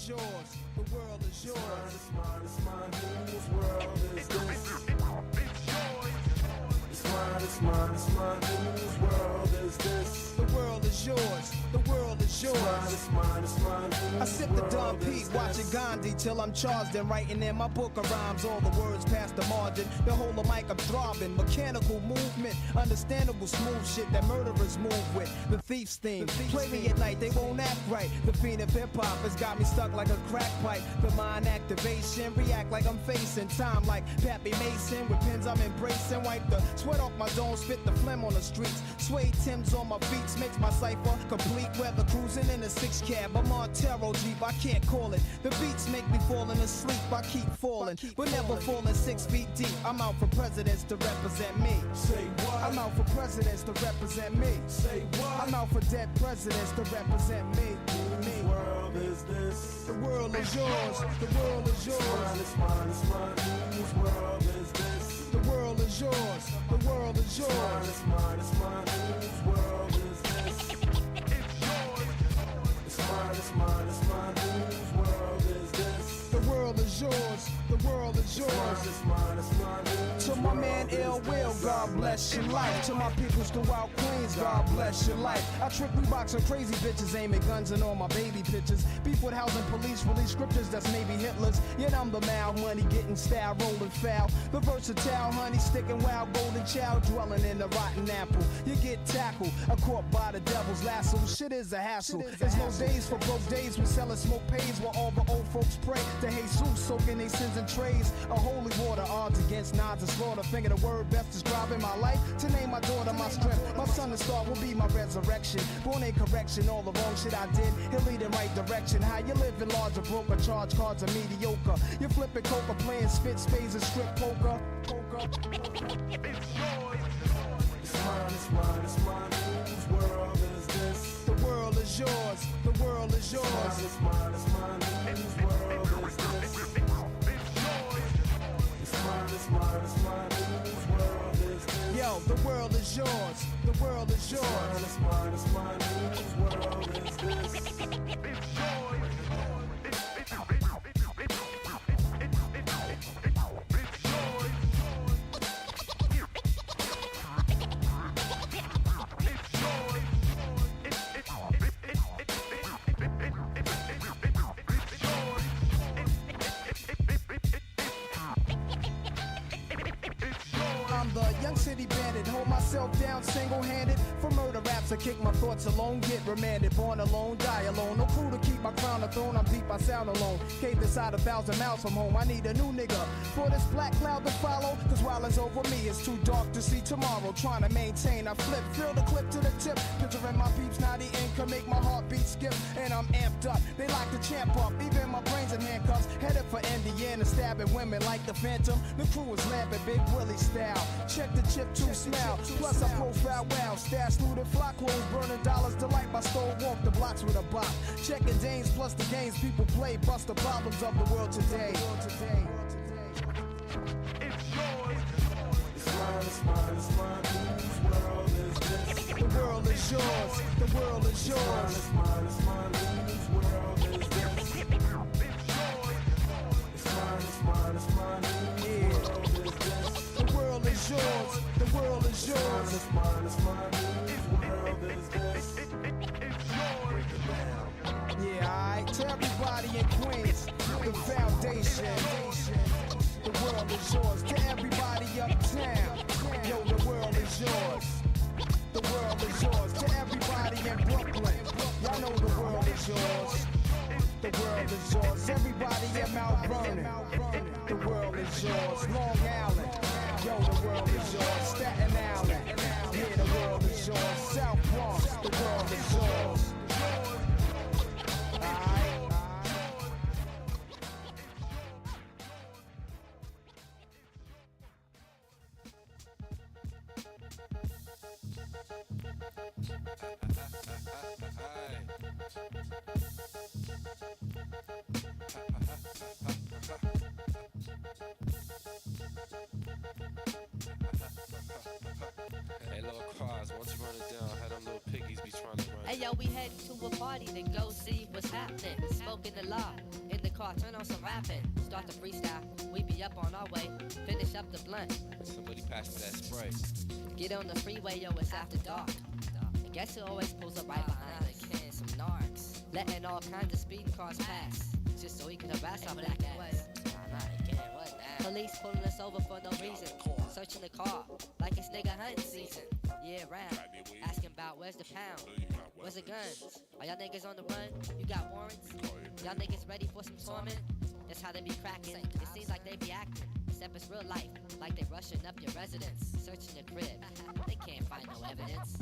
is yours. The world is yours. It's mine, it's mine, whose world is this? It's mine, it's mine, it's mine, whose world is this? The world is yours. The world is yours. It's mine, it's mine, I sip the Don P, watching Gandhi till I'm charged and writing in my book of rhymes. All the words past the margin. The whole of mic I'm throbbing. Mechanical movement, understandable smooth shit that murderers move with. The thief's theme. Play me at night, they won't act right. The fiend of hip hop has got me stuck like a crack pipe. The mind activation, react like I'm facing time like Pappy Mason. With pins I'm embracing, wipe the sweat off my dome, spit the phlegm on the streets. Suede Timbs on my beats makes my cipher complete. Weather cruising in a 6 cab, I'm on Montero Jeep, I can't call it. The beats make me falling asleep, I keep falling, but never falling 6 feet deep. I'm out for presidents to represent me. Say what? I'm out for presidents to represent me. Say what? I'm out for dead presidents to represent me. Whose world is this? The world is yours. The world is yours. It's mine, it's mine, whose world is this? The world is yours. The world is yours. It's mine, it's mine, whose world is this? It's mine, it's mine, it's mine, whose world is this? The world is yours. The world is yours. It's mine, it's mine, To my man Ill Will, God bless your life. To my peoples throughout Queens, God bless your life. I trick Reeboks and crazy bitches, aiming guns and all my baby pictures. Beef with housing police, release scriptures that's maybe Hitler's. Yet I'm the mal money, getting style, rolling foul. The versatile honey, sticking wild, golden child, dwelling in the rotten apple. You get tackled, caught by the devil's lasso. Shit is a hassle. There's no days for broke days. We selling smoke pays while all the old folks pray to Jesus, soaking their sins in trays. A holy water, odds against nods and slaughter. Finger the word best describing my life. To name my daughter my strength. My son and star will be my resurrection. Born in correction, all the wrong shit I did, he'll lead in right direction. How you living large or broke or charge cards are mediocre. You flipping coca, playing spit spades and strip poker. It's mine, it's mine, it's mine, whose world is this? The world is yours. The world is yours. It's mine, it's mine, whose world is this? It's mine, it's mine, whose world is this? Yo, the world is yours. The world is yours. It's mine, it's mine, whose world is this? I'm the young city bandit, hold myself down single-handed. For murder raps, I kick my thoughts alone, get remanded. Born alone, die alone, no crew to keep my crown a throne. I'm deep, I sound alone. Cave inside 1,000 miles from home. I need a new nigga for this black cloud to follow. Cause while it's over me, it's too dark to see tomorrow. Trying to maintain, I flip, fill the clip to the tip. Picturing my peeps, now the ink can make my heartbeat skip. And I'm amped up, they like to champ up. Even my brains in handcuffs, headed for Indiana, stabbing women like the Phantom. The crew is laughing, Big Willie style. Check the chip to smell. Plus I profile well. Stash through the flock clothes, burning dollars to light my stove. Walk the blocks with a bop. Checking Danes plus the games people play. Bust the problems of the world today. It's mine, it's mine, it's mine, whose world is this? The world is yours. The world is yours. It's mine, it's mine, whose world is this? It's mine, it's mine, it's mine, whose world is this? The world is yours. The world is yours. It's mine, it's mine, whose world is this? Yeah, alright. To everybody in Queens, the foundation. The world is yours. To everybody uptown, yo, the world is yours. The world is yours. To everybody in Brooklyn, y'all know the world is yours. The world is yours. Everybody in Mount Vernon, the world is yours. Long Island, yo, the world is yours. Staten Island, yeah, the world is yours. South Bronx, the world is yours. yo, we head to a party to go see what's happening. Smoking the law in the car, turn on some rapping. Start the freestyle, we be up on our way. Finish up the blunt. Somebody pass me that spray. Get on the freeway, yo, it's after dark. And guess who always pulls up right behind us? Can some narcs. Letting all kinds of speeding cars pass. Just so he can harass our black ass. Police pulling us over for no reason. Searching the car like it's nigga hunting season. Yeah, round. Asking about where's the pound? Where's the guns? Are y'all niggas on the run? You got warrants? Y'all niggas ready for some torment? That's how they be cracking. It seems like they be acting. Except it's real life, like they rushing up your residence. Searching your crib, they can't find no evidence.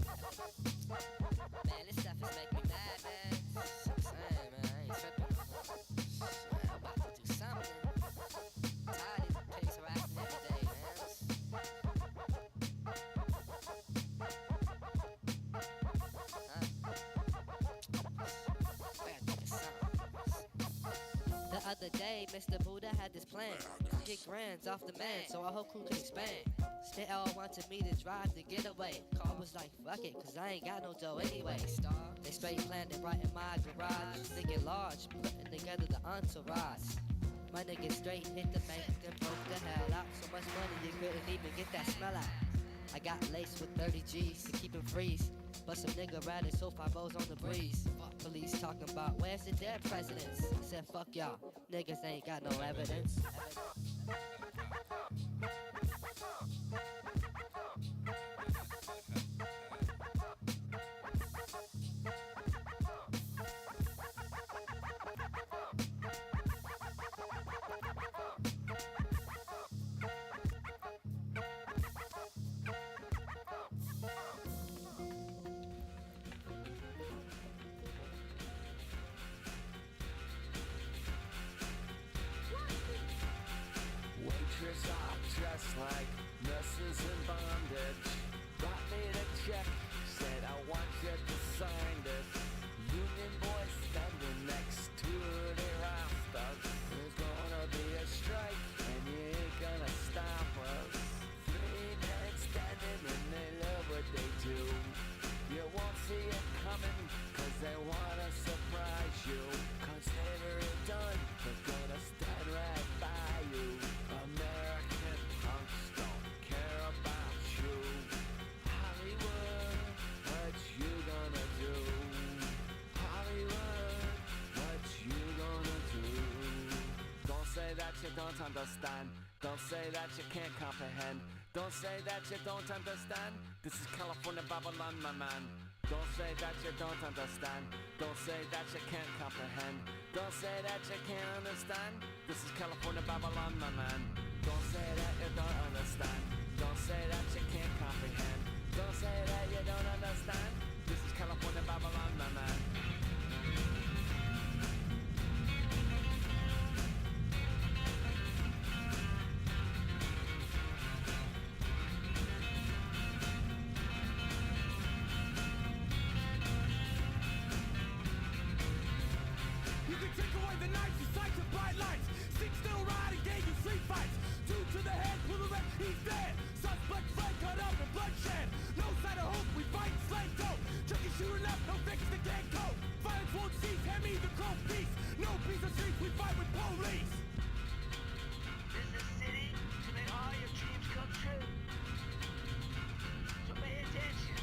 Man, this stuff is making me mad, man. Saying, man, I ain't tripping. Man, I'm about to do something. Tired of these pigs harassing every day, man. The other day, Mr. Buddha had this plan. Get grands off the man so our whole crew could expand. They all wanted me to drive the getaway. Car was like, fuck it, cause I ain't got no dough anyway. They straight planned it right in my garage. Thinking large, putting together the entourage. My niggas straight hit the bank, then broke the hell out. So much money you couldn't even get that smell out. I got laced with 30 G's to keep him freeze. But some nigga riding so 5 O's on the breeze. Police talking about where's the dead presidents. I said fuck y'all, niggas ain't got no evidence. Waitress are dressed like nurses in bondage. Brought me the check, said I want you to sign this. Union boys standing next to the rafters. There's gonna be a strike and you ain't gonna stop us. 3 men standing and they love what they do. You won't see it coming cause they wanna surprise you. Consider it done, they're gonna stand right by you. American punks don't care about you. Hollywood, what you gonna do? Hollywood, what you gonna do? Don't say that you don't understand. Don't say that you can't comprehend. Don't say that you don't understand. This is California Babylon, my man. Don't say that you don't understand. Don't say that you can't comprehend. Don't say that you can't understand. This is California Babylon, my man. Don't say that you don't understand. Don't say that you can't comprehend. Don't say that you don't understand. This is California Babylon, my man. You can take away the nights, the sights of bright lights. Stick still, ride, engage in street fights. 2 to the head, pull the red, he's dead. Suspect flank, cut up and bloodshed. No sign of hope, we fight, slay dope. Junkie shooting up, no fix the gang coat. Violence won't cease, hand me the cold piece. No peace of streets, we fight with police. This is a city to make all your dreams come true. So pay attention.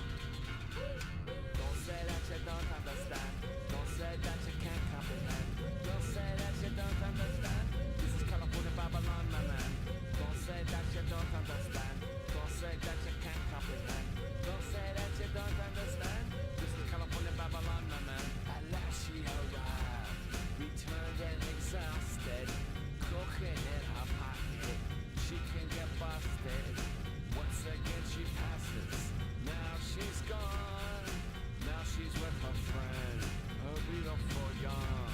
Don't say that you don't understand. Don't say that you can't comprehend. Don't say that you don't understand. This is California Babylon, my man. Don't say that you don't understand. Don't say that you can't comprehend. Don't say that you don't understand. This is California Babylon, my man. At last she arrived, returned and exhausted. Cocaine in her pocket, she can get busted. Once again she passes, now she's gone. Now she's with her friend, her beautiful young.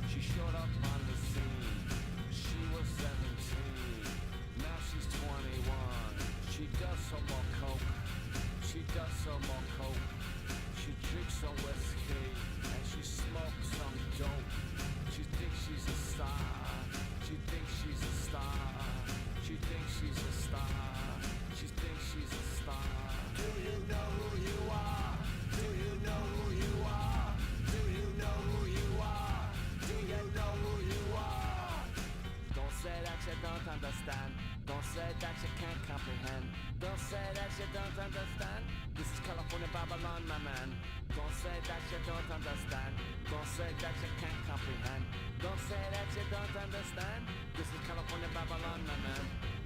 She showed up on the scene, she was 17. Now she's 21. She does some more coke, she does some more coke. She drinks some whiskey, and she smokes some dope. She thinks she's a star, she thinks she's a star. She thinks she's a star, she thinks she's a star. Do you know who you are? Do you know who you are? don't understand. This is California Babylon, my man. Don't say that you don't understand. Don't say that you can't comprehend. Don't say that you don't understand. This is California Babylon, my man.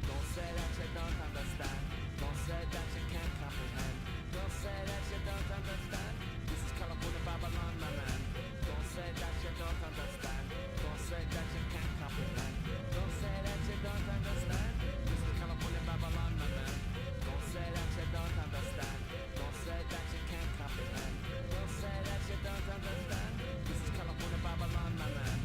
Don't say that you don't understand. Don't say that you can't comprehend. Don't say that you don't understand. This is California Babylon, my man. Don't say that you don't understand. Don't say that you can't comprehend. Don't say that you don't understand. This is California Babylon, my man. Don't say that you don't understand. Don't say that you can't comprehend. Don't say that you don't understand. This is California Babylon, my man.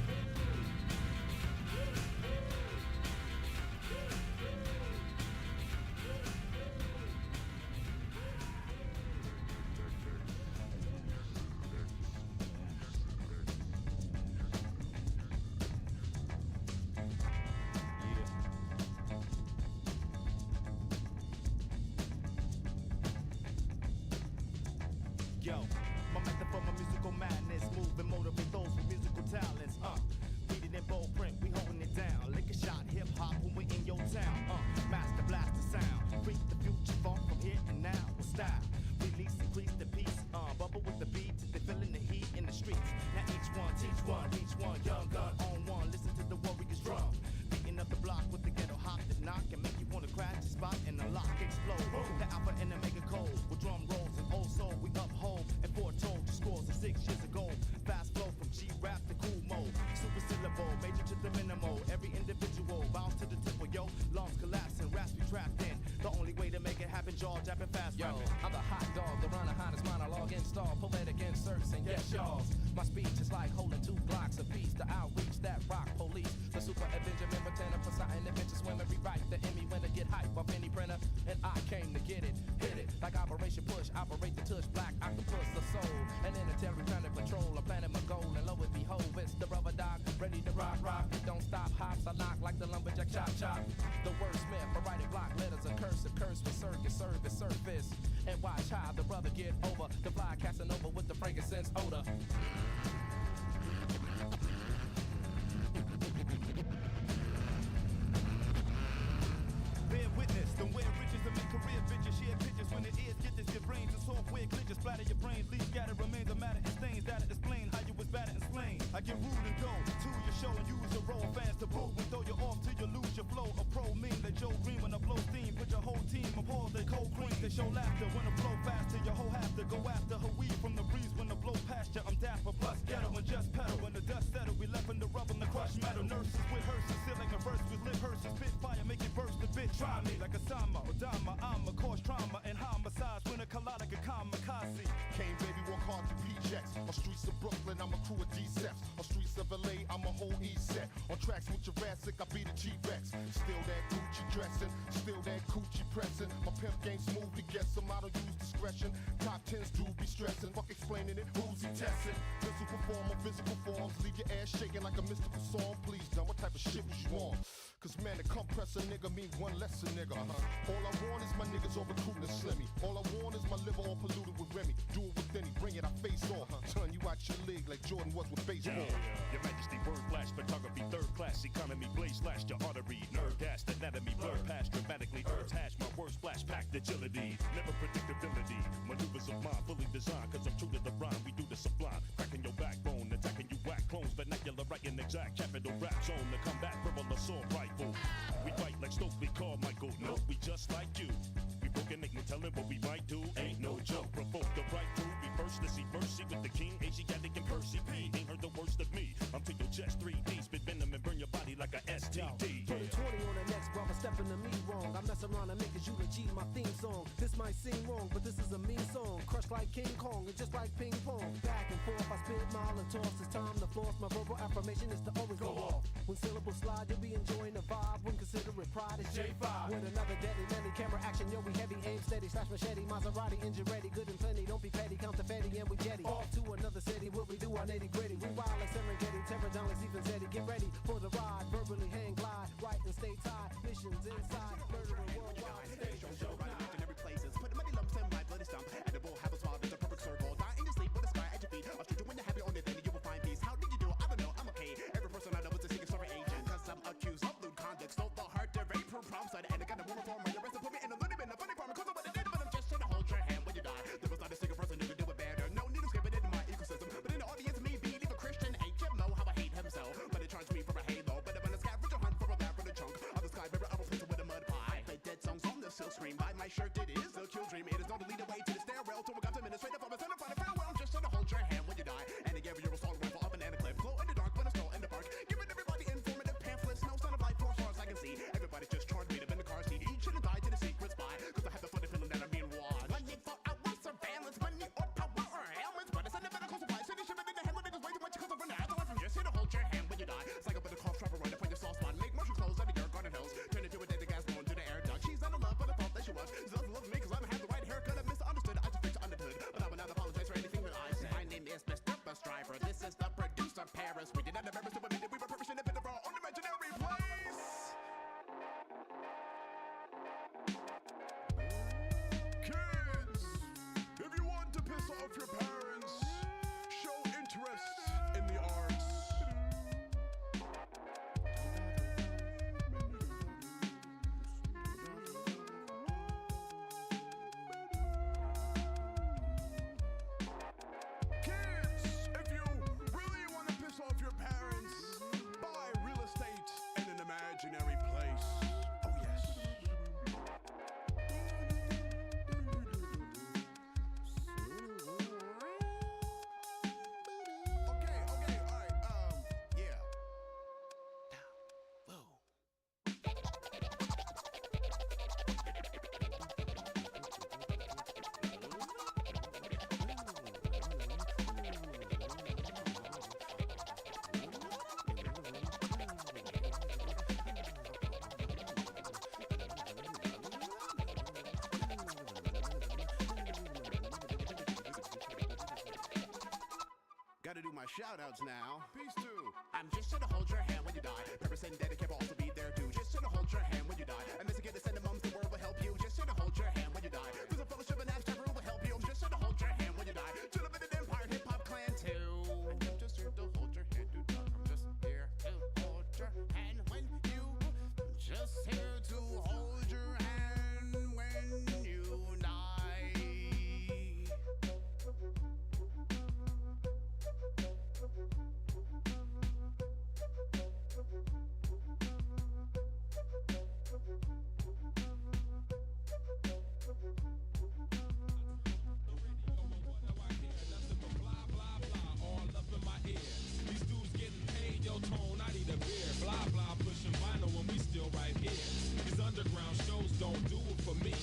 Yo, my method for my musical madness, move and motivate those with musical talents. Read it in bold print, we holding it down. Lick a shot, hip hop when we in your town. Master blast the sound, freak the future funk from here and now with style. Release, increase the peace, bubble with the beat, they feeling the heat in the streets. Now each one, teach one, each one, young gun on one. Listen to the warriors drum, beating up the block with the ghetto hop that knock and make you wanna crash the spot and the lock explode. The alpha and the mega code with drum rolls and old soul we uphold and foretold the scores of 6 years ago. Fast flow from G-rap to cool mode, super syllable, major to the minimal. Every individual bounce to the tempo, yo. Lungs collapsing, raps we trapped in. The only way to make it happen, jaw jabbing fast. Yo, I'm the hot dog, the runner, hottest monologue install, poetic inserts, and yes, y'all. My speech is like holding 2 blocks apiece. The outreach that rock police, the super Avenger, member tenor, Poseidon, adventure swimmer, rewrite the Emmy winner, get hype off any printer, and I came to get it, hit it like Operation Push, operate the touch, black octopus, the soul, and interstellar planet patrol. I'm planning my goal, and lo and behold, it's the rubber dog, ready to rock. It don't stop, hops, I knock like the lumberjack, chop. The wordsmith, I write it block letters, a curse with circus, service, surface, and watch how the brother get over the fly casting over with the frankincense odor. Bear witness, don't wear riches to make career bitches. Share pictures when the ears get this. Your brains and software glitches. Splatter your brains, leave scattered remains of matter and stains. That'll explain how you was battered and slain. I get rude and go to your show and use a roll. Fans to boo and throw you off till you lose your flow. A pro mean that Joe Green when I blow steam. Put your whole team on pause, they cold cream. They show laughter when I blow faster. Your whole have to go after her weed from the breeze when I blow past you. I'm dapper plus ghetto and just pedal. When the dust settle, we left in the rubber and the crushed metal. Nurses with hearses, sealing a verse with lip hearses. Spit fire, make it burst a bit. Try me like a Sama or Dama. I'm a cause trauma and homicides when a collide like a kamikaze. Came baby, walk hard to PJs. On streets of Brooklyn, I'm a crew of D-Seps. On streets of LA, I'm a whole East set. On tracks with Jurassic, I be the G-Rex. Still that Gucci dressing, still that coochie pressing. My pimp game smooth to guess him, I don't use discretion. Top 10s do be stressing, fuck explaining it, who's he testing? Physical form or physical forms, leave your ass shaking like a mystical song. Please, done, what type of shit was you on? Cause man, to compress a nigga mean one less a nigga. All I want is my niggas all recruiting to slimmy. All I want is my liver all polluted with Remy. Do it with any, bring it, I face off. Turn you out your league like Jordan was with baseball. Your Majesty, word flash, photography, third class economy, blaze slashed your artery, nerve gas, anatomy, blur past dramatically, herbs hash, my words splash, packed agility, never predictability, maneuvers of mine, fully designed, cause I'm true to the rhyme, we do the sublime, cracking your backbone, attacking you whack clones, vernacular, writing exact, capital rap zone, to combat, verbal assault rifle, we fight like Stokely Carmichael, no, we just like you, we broken, ain't no telling what we might do, ain't no joke, provoke the right through, we first to see mercy with the king, Asiatic and Percy P, ain't heard the worst of me, I'm to your chest 3D, spit venom and burn your body like a STD. Put a 20 on the next brother stepping to me wrong. I mess around and make his eulogy my theme song. This might seem wrong, but this is a mean song. Crushed like King Kong and just like ping pong. Back and forth, I spit, mile and toss. It's time to floss. My verbal affirmation is to always go off. When syllables slide, you'll be enjoying the vibe. When considering pride is J5. With another deadly melody, camera action, yo, we heavy, aim steady, slash machete, Maserati, engine ready, good and plenty. Don't be petty, count the fatty, and we jetty. Off to another city, where we do our nitty gritty. We wild like Serengeti, terror down like Stephen Zeddy. Get ready for the ride, verbally hang glide, right and stay tied. Missions inside, murdering worldwide. Show right in imaginary places. Put many lumps in my bloody stump. Edible, have a swallow, it's a perfect circle. Die in your sleep with a sky at your feet. I'll treat you when you're happy on it, then you will find peace. How did you do? I don't know, I'm okay. Every person I know is a secret story agent. Cause I'm accused of lewd conduct. Stole the heart, the rape, from prom side. And I got a woman for my arrest and put me in a loony bin. A funny problem, cause I'm what I did, but I'm just trying to to lead the way to the stairwell to a God's administrative office and a final farewell. Just to hold your hand when you die. And to give you a solid rifle up and a clip. Glow in the dark when I stroll in the park. Giving everybody informative pamphlets. No sign of life for as far as I can see. Everybody's just charged me to bend the car seat. Each should have died to the secret spy. Cause I have the funny feeling that I'm being watched. Money for our surveillance. Money or power or helmets. But it's a medical supply. City shipping in the hand with niggas waiting when you come from the other one from just here to hold your hand when you die. It's like a bit of cough trouble right up on your soft spot. Make motion clothes out of your garden hills. Turn into a dead gas blown to the air duct. She's out of love, but I thought that she was. She doesn't love me cause I don't have the right haircut. I misunderstood. I just fixed understood. But I will not apologize for anything that I say. My name is Mr. Bus Driver. This is the producer Paris. We did not embarrass to admit that we were perishing in our own imaginary place. Kids, if you want to piss off your parents, show interest in the arts. Kids, if you really want to piss off your parents, buy real estate in an imaginary place. Oh yes. Okay, alright, yeah. Whoa. Gotta do my shout outs now. Peace too. I'm just here to hold your hand when you die. Purpose and dedicate will also be there too. Just here to hold your hand when you die. And this again, the send mums, the world will help you. Just here to hold your hand when you die. There's a fellowship and abstract rule will help you. I'm just here to hold your hand when you die. To live in an empire, hip hop clan too. I'm just here to hold your hand to die. I'm just here to hold your hand when you. I'm just here to hold your hand when you die. All up in my ear. These dudes getting paid, yo, tone, I need a beer. Blah, blah, pushing vinyl when we still right here. These underground shows don't do it for me.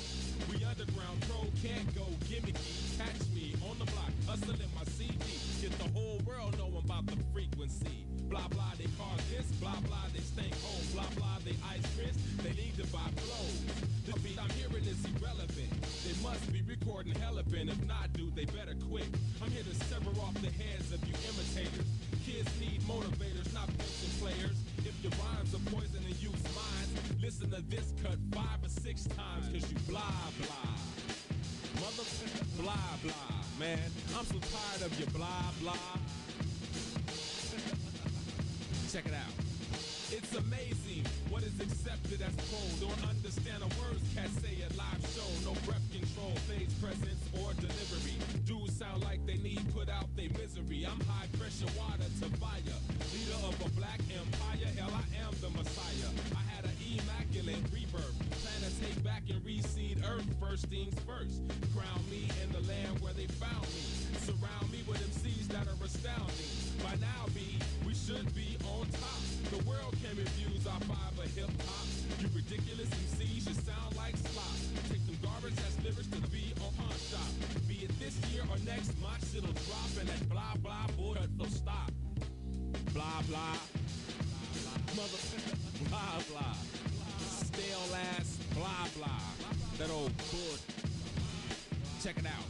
We underground pro can't go gimmicky. Catch me on the block, hustling my CD. Get the whole world knowing about the frequency. Blah, blah, they call this. Blah, blah, they stink home. Blah, blah, they ice wrist. They need to buy clothes. The beat I'm hearing is irrelevant. They must be recording hellabin'. If not, dude, they better quit. I'm here to sever off the heads of you imitators. Kids need motivators, not pension players. If your rhymes are poisoning youth's minds, listen to this cut 5 or 6 times, cause you blah, blah. Motherfucker, blah, blah. Man, I'm so tired of your blah, blah. Check it out. It's amazing what is accepted as pro. Don't understand the words cats say at live show. No breath control, stage presence or delivery. Dudes sound like they need put out their misery. I'm high pressure water to fire. Leader of a black empire, hell I am the messiah. I had an immaculate rebirth. Plan to take back and reseed earth. First things first. Crown me in the land where they found me. Surround me with MCs that are astounding. By now, B, we should be on top. The world can refuse our fiber hip-hop. You ridiculous MCs, you sound like slop. Take them garbage ass lyrics to the beat on pawn shop. Be it this year or next, my shit'll drop. And that blah blah bull will stop. Blah blah. Motherfucker, blah blah. Stale ass, blah blah. That old bull. Check it out.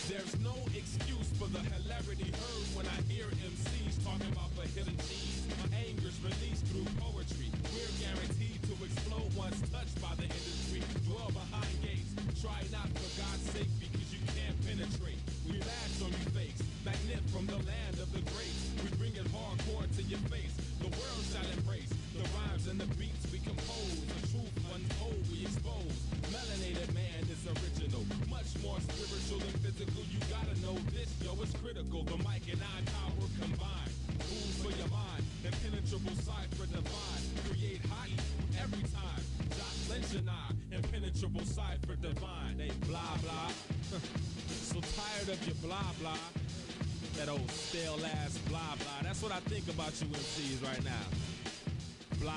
There's no excuse for the hilarity heard when I hear MCs talking about the hidden cheese. My anger's released through poetry. We're guaranteed to explode once touched by the industry. Dwell behind gates. Try not for God's sake because you can't penetrate. We lash on you fakes. Magnet from the land of the great. We bring it hardcore to your face. The world shall embrace the rhymes and the beats we compose. The truth untold we expose. Melanated man is original. Much more spiritual than physical. You gotta know this, yo, it's critical. The mic and I power combined. Food for your mind. Impenetrable cipher divine. Create hot every time. Josh Lynch and I. Impenetrable cipher divine. They blah blah. So tired of your blah blah. That old stale ass blah blah. That's what I think about you MCs right now. Blah.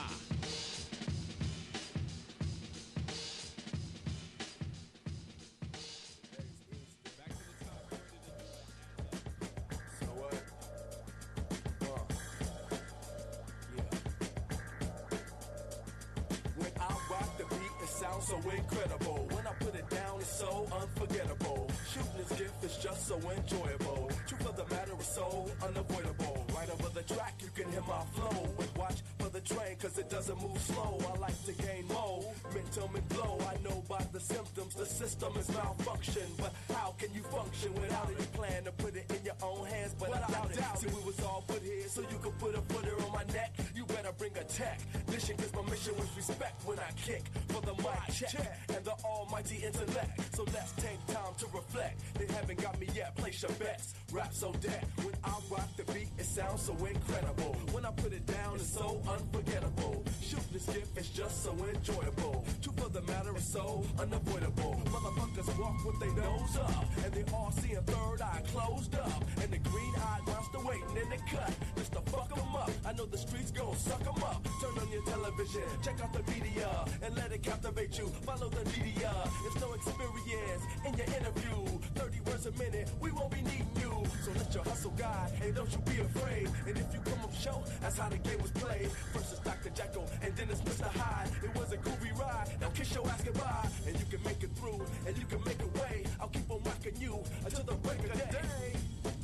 When I rock the beat, it sounds so incredible. When I put it down, it's so unforgettable. Shooting this gift is just so enjoyable. Truth of the matter is so unavoidable. Right over the track, you can hear my flow. But watch for the train, cause it doesn't move slow. I like to gain momentum and flow. I know by the symptoms, the system is malfunction. But how can you function without it? You plan to put it in your own hands, but I doubt it. See, we was all put here so you could put a footer on my neck. You better bring a technician, cause my mission was respect when I kick for the mic check and the almighty intellect. So let's take time to reflect. They haven't got me yet, place your bets. Rap so dead. When I rock the beat, it sounds so incredible. When I put it down, it's so unforgettable. Shoot this gift is just so enjoyable. Truth of the matter is so unavoidable. Motherfuckers walk with their nose up, and they all seeing third eye closed up. And the green-eyed monster waiting in the cut just to fuck them up. I know the streets gon' suck them up. Turn on your television, check out the media, and let it captivate you. Follow the media. It's no experience in your interview. 30 words a minute, we won't be needing you. So let your hustle guide, and don't you be afraid. And if you come up show, that's how the game was played. First it's Dr. Jekyll, and then it's Mr. Hyde. It was a groovy ride, now kiss your ass goodbye. And you can make it through, and you can make it way. I'll keep on rocking you until the break of day.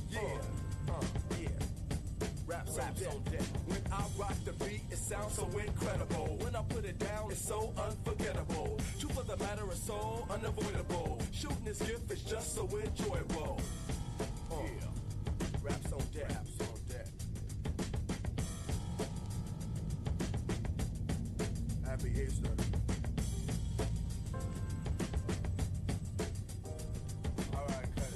Yeah, yeah. Raps on deck. When I rock the beat, it sounds so incredible. When I put it down, it's so unforgettable. Truth of the matter is so unavoidable. Shooting this gift is just so enjoyable. Yeah. Raps on deck. Raps on deck. Happy Easter. All right, cut it.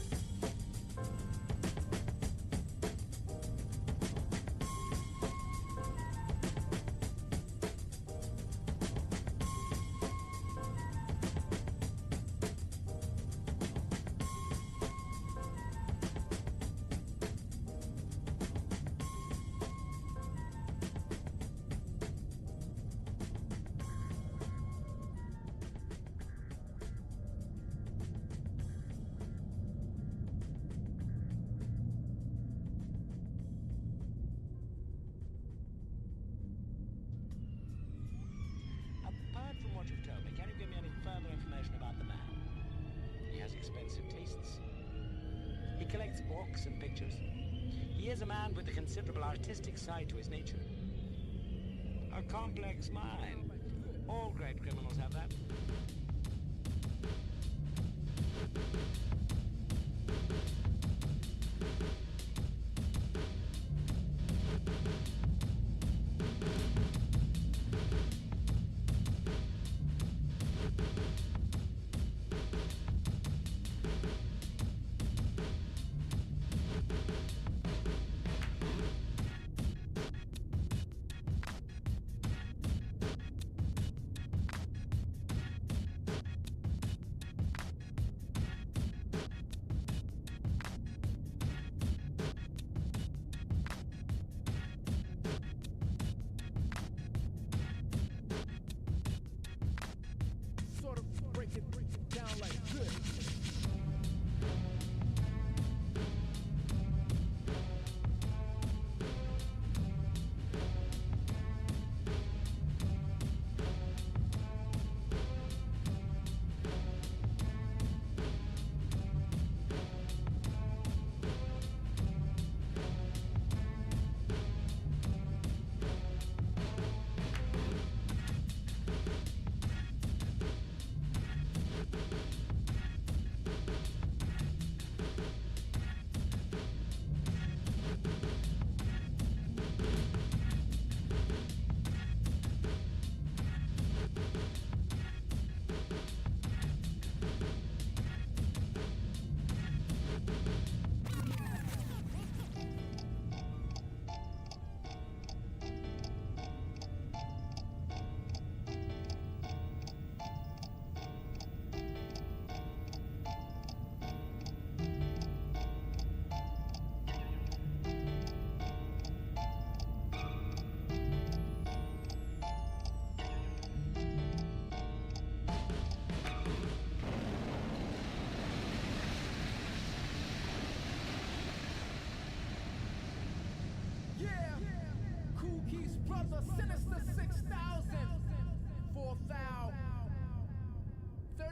Apart from what you've told me, can you give me any further information about the man? He has expensive tastes. He collects books and pictures. He is a man with a considerable artistic side to his nature. A complex mind. All great criminals have that.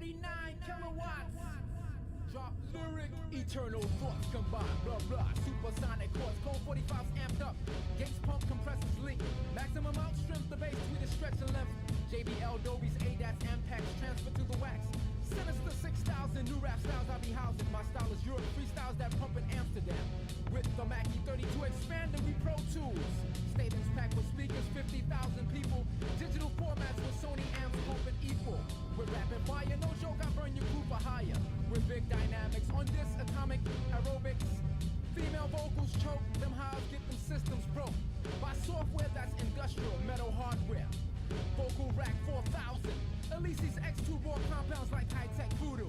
49 kilowatts. Drop lyric, eternal thoughts combined, blah blah. Supersonic chords, code 45's amped up. Gates pump, compressors leak. Maximum outstrip the bass, tweeted stretch and length. JBL, Dobies, ADAS, Ampex, transfer to the wax. Sinister 6,000 new rap styles I be housing. My style is Europe, freestyles that pump in Amsterdam. With the Mackie 32 expander, we Pro Tools. Stadiums packed with speakers, 50,000 people. Digital formats with Sony amps pumping equal. With rapid fire, no joke, I burn your crew for hire. With big dynamics on this atomic aerobics. Female vocals choke, them highs get them systems broke. By software that's industrial, metal hardware. Vocal rack 4,000. Elyse's X2 bore compounds like high-tech voodoo.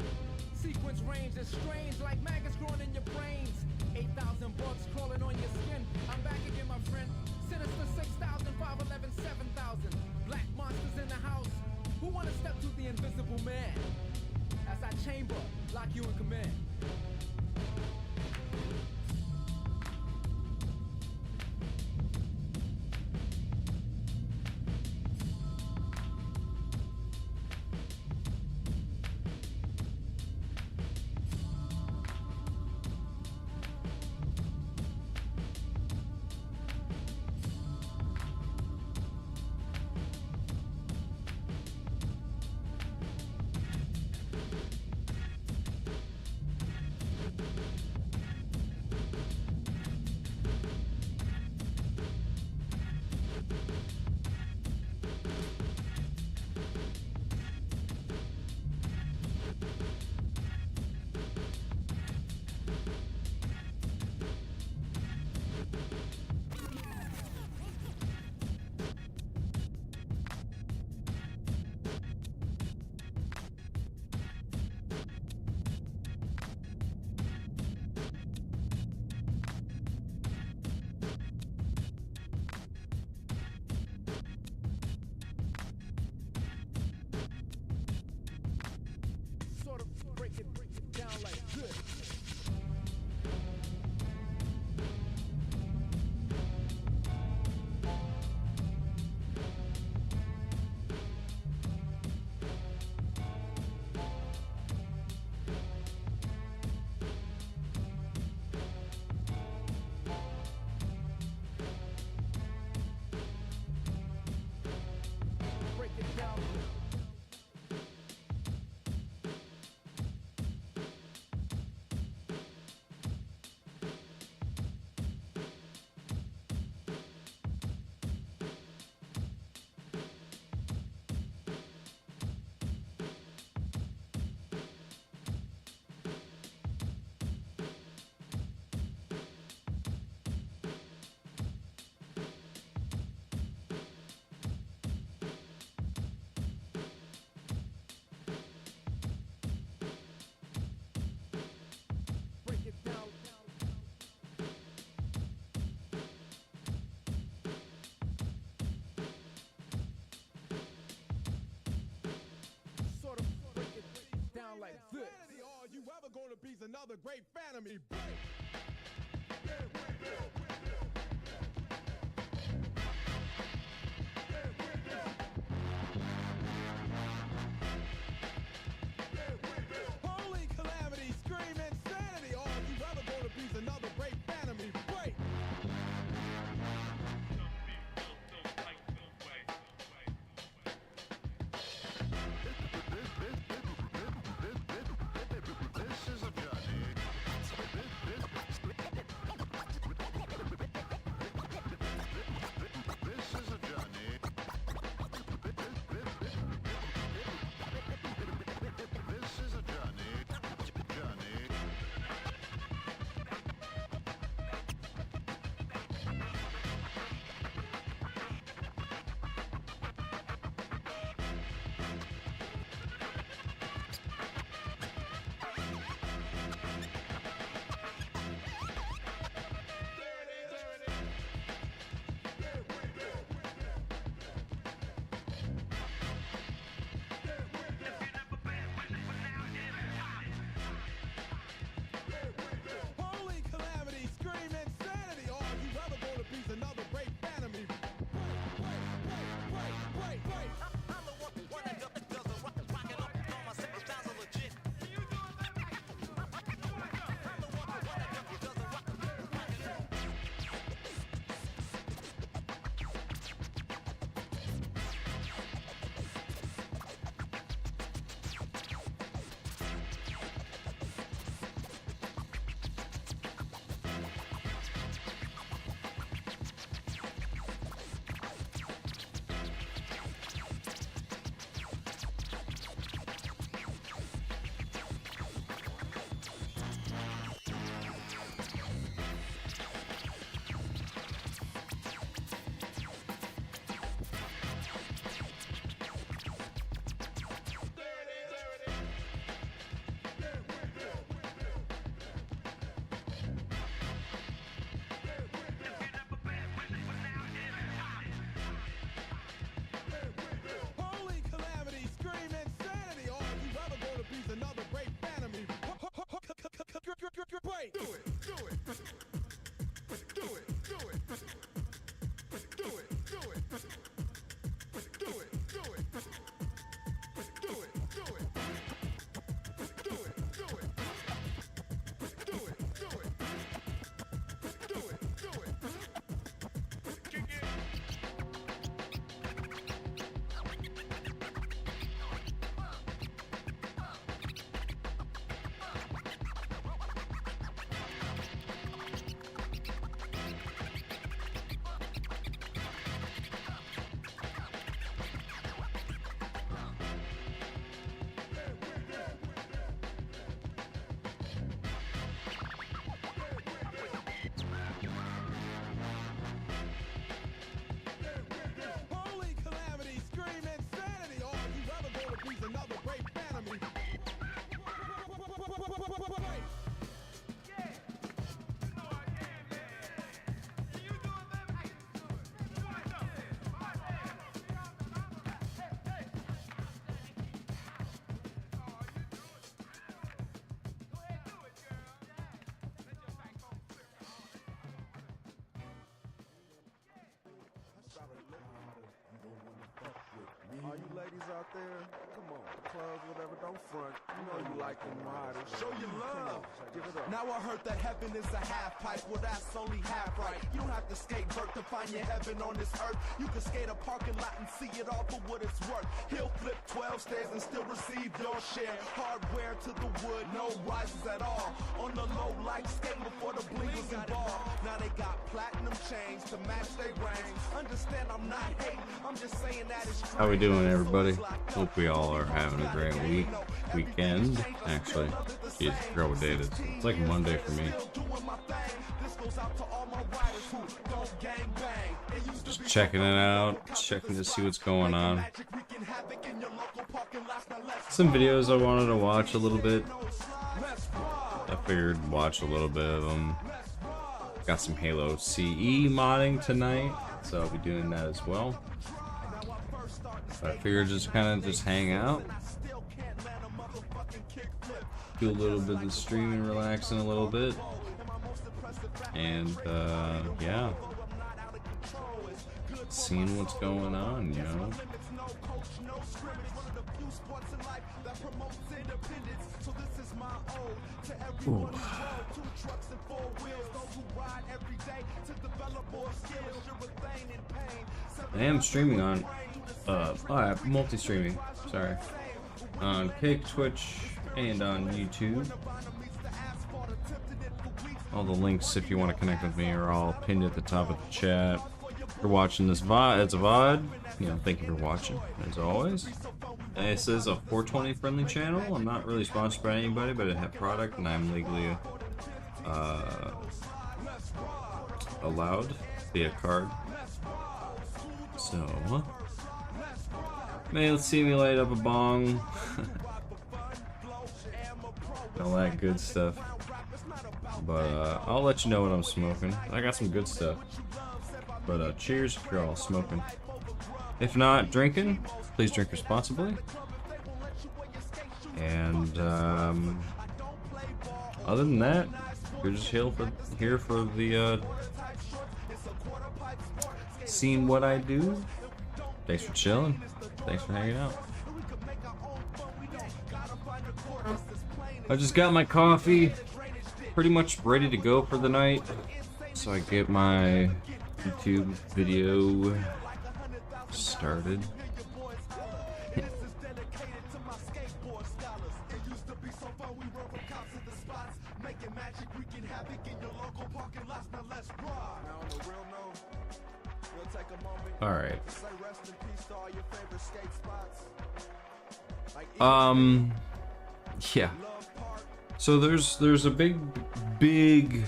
Sequence range is strange like maggots growing in your brains. 8,000 bugs crawling on your skin. I'm back again, my friend. Sinister 6,000, 511, 7,000. Black monsters in the house. Who wanna step to the invisible man? As I chamber, lock you in command. Break it down like this. Break it down. Break it down. Sort of break it down like this. All you ever gonna be is another great fan of me. Holy calamity, scream insanity. All you ever gonna be is another great fan of me. Break. This is a journey. All you ladies out there, come on, clubs, whatever, don't front. You know you like them riders. Show your love. Give it up. Now I heard that heaven is a half pipe. Well, that's only half right. You don't have to skate vert to find your heaven on this earth. You can skate a parking lot and see it all for what it's worth. He'll flip 12 stairs and still receive your share. Hardware to the wood, no rises at all. On the low, like skating before the bling was involved. Now they got platinum chains to match their ranks. Understand I'm not hating, I'm just saying that it's true. How we doing, everybody? Hope we all are having a great weekend. Actually, jeez, girl, what day it is. It's like Monday for me. Just checking it out, checking to see what's going on. Some videos I wanted to watch a little bit. I figured watch a little bit of them. Got some Halo CE modding tonight, so I'll be doing that as well. I figured just kind of just hang out, do a little bit of streaming, relaxing a little bit, and yeah, seeing what's going on, you know. Ooh. I am streaming on multi-streaming, sorry, on Kick, Twitch, and on YouTube. All the links, if you want to connect with me, are all pinned at the top of the chat. If you're watching this VOD, it's a VOD. You know, thank you for watching, as always. This is a 420 friendly channel. I'm not really sponsored by anybody, but I have product, and I'm legally allowed via card. So, man, let's see me light up a bong. All that good stuff. But I'll let you know what I'm smoking. I got some good stuff. But cheers if you're all smoking. If not drinking, please drink responsibly. And other than that, you're just here for the seeing what I do. Thanks for chilling. Thanks for hanging out. I just got my coffee, pretty much ready to go for the night, so I get my YouTube video started. All right. Yeah. So there's a big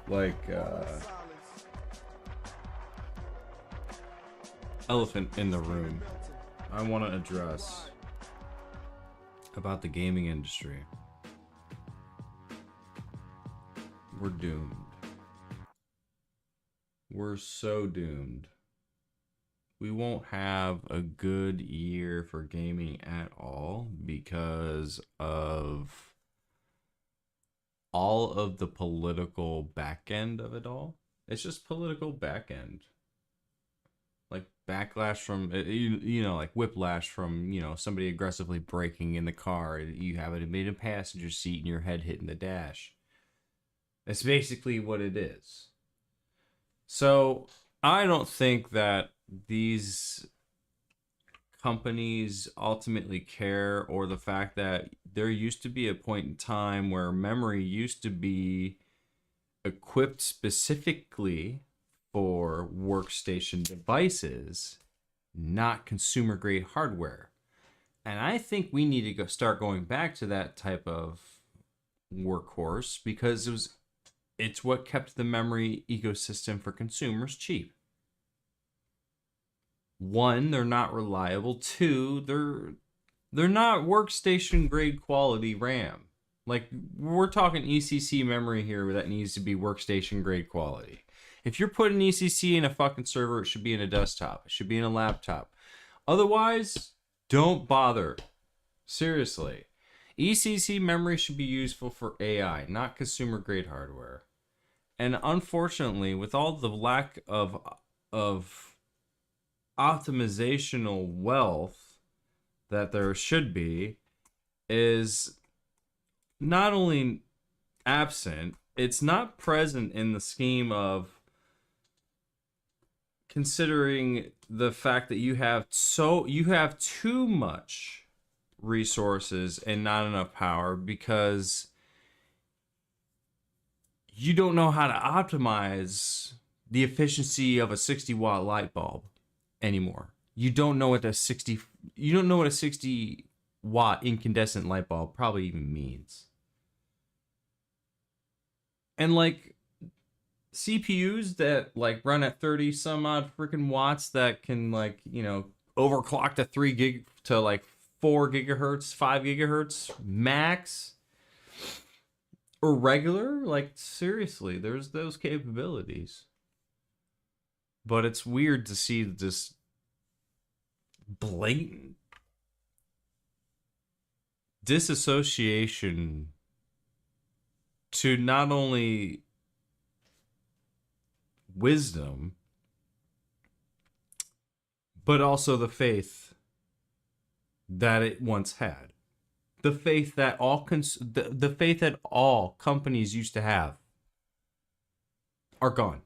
like elephant in the room I want to address about the gaming industry. We're doomed. We're so doomed. We won't have a good year for gaming at all because of all of the political back end of it all. It's just political back end. Like backlash from, you know, like whiplash from, you know, somebody aggressively braking in the car. You have it in a passenger seat and your head hitting the dash. That's basically what it is. So I don't think that these companies ultimately care, or the fact that there used to be a point in time where memory used to be equipped specifically for workstation devices, not consumer grade hardware. And I think we need to start going back to that type of workhorse because it's what kept the memory ecosystem for consumers cheap. One, they're not reliable. Two, they're not workstation grade quality RAM. Like, we're talking ECC memory here that needs to be workstation grade quality. If you're putting ECC in a fucking server, it should be in a desktop. It should be in a laptop. Otherwise, don't bother. Seriously. ECC memory should be useful for AI, not consumer grade hardware. And unfortunately, with all the lack of optimizational wealth that there should be is not only absent, it's not present in the scheme of considering the fact that you have too much resources and not enough power because you don't know how to optimize the efficiency of a 60-watt light bulb anymore. You don't know what a 60-watt incandescent light bulb probably even means. And like CPUs that like run at 30 some odd freaking watts that can like, you know, overclock to 4 gigahertz, 5 gigahertz max or regular, like seriously, there's those capabilities. But it's weird to see this blatant disassociation to not only wisdom, but also the faith that it once had. The faith that the faith that all companies used to have are gone.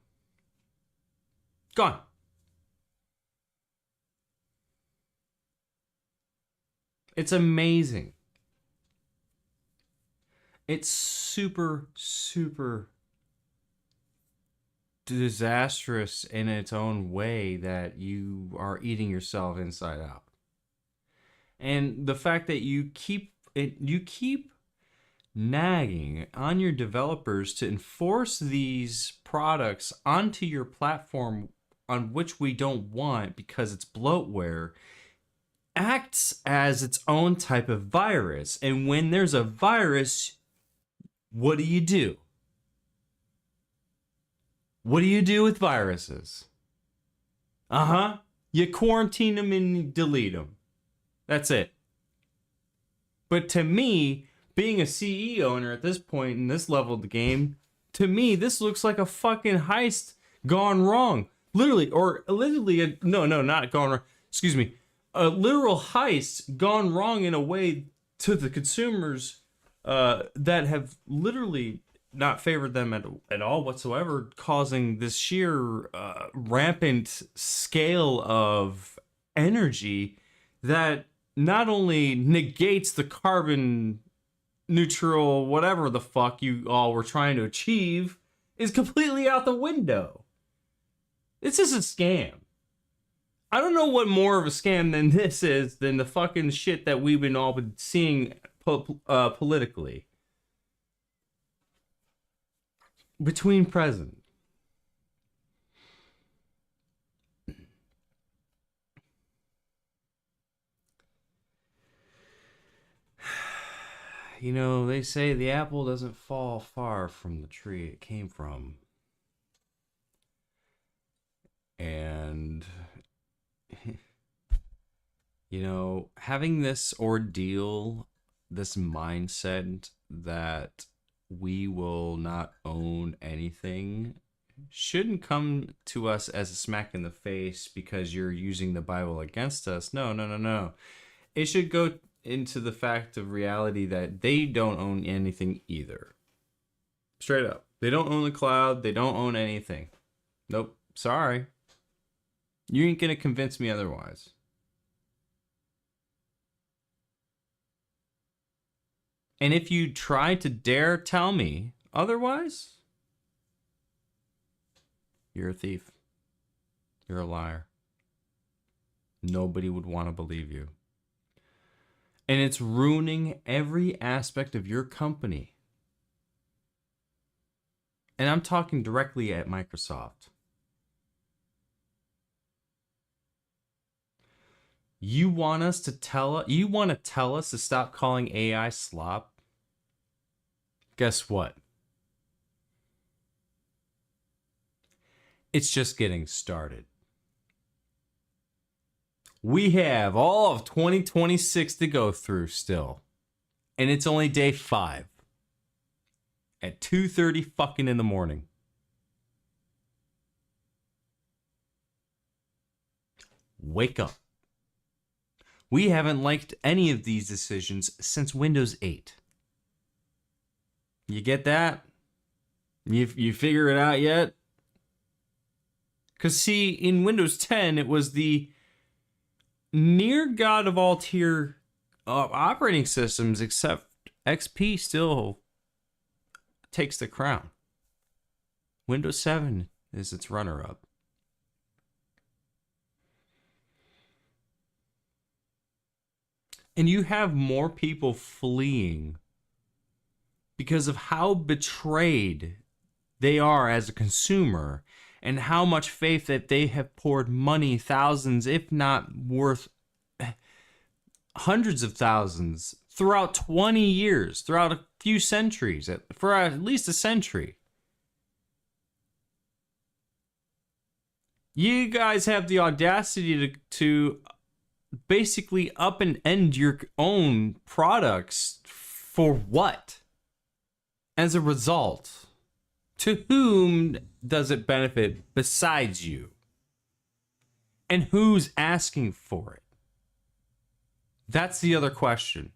Gone. It's amazing. It's super, super disastrous in its own way that you are eating yourself inside out. And the fact that you keep nagging on your developers to enforce these products onto your platform on which we don't want because it's bloatware acts as its own type of virus. And when there's a virus, what do? What do you do with viruses? You quarantine them and delete them. That's it. But to me, being a CE owner at this point in this level of the game, to me, this looks like a fucking heist gone wrong. Literally, not gone wrong. Excuse me. A literal heist gone wrong in a way to the consumers that have literally not favored them at all whatsoever, causing this sheer rampant scale of energy that not only negates the carbon neutral whatever the fuck you all were trying to achieve, is completely out the window. This is a scam. I don't know what more of a scam than this is than the fucking shit that we've been all seeing politically. Between president. You know, they say the apple doesn't fall far from the tree it came from. And, you know, having this ordeal, this mindset that we will not own anything shouldn't come to us as a smack in the face because you're using the Bible against us. No. It should go into the fact of reality that they don't own anything either. Straight up. They don't own the cloud. They don't own anything. Nope. Sorry. You ain't gonna convince me otherwise. And if you try to dare tell me otherwise, you're a thief. You're a liar. Nobody would want to believe you. And it's ruining every aspect of your company. And I'm talking directly at Microsoft. You want to tell us to stop calling AI slop? Guess what? It's just getting started. We have all of 2026 to go through still. And it's only day 5. At 2:30 fucking in the morning. Wake up. We haven't liked any of these decisions since Windows 8. You get that? You figure it out yet? Because see, in Windows 10, it was the near god of all tier operating systems, except XP still takes the crown. Windows 7 is its runner-up. And you have more people fleeing because of how betrayed they are as a consumer and how much faith that they have poured money, thousands, if not worth hundreds of thousands, throughout 20 years, throughout a few centuries, for at least a century. You guys have the audacity to basically up and end your own products for what? As a result, to whom does it benefit besides you? And who's asking for it? That's the other question.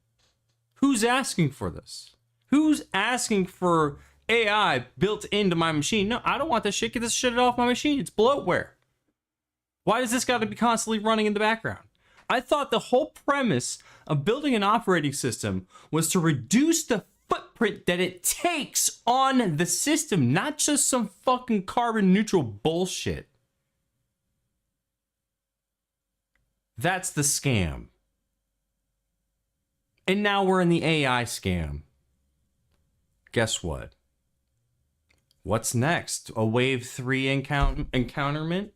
Who's asking for this? Who's asking for AI built into my machine? No, I don't want this shit. Get this shit off my machine. It's bloatware. Why does this got to be constantly running in the background? I thought the whole premise of building an operating system was to reduce the footprint that it takes on the system, not just some fucking carbon neutral bullshit. That's the scam. And now we're in the AI scam. Guess what? What's next? A wave 3 encounterment?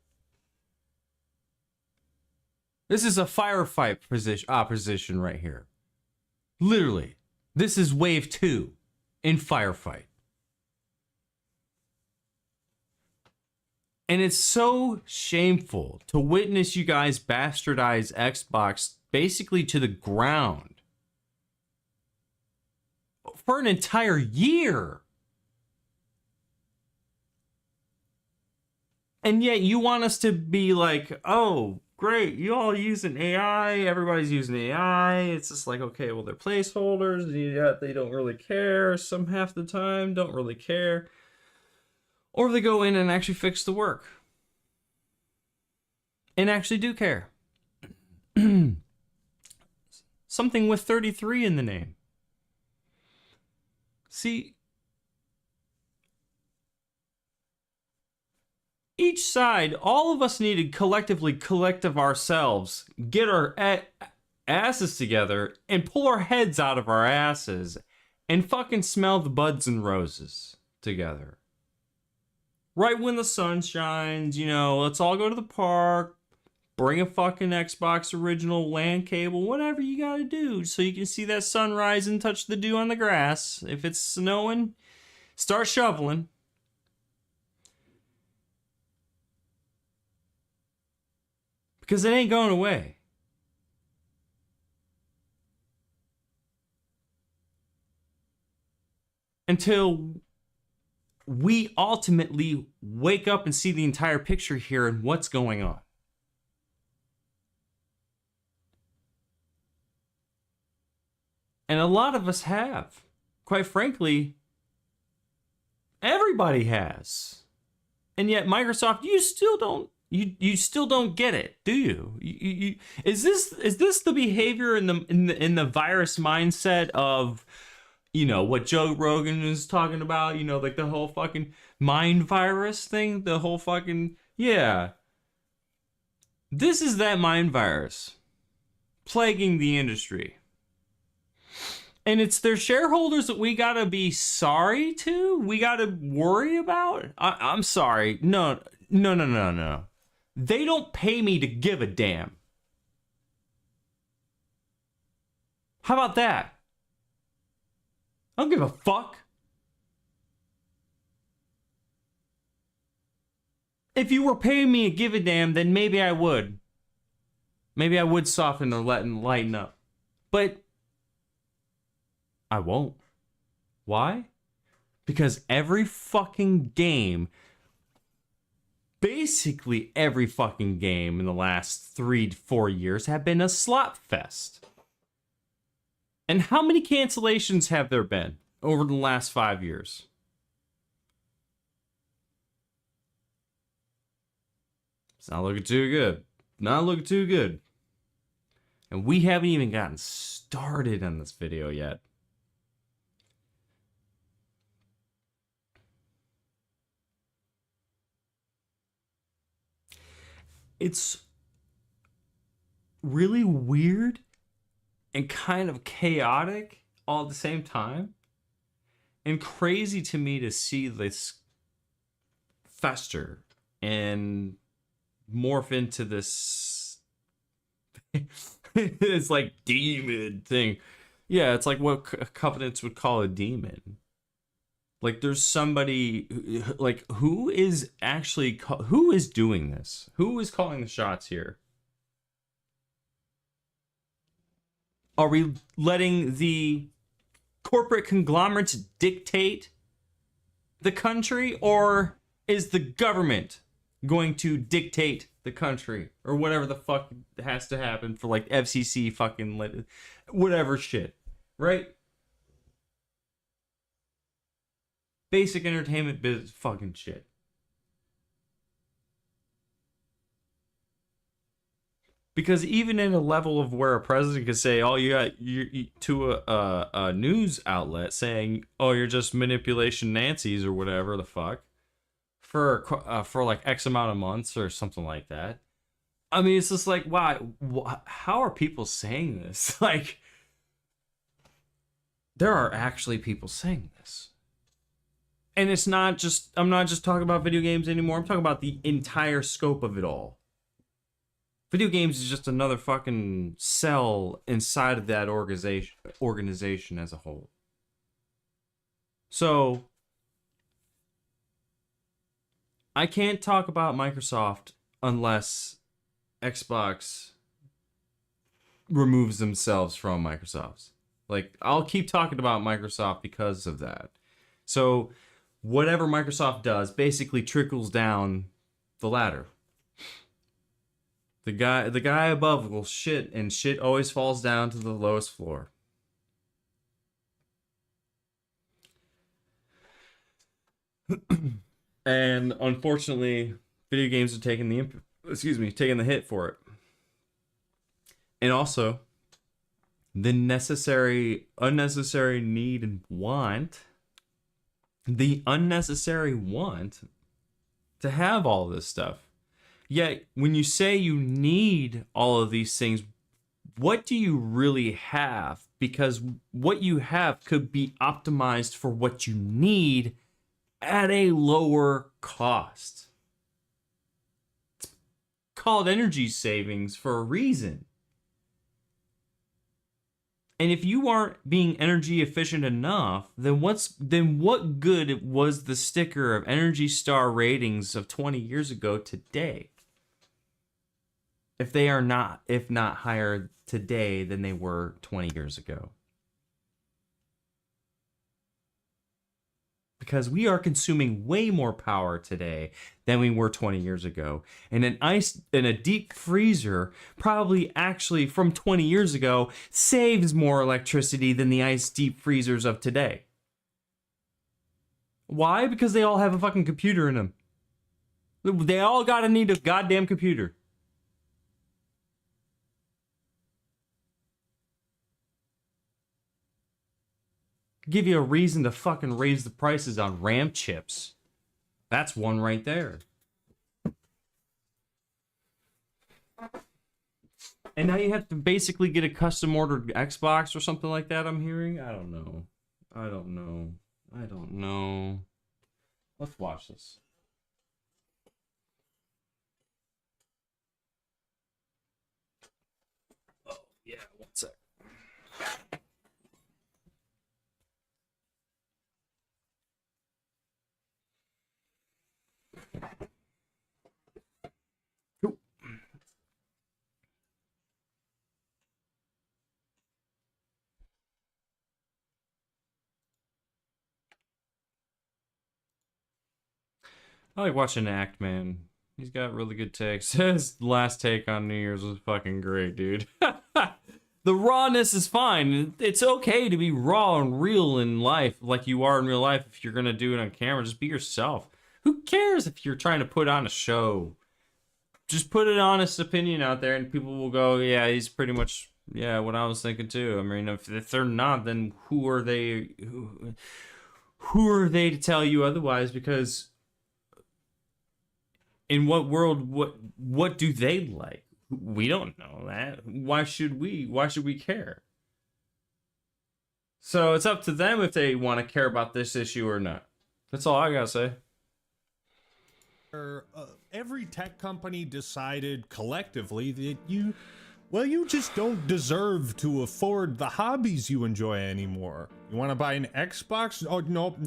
This is a firefight opposition right here. Literally. This is wave 2 in firefight. And it's so shameful to witness you guys bastardize Xbox basically to the ground for an entire year. And yet you want us to be like, oh, great, you all using AI, everybody's using AI. It's just like, okay, well, they're placeholders. They don't really care. Some half the time don't really care. Or they go in and actually fix the work. And actually do care. Something with 33 in the name. See, each side, all of us needed collective ourselves, get our asses together and pull our heads out of our asses and fucking smell the buds and roses together. Right when the sun shines, you know, let's all go to the park, bring a fucking Xbox original LAN cable, whatever you gotta do so you can see that sunrise and touch the dew on the grass. If it's snowing, start shoveling. Because it ain't going away. Until we ultimately wake up and see the entire picture here and what's going on. And a lot of us have. Quite frankly, everybody has. And yet Microsoft, you still don't get it, do you? Is this the behavior in the virus mindset of, you know, what Joe Rogan is talking about, you know, like the whole fucking mind virus thing, the whole fucking, yeah. This is that mind virus plaguing the industry. And it's their shareholders that we gotta be sorry to, we gotta worry about. I'm sorry, no. They don't pay me to give a damn. How about that? I don't give a fuck. If you were paying me to give a damn, then maybe I would. Maybe I would soften and lighten up. But I won't. Why? Because every fucking game basically every fucking game in the last 3 to 4 years have been a slop fest. And how many cancellations have there been over the last 5 years? It's not looking too good. Not looking too good. And we haven't even gotten started on this video yet. It's really weird and kind of chaotic all at the same time. And crazy to me to see this fester and morph into this it's like demon thing. Yeah, it's like what Covenants would call a demon. Like there's somebody like who is doing this? Who is calling the shots here? Are we letting the corporate conglomerates dictate the country, or is the government going to dictate the country, or whatever the fuck has to happen for like FCC fucking whatever shit, right? Basic entertainment business fucking shit. Because even in a level of where a president could say, "Oh, you to a news outlet saying, oh, you're just manipulation Nancy's or whatever the fuck for like X amount of months or something like that." I mean, it's just like, why? How are people saying this? Like, there are actually people saying this. And it's not just, I'm not just talking about video games anymore. I'm talking about the entire scope of it all. Video games is just another fucking cell inside of that organization as a whole. So, I can't talk about Microsoft unless Xbox removes themselves from Microsoft. Like, I'll keep talking about Microsoft because of that. So, whatever Microsoft does basically trickles down the ladder. The guy above will shit, and shit always falls down to the lowest floor. And unfortunately, video games are taking the hit for it. And also, the unnecessary need and want, the unnecessary want to have all this stuff. Yet, when you say you need all of these things, what do you really have? Because what you have could be optimized for what you need at a lower cost. It's called energy savings for a reason. And if you aren't being energy efficient enough, then what good was the sticker of Energy Star ratings of 20 years ago today? If not higher today than they were 20 years ago. Because we are consuming way more power today than we were 20 years ago. And a deep freezer probably actually from 20 years ago saves more electricity than the ice deep freezers of today. Why? Because they all have a fucking computer in them. They all gotta need a goddamn computer. Give you a reason to fucking raise the prices on RAM chips. That's one right there. And now you have to basically get a custom ordered Xbox or something like that, I'm hearing. I don't know. Let's watch this. Oh, yeah, one sec. I like watching Act Man He's got really good takes. His last take on New Year's was fucking great, dude. The rawness is fine. It's okay to be raw and real in life, like you are in real life. If you're gonna do it on camera, just be yourself. Who cares if you're trying to put on a show? Just put an honest opinion out there, and people will go, "Yeah, he's pretty much what I was thinking too." I mean, if they're not, then who are they? Who are they to tell you otherwise? Because in what world, what do they like? We don't know that. Why should we? Why should we care? So it's up to them if they want to care about this issue or not. That's all I gotta say. Every tech company decided collectively that you just don't deserve to afford the hobbies you enjoy anymore. You want to buy an Xbox? Oh, nope.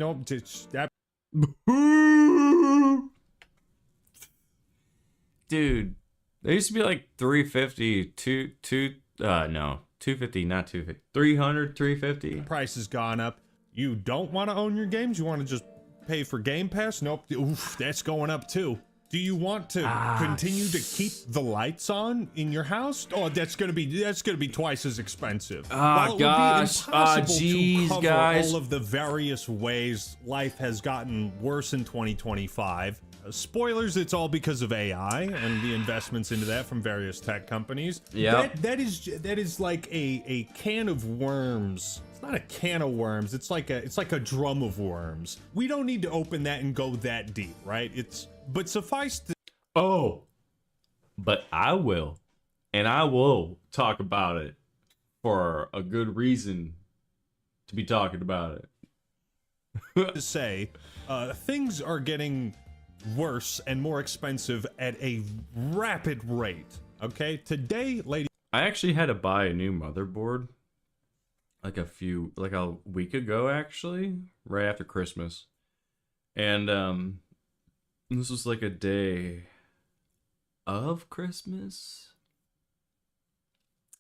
Dude, they used to be like 350, 250, not 250, 300, 350. Price has gone up. You don't want to own your games? You want to just pay for Game Pass? Nope. Oof, that's going up too. Do you want to continue to keep the lights on in your house? Oh, that's gonna be twice as expensive. Oh gosh, to cover guys. all of the various ways life has gotten worse in 2025. Spoilers, it's all because of AI and the investments into that from various tech companies. Yeah, that is like a can of worms. It's not a can of worms. It's like a drum of worms. We don't need to open that and go that deep, right? But suffice to... Oh, but I will. And I will talk about it for a good reason to be talking about it. To say, things are getting worse and more expensive at a rapid rate. Okay? Today, ladies... I actually had to buy a new motherboard like a week ago, actually, right after Christmas. And, this was like a day of Christmas.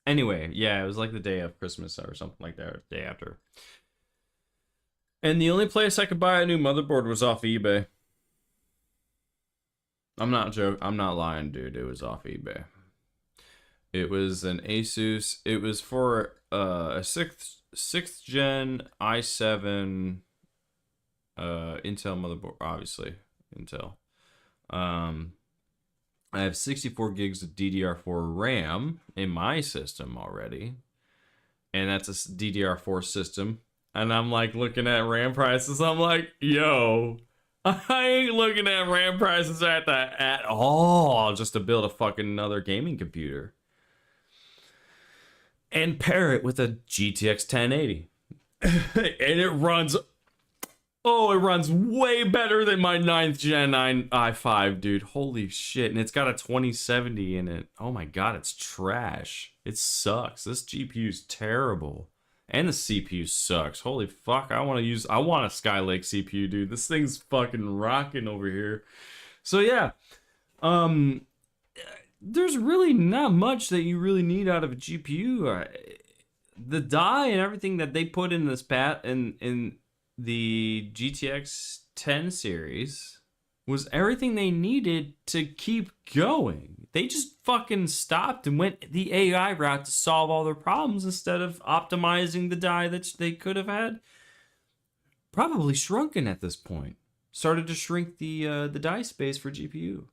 Anyway, yeah, it was like the day of Christmas or something like that, or the day after. And the only place I could buy a new motherboard was off eBay. I'm not joking. I'm not lying, dude. It was off eBay. It was an Asus. It was for a sixth gen i7 Intel motherboard, obviously. Intel. I have 64 gigs of DDR4 RAM in my system already, and that's a DDR4 system. And I'm like looking at RAM prices. I'm like, yo, I ain't looking at RAM prices at all just to build a fucking another gaming computer and pair it with a GTX 1080, and it runs. Oh, it runs way better than my 9th gen i5, dude. Holy shit. And it's got a 2070 in it. Oh my god, it's trash. It sucks. This GPU's terrible. And the CPU sucks. Holy fuck, I want a Skylake CPU, dude. This thing's fucking rocking over here. So yeah, there's really not much that you really need out of a GPU. The die and everything that they put in this in the GTX 10 series was everything they needed to keep going. They just fucking stopped and went the AI route to solve all their problems instead of optimizing the die that they could have had probably shrunken at this point. Started to shrink the die space for GPU.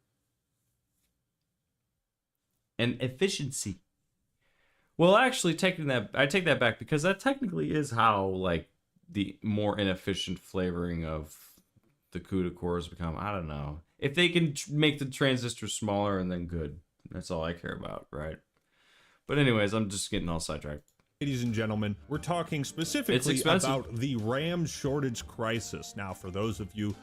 And efficiency. Well, actually, I take that back, because that technically is how, like, the more inefficient flavoring of the CUDA cores become. I don't know. If they can make the transistors smaller, and then good. That's all I care about, right? But anyways, I'm just getting all sidetracked. Ladies and gentlemen, we're talking specifically about the RAM shortage crisis. Now, for those of you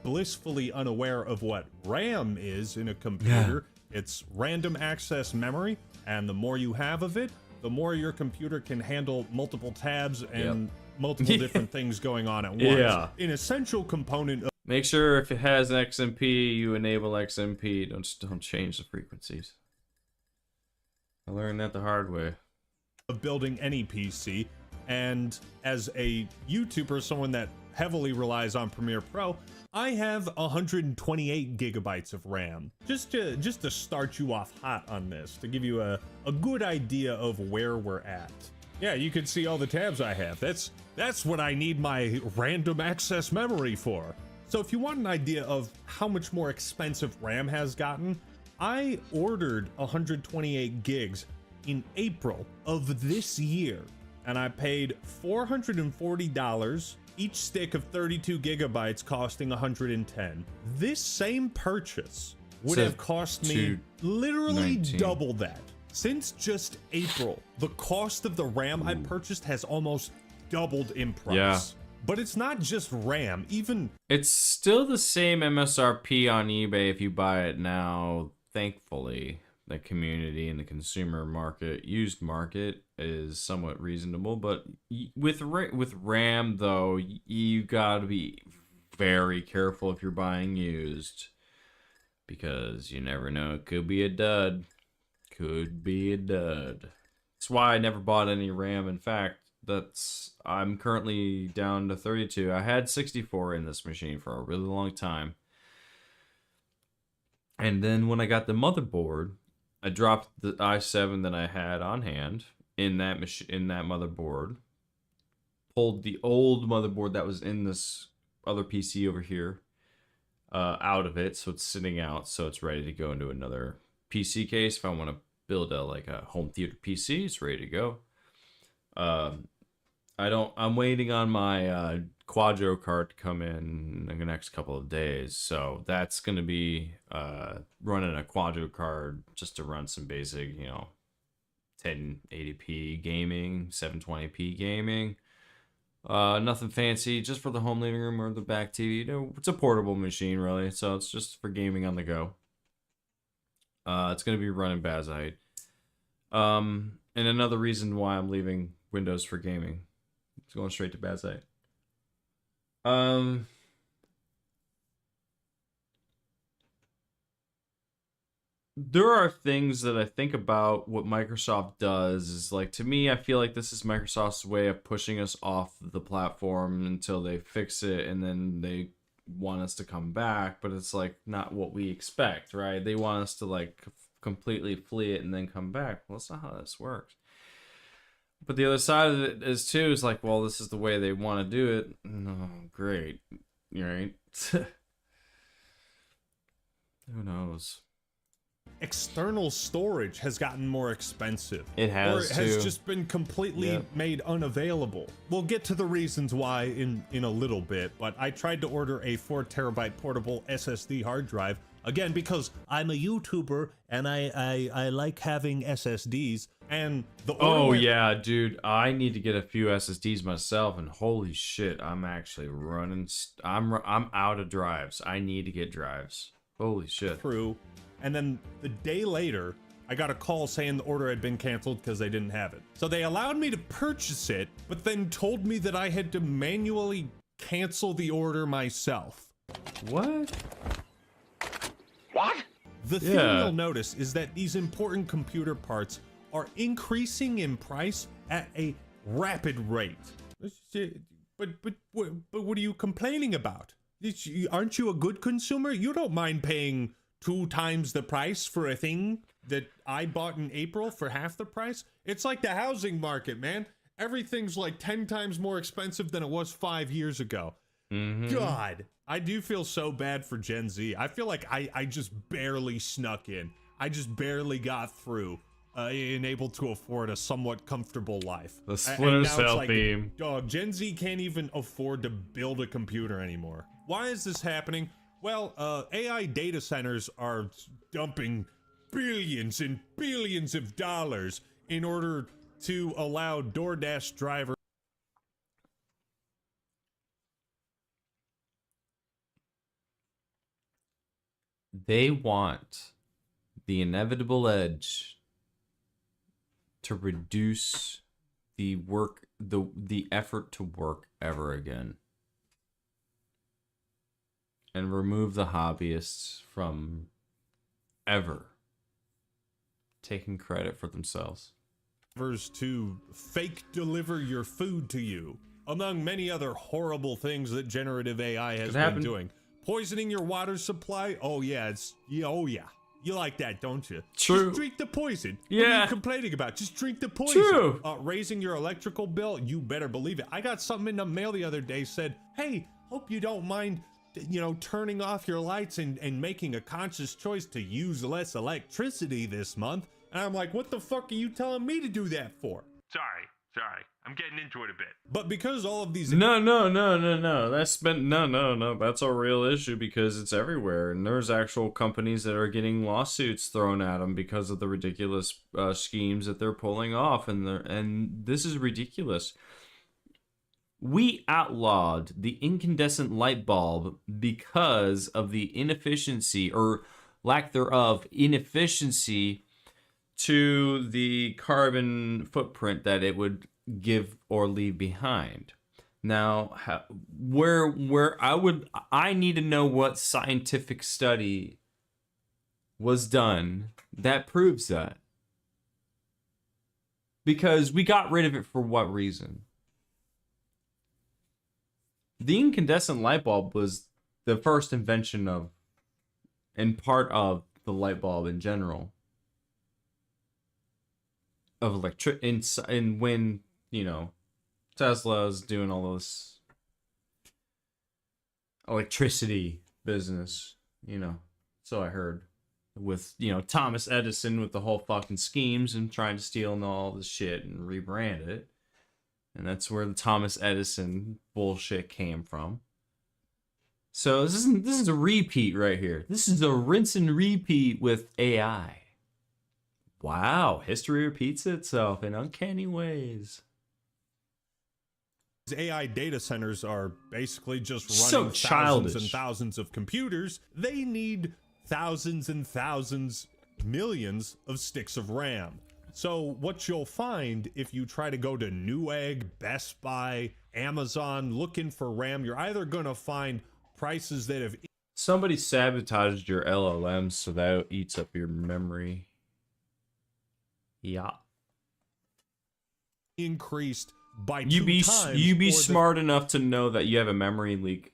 blissfully unaware of what RAM is in a computer, it's random access memory, and the more you have of it, the more your computer can handle multiple tabs and multiple different things going on at once. Yeah. An essential component of... Make sure if it has XMP, you enable XMP. Don't change the frequencies. I learned that the hard way. Of building any PC, and as a YouTuber, someone that heavily relies on Premiere Pro, I have 128 gigabytes of RAM. Just to start you off hot on this, to give you a good idea of where we're at. Yeah, you can see all the tabs I have. That's what I need my random access memory for. So if you want an idea of how much more expensive RAM has gotten, I ordered 128 gigs in April of this year, and I paid $440, each stick of 32 gigabytes costing $110. This same purchase would have cost me literally double that. Since just April, the cost of the RAM I purchased has almost doubled in price. Yeah. But it's not just RAM, even... It's still the same MSRP on eBay if you buy it now, thankfully. The community and the consumer market, used market, is somewhat reasonable. But with RAM, though, you gotta be very careful if you're buying used. Because you never know, it could be a dud. Could be a dud. That's why I never bought any RAM. In fact, I'm currently down to 32. I had 64 in this machine for a really long time. And then when I got the motherboard, I dropped the i7 that I had on hand in that motherboard. Pulled the old motherboard that was in this other PC over here out of it, so it's sitting out, so it's ready to go into another PC case. If I want to build a home theater PC, it's ready to go. I'm waiting on my Quadro card to come in the next couple of days, so that's gonna be running a Quadro card just to run some basic, 1080p gaming, 720p gaming. Nothing fancy, just for the home living room or the back TV. It's a portable machine, really, so it's just for gaming on the go. It's going to be running Bazite. And another reason why I'm leaving Windows for gaming. It's going straight to Bazite. There are things that I think about what Microsoft does is, like, to me, I feel like this is Microsoft's way of pushing us off the platform until they fix it, and then they want us to come back, but it's like not what we expect, right? They want us to like completely flee it and then come back. Well, that's not how this works. But the other side of it is too is like, well, this is the way they want to do it. No, great, right? Who knows? External storage has gotten more expensive. It has, or it has too. just been completely made unavailable. We'll get to the reasons why in a little bit, but I tried to order a 4 terabyte portable SSD hard drive, again, because I'm a YouTuber and I like having SSDs, and the order yeah, dude, I need to get a few SSDs myself, and holy shit, I'm actually running, I'm out of drives. I need to get drives. Holy shit. True. And then the day later, I got a call saying the order had been canceled because they didn't have it. So they allowed me to purchase it, but then told me that I had to manually cancel the order myself. What? What? The thing you'll notice is that these important computer parts are increasing in price at a rapid rate. But what are you complaining about? Aren't you a good consumer? You don't mind paying 2 times the price for a thing that I bought in April for half the price? It's like the housing market, man. Everything's like 10 times more expensive than it was 5 years ago. God, I do feel so bad for Gen Z. I feel like I just barely snuck in. I just barely got through and able to afford a somewhat comfortable life. The Splinter Cell theme. Dog, Gen Z can't even afford to build a computer anymore. Why is this happening? Well, AI data centers are dumping billions and billions of dollars in order to allow DoorDash drivers. They want the inevitable edge to reduce the effort to work ever again. And remove the hobbyists from ever taking credit for themselves. To fake deliver your food to you. among many other horrible things that generative AI has Could been happen. doing. Poisoning your water supply? Oh yeah, oh yeah. You like that, don't you? True. Just drink the poison. Yeah. What are you complaining about? Just drink the poison. True. Raising your electrical bill? You better believe it. I got something in the mail the other day said, hey, hope you don't mind, turning off your lights and making a conscious choice to use less electricity this month. And I'm like, what the fuck are you telling me to do that for? Sorry. I'm getting into it a bit. But because all of these... No. That's a real issue because it's everywhere. And there's actual companies that are getting lawsuits thrown at them because of the ridiculous schemes that they're pulling off. And this is ridiculous. We outlawed the incandescent light bulb because of the inefficiency or lack thereof inefficiency to the carbon footprint that it would give or leave behind. Now, I need to know what scientific study was done that proves that. Because we got rid of it for what reason? The incandescent light bulb was the first invention of, and part of, the light bulb in general. Of and when, Tesla's doing all this electricity business, so I heard, with, Thomas Edison with the whole fucking schemes and trying to steal all this shit and rebrand it. And that's where the Thomas Edison bullshit came from. So this is a repeat right here. This is a rinse and repeat with AI. Wow, history repeats itself in uncanny ways. AI data centers are basically just So running childish. thousands and thousands of computers. They need thousands and thousands, millions of sticks of RAM. So what you'll find if you try to go to Newegg, Best Buy, Amazon looking for RAM, you're either going to find prices that have... Somebody sabotaged your LLM so that it eats up your memory. Yeah. Increased by You two be times. smart enough to know that you have a memory leak.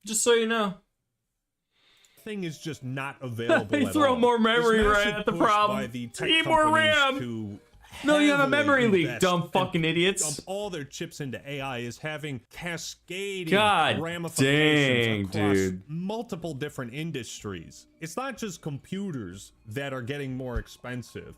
Just so you know. Thing is just not available. They at throw all. more memory There's right massive at the push problem. by the tech Need more companies RAM. to No, you have a heavily memory leak, invest dumb and fucking idiots. Dump all their chips into AI is having cascading God ramifications dang, across dude. multiple different industries. It's not just computers that are getting more expensive.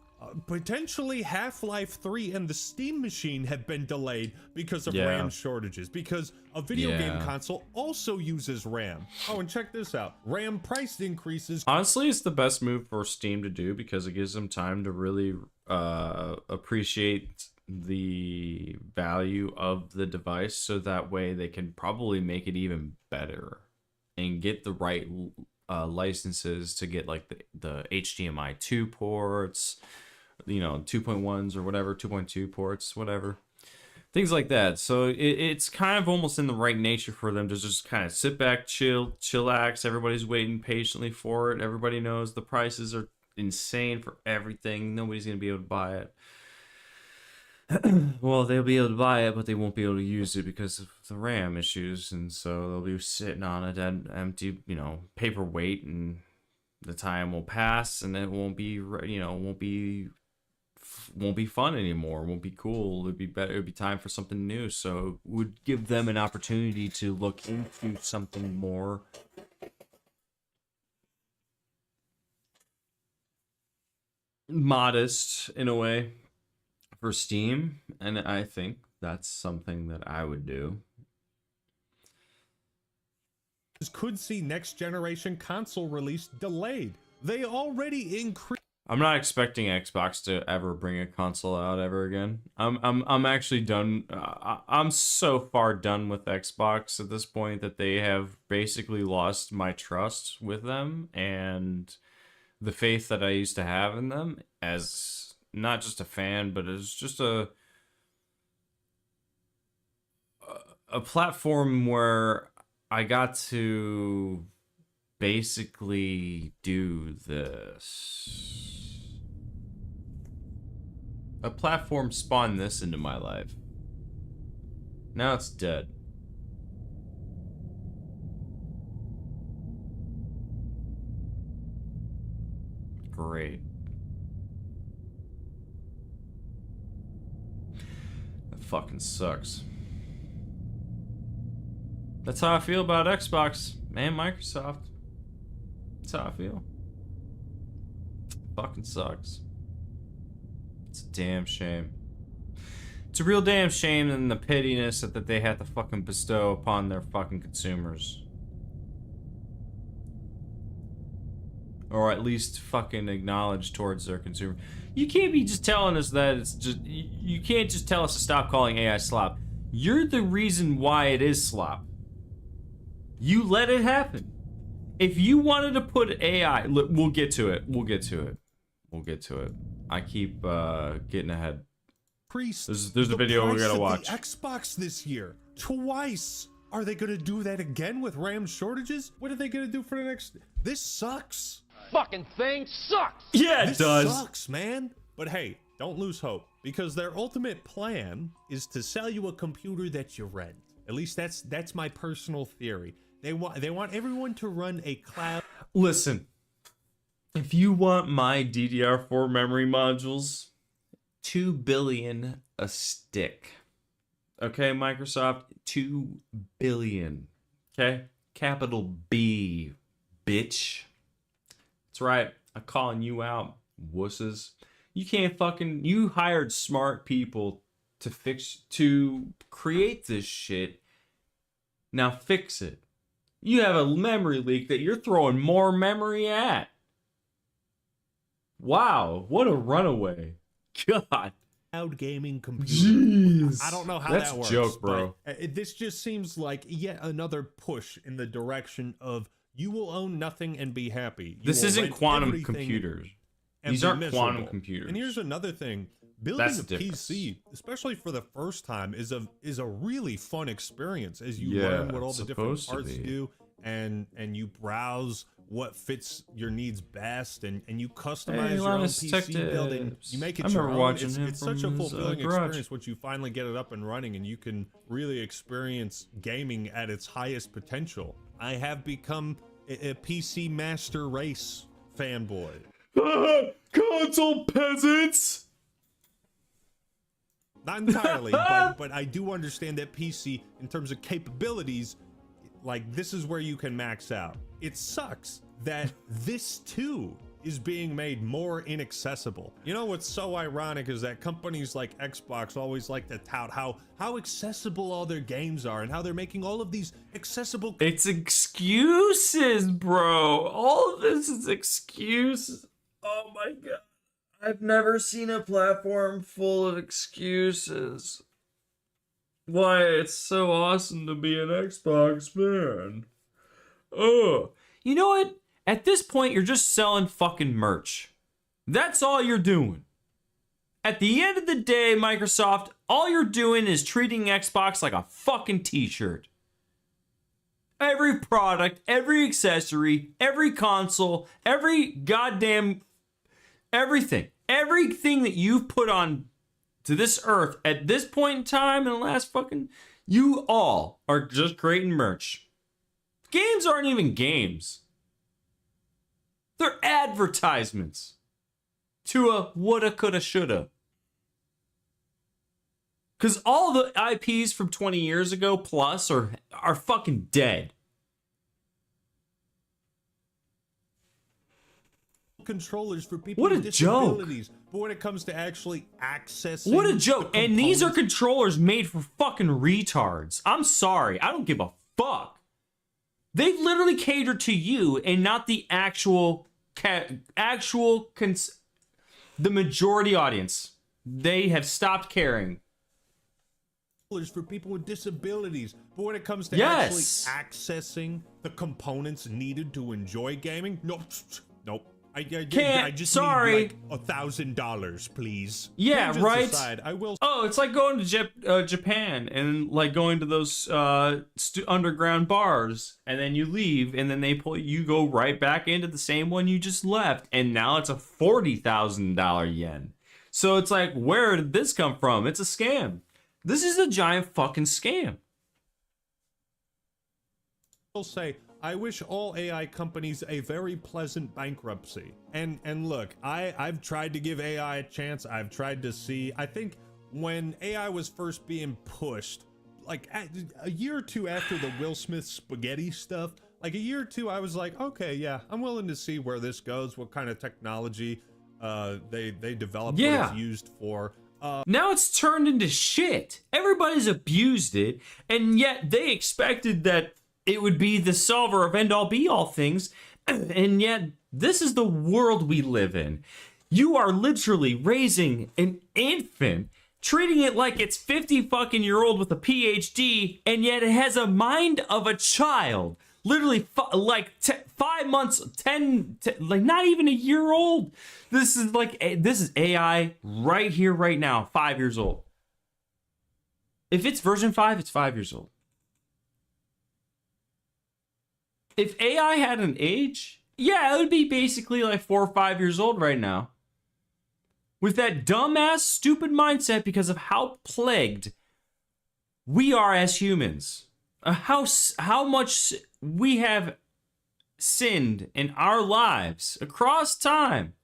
Potentially Half-Life 3 and the Steam Machine have been delayed because of Yeah. RAM shortages, because a video game Yeah. console also uses RAM. Oh, and check this out. RAM price increases. Honestly, it's the best move for Steam to do because it gives them time to really appreciate the value of the device, so that way they can probably make it even better and get the right licenses to get like the HDMI 2 ports, 2.1s or whatever, 2.2 ports, whatever. Things like that. So it's kind of almost in the right nature for them to just kind of sit back, chillax. Everybody's waiting patiently for it. Everybody knows the prices are insane for everything. Nobody's going to be able to buy it. Well, they'll be able to buy it, but they won't be able to use it because of the RAM issues. And so they'll be sitting on a dead, empty, paperweight, and the time will pass and it won't be, won't be fun anymore. It won't be cool. It'd be better. It'd be time for something new. So it would give them an opportunity to look into something more modest in a way for Steam. And I think that's something that I would do. Could see next generation console release delayed. They already increased. I'm not expecting Xbox to ever bring a console out ever again. I'm actually done. I'm so far done with Xbox at this point that they have basically lost my trust with them and the faith that I used to have in them as not just a fan, but as just a platform where I got to basically do this. A platform spawned this into my life. Now it's dead. Great. That fucking sucks. That's how I feel about Xbox and Microsoft. That's how I feel. Fucking sucks. It's a damn shame. It's a real damn shame and the pittiness that they have to fucking bestow upon their fucking consumers. Or at least fucking acknowledge towards their consumer. You can't be just telling us that it's just... You can't just tell us to stop calling AI slop. You're the reason why it is slop. You let it happen. If you wanted to put AI... Look, we'll get to it. We'll get to it. We'll get to it. I keep getting ahead. There's a video we gotta watch. The Xbox this year. Twice. Are they gonna do that again with RAM shortages? What are they gonna do for the next... This sucks. Fucking thing sucks. Yeah, it does. This sucks, man. But hey, don't lose hope, because their ultimate plan is to sell you a computer that you rent. At least that's my personal theory. They want everyone to run a cloud. Listen, if you want my DDR4 memory modules, $2 billion a stick. Okay, Microsoft, $2 billion. Okay, capital B, bitch. That's right. I'm calling you out, wusses. You can't fucking... You hired smart people to create this shit. Now fix it. You have a memory leak that you're throwing more memory at. Wow, what a runaway. God. Cloud gaming computer. Jeez. I don't know how That's that works. Joke, bro. This just seems like yet another push in the direction of you will own nothing and be happy. This isn't quantum computers. These aren't quantum computers. And here's another thing. Building a PC, especially for the first time, is a really fun experience as you learn what all the different parts do, and you browse what fits your needs best, and you customize your own PC build, and you make it your own. It's such a fulfilling experience once you finally get it up and running, and you can really experience gaming at its highest potential. I have become a PC Master Race fanboy. Console peasants! Not entirely, but I do understand that PC, in terms of capabilities, like, this is where you can max out. It sucks that this too is being made more inaccessible. You know what's so ironic is that companies like Xbox always like to tout how accessible all their games are and how they're making all of these accessible... It's excuses, bro. All of this is excuses. Oh my god. I've never seen a platform full of excuses. Why it's so awesome to be an Xbox man. Oh. You know what? At this point, you're just selling fucking merch. That's all you're doing. At the end of the day, Microsoft, all you're doing is treating Xbox like a fucking t-shirt. Every product, every accessory, every console, every goddamn... Everything that you've put on to this earth at this point in time in the last fucking... You all are just creating merch. Games aren't even games. They're advertisements to a woulda, coulda, shoulda. Because all the IPs from 20 years ago plus are fucking dead. Controllers for people with disabilities. Joke. But when it comes to actually accessing... What a joke. And these are controllers made for fucking retards. I'm sorry. I don't give a fuck. They literally cater to you and not the the majority audience. They have stopped caring. For people with disabilities, but when it comes to actually accessing the components needed to enjoy gaming, nope. I just need like $1,000, please. Yeah, Tangents right. Aside, I will. Oh, it's like going to Japan and like going to those underground bars, and then you leave, and then you go right back into the same one you just left, and now it's a $40,000 yen. So it's like, where did this come from? It's a scam. This is a giant fucking scam. I'll say, I wish all AI companies a very pleasant bankruptcy. And look, I've tried to give AI a chance. I've tried to see. I think when AI was first being pushed, like a year or two after the Will Smith spaghetti stuff, like a year or two, I was like, okay, yeah, I'm willing to see where this goes, what kind of technology they develop, what it's used for. Now it's turned into shit. Everybody's abused it, and yet they expected that it would be the solver of end-all be-all things, and yet this is the world we live in. You are literally raising an infant, treating it like it's 50 fucking year old with a PhD, and yet it has a mind of a child. Literally, 5 months, 10, like not even a year old. This is AI right here, right now, 5 years old. If it's version 5, it's 5 years old. If AI had an age, yeah, it would be basically like 4 or 5 years old right now. With that dumbass, stupid mindset because of how plagued we are as humans. How much we have sinned in our lives across time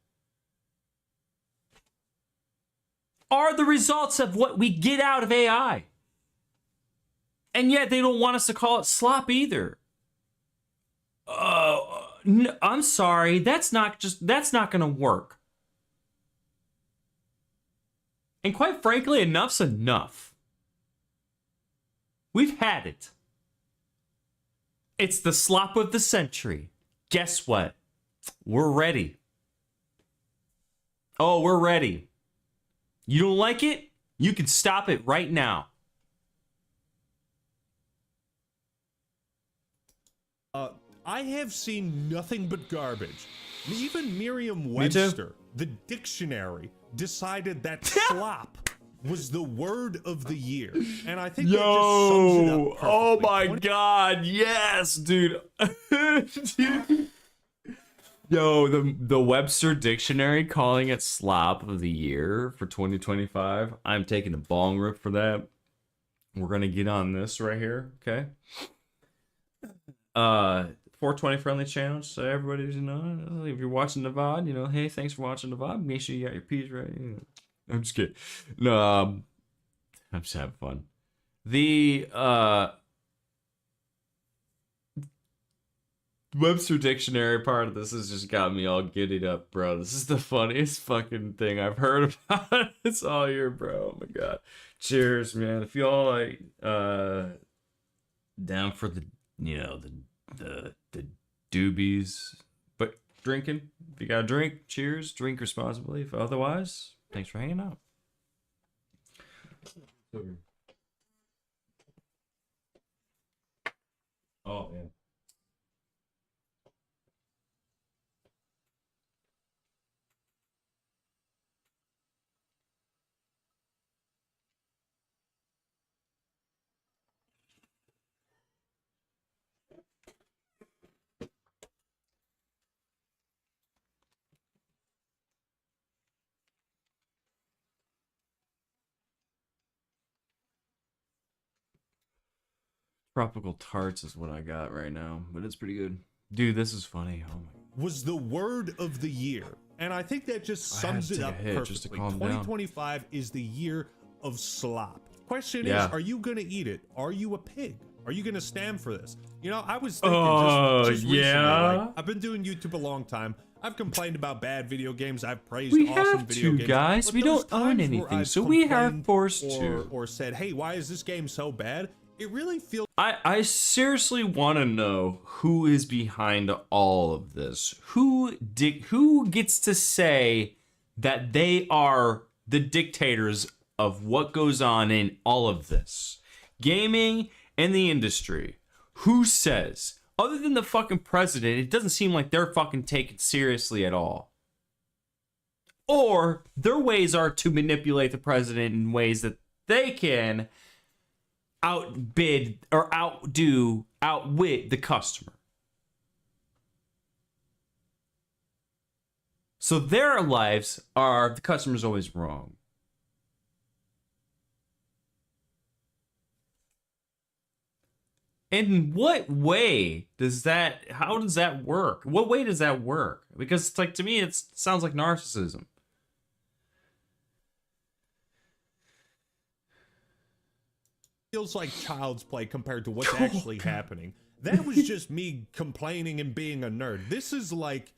are the results of what we get out of AI. And yet they don't want us to call it slop either. No, I'm sorry, that's not gonna work. And quite frankly, enough's enough. We've had it. It's the slop of the century. Guess what? We're ready. Oh, we're ready. You don't like it? You can stop it right now. I have seen nothing but garbage. Even Merriam-Webster, the dictionary, decided that slop was the word of the year. And I think that just sums it up perfectly. Oh my god, yes, dude. Yo, the Webster Dictionary calling it slop of the year for 2025. I'm taking a bong rip for that. We're gonna get on this right here, okay? 420 friendly channels, so everybody's, if you're watching the VOD, hey, thanks for watching the VOD. Make sure you got your P's right. I'm just kidding. No, I'm just having fun. The Webster Dictionary part of this has just got me all giddied up, bro. This is the funniest fucking thing I've heard about. It's all here, bro. Oh my god. Cheers, man. If y'all like down for the the doobies, but drinking, if you gotta drink, cheers, drink responsibly. If otherwise, thanks for hanging out. Oh man. Tropical tarts is what I got right now, but it's pretty good. Dude, this is funny. Oh my. Was the word of the year. And I think that just sums it up perfectly. 2025 is the year of slop. Question is, are you going to eat it? Are you a pig? Are you going to stand for this? I was thinking just recently, like, I've been doing YouTube a long time. I've complained about bad video games. I've praised awesome video games. Guys. We don't own anything, so we are forced to. Or said, hey, why is this game so bad? It really feels... I seriously want to know who is behind all of this. Who gets to say that they are the dictators of what goes on in all of this? Gaming and the industry. Who says? Other than the fucking president, it doesn't seem like they're fucking taken seriously at all. Or their ways are to manipulate the president in ways that they can outbid or outwit the customer. So their lives are, the customer's always wrong. In what way does that, how does that work? What way does that work? Because it's like, to me, it sounds like narcissism. Feels like child's play compared to what's actually happening. That was just me complaining and being a nerd. This is like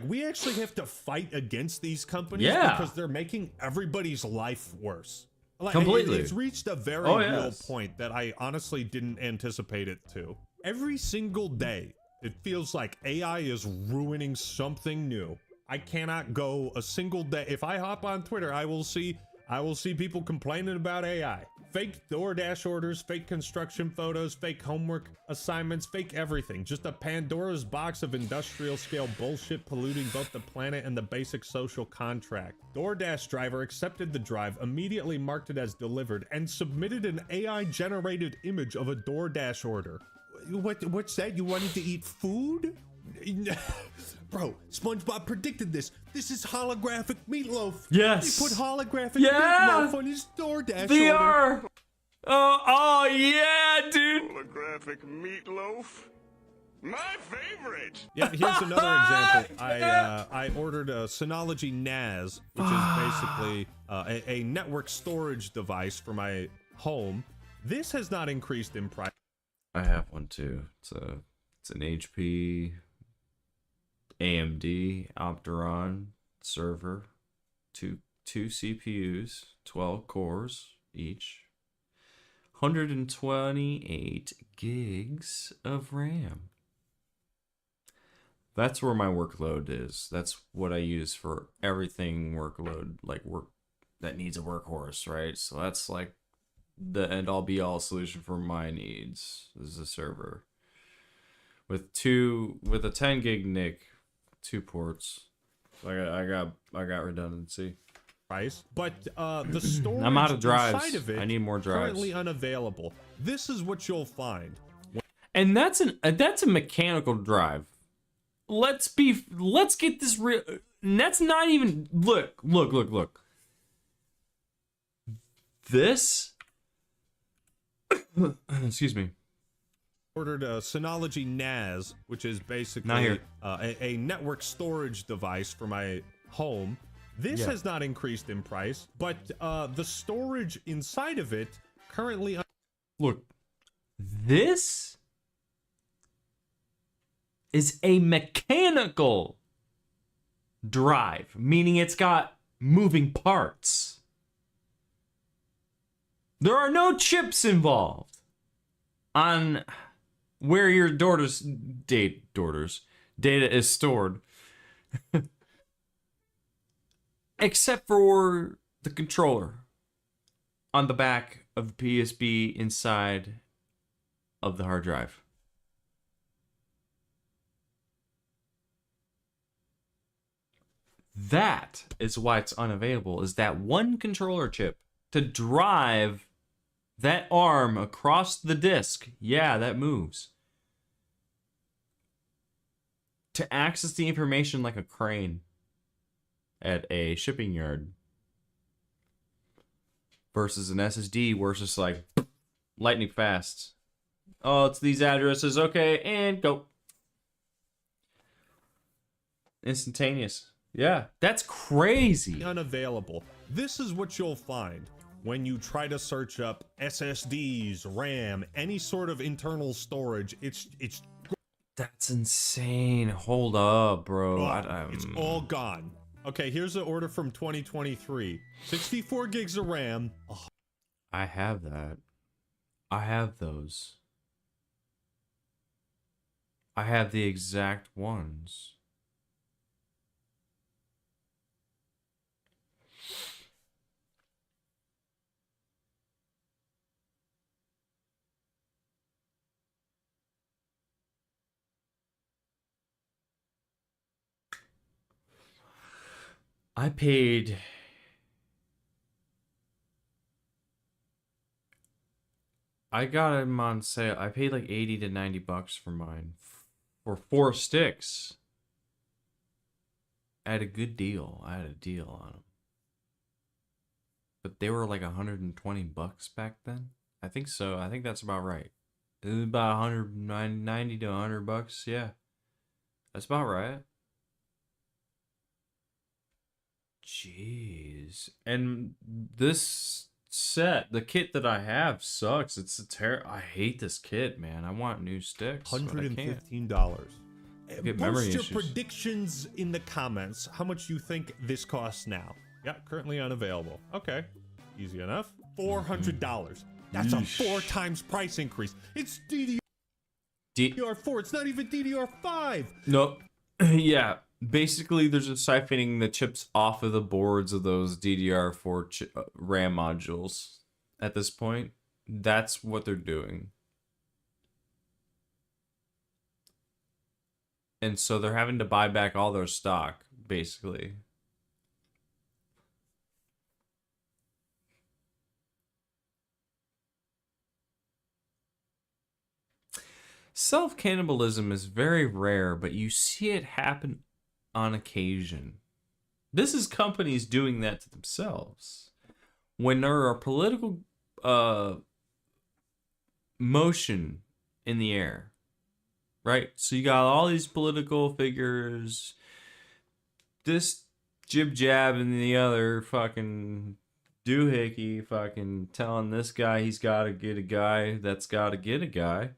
we actually have to fight against these companies because they're making everybody's life worse. Like, Completely. It's reached a very real point that I honestly didn't anticipate it to. Every single day, it feels like AI is ruining something new. I cannot go a single day. If I hop on Twitter, I will see people complaining about AI. Fake DoorDash orders, fake construction photos, fake homework assignments, fake everything. Just a Pandora's box of industrial scale bullshit polluting both the planet and the basic social contract. DoorDash driver accepted the drive, immediately marked it as delivered, and submitted an AI generated image of a DoorDash order. What's that? You wanted to eat food? Bro, SpongeBob predicted this. This is holographic meatloaf. Yes. He put holographic meatloaf on his DoorDash They order. are. Oh yeah, dude. Holographic meatloaf? My favorite! Yeah, here's another example. I ordered a Synology NAS, which is basically a network storage device for my home. This has not increased in price. I have one too. It's an HP AMD Opteron server, two CPUs, 12 cores each, 128 gigs of RAM. That's where my workload is. That's what I use for everything workload, like work that needs a workhorse, right? So that's like the end-all be-all solution for my needs is a server with a 10 gig NIC, 2 ports. So I got redundancy. Price, but the storage I'm out of drives. inside of it I need more drives. currently unavailable. This is what you'll find. And that's a mechanical drive. Let's get this real. And that's not even look. This excuse me. Ordered a Synology NAS, which is Not basically here. a network storage device for my home. This has not increased in price, but the storage inside of it currently. Look, this is a mechanical drive, meaning it's got moving parts. There are no chips involved on where your data is stored. Except for the controller on the back of the PSP inside of the hard drive. That is why it's unavailable, is that one controller chip to drive that arm across the disc. Yeah, that moves. To access the information like a crane at a shipping yard versus an SSD where it's just like lightning fast. Oh, it's these addresses. Okay, and go. Instantaneous. Yeah, that's crazy. Unavailable. This is what you'll find when you try to search up SSDs, RAM, any sort of internal storage. It's That's insane. Hold up, bro. it's all gone. Okay, here's an order from 2023. 64 gigs of RAM. Oh. I have that. I have those. I have the exact ones. I paid I got them on sale. I paid like 80 to 90 bucks for mine for 4 sticks. I had a good deal. I had a deal on them. But they were like 120 bucks back then. I think so. I think that's about right. It's about 190 to $100. Yeah, that's about right. Jeez, and this set, the kit that I have, sucks. It's a I hate this kit, man. I want new sticks. $115. Get memory Post your issues. predictions in the comments. How much you think this costs now? Yeah, currently unavailable. Okay, easy enough. $400. That's a 4 times price increase. It's DDR4. It's not even DDR5. Nope. Yeah. Basically, they're just siphoning the chips off of the boards of those DDR4 RAM modules. At this point, that's what they're doing. And so they're having to buy back all their stock, basically. Self-cannibalism is very rare, but you see it happen on occasion. This is companies doing that to themselves. When there are political motion in the air, right? So you got all these political figures, this jib jab and the other fucking doohickey fucking telling this guy he's got to get a guy that's got to get a guy.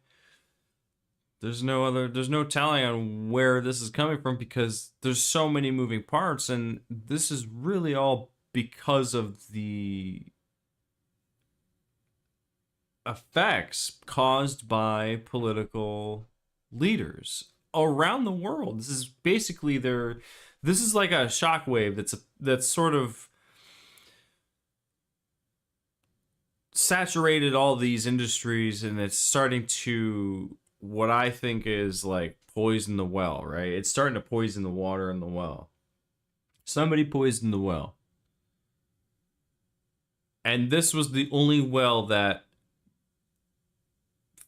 There's no telling on where this is coming from because there's so many moving parts, and this is really all because of the effects caused by political leaders around the world. This is basically this is like a shockwave that's sort of saturated all these industries, and it's starting to, what I think is like poison the well, right? It's starting to poison the water in the well. Somebody poisoned the well. And this was the only well that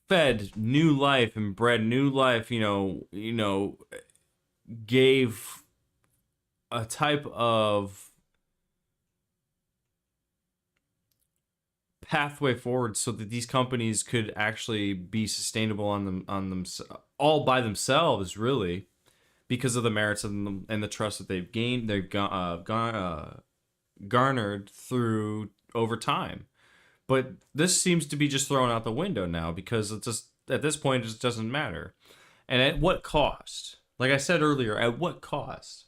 fed new life and bred new life, gave a type of pathway forward so that these companies could actually be sustainable on them all by themselves, really, because of the merits of them and the trust that they've garnered through over time. But this seems to be just thrown out the window now because it's just, at this point, it just doesn't matter. And at what cost? Like I said earlier, at what cost?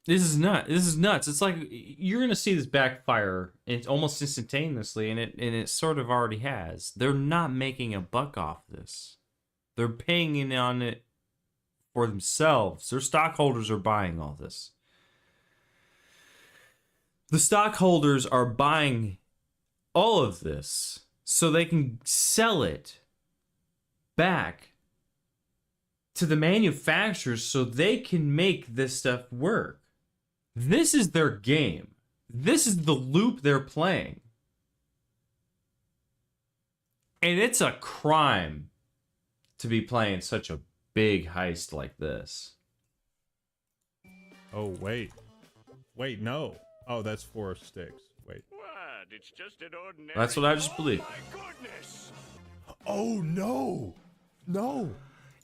This is nuts. It's like you're gonna see this backfire. It's almost instantaneously, and it sort of already has. They're not making a buck off this. They're paying in on it for themselves. Their stockholders are buying all this. The stockholders are buying all of this so they can sell it back to the manufacturers so they can make this stuff work. This is their game. This is the loop they're playing. And it's a crime to be playing such a big heist like this. Oh, wait. Wait, no. Oh, that's 4 sticks. Wait. What? It's just an ordinary... That's what I just believed. Oh, my goodness! Oh, no. No.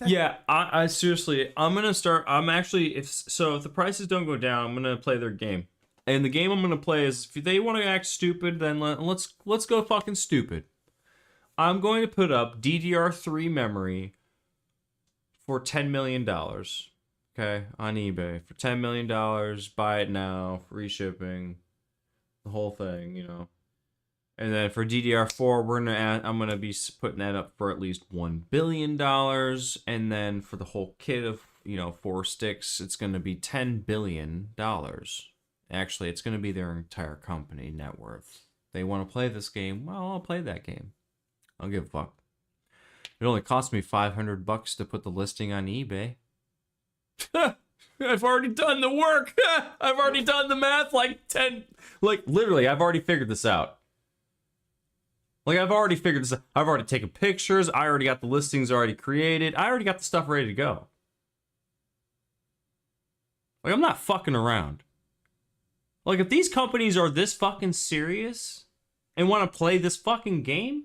Yeah, I seriously, I'm actually, if the prices don't go down, I'm gonna play their game. And the game I'm gonna play is, if they want to act stupid, then let's go fucking stupid. I'm going to put up DDR3 memory for $10 million. Okay, on eBay for $10 million. Buy it now, free shipping, the whole thing, And then for DDR4, I'm gonna be putting that up for at least $1 billion. And then for the whole kit of 4 sticks, it's gonna be $10 billion. Actually, it's gonna be their entire company net worth. They want to play this game. Well, I'll play that game. I don't give a fuck. It only cost me $500 to put the listing on eBay. I've already done the work. I've already done the math. Literally, I've already figured this out. I've already figured this out. I've already taken pictures. I already got the listings already created. I already got the stuff ready to go. I'm not fucking around. If these companies are this fucking serious and want to play this fucking game?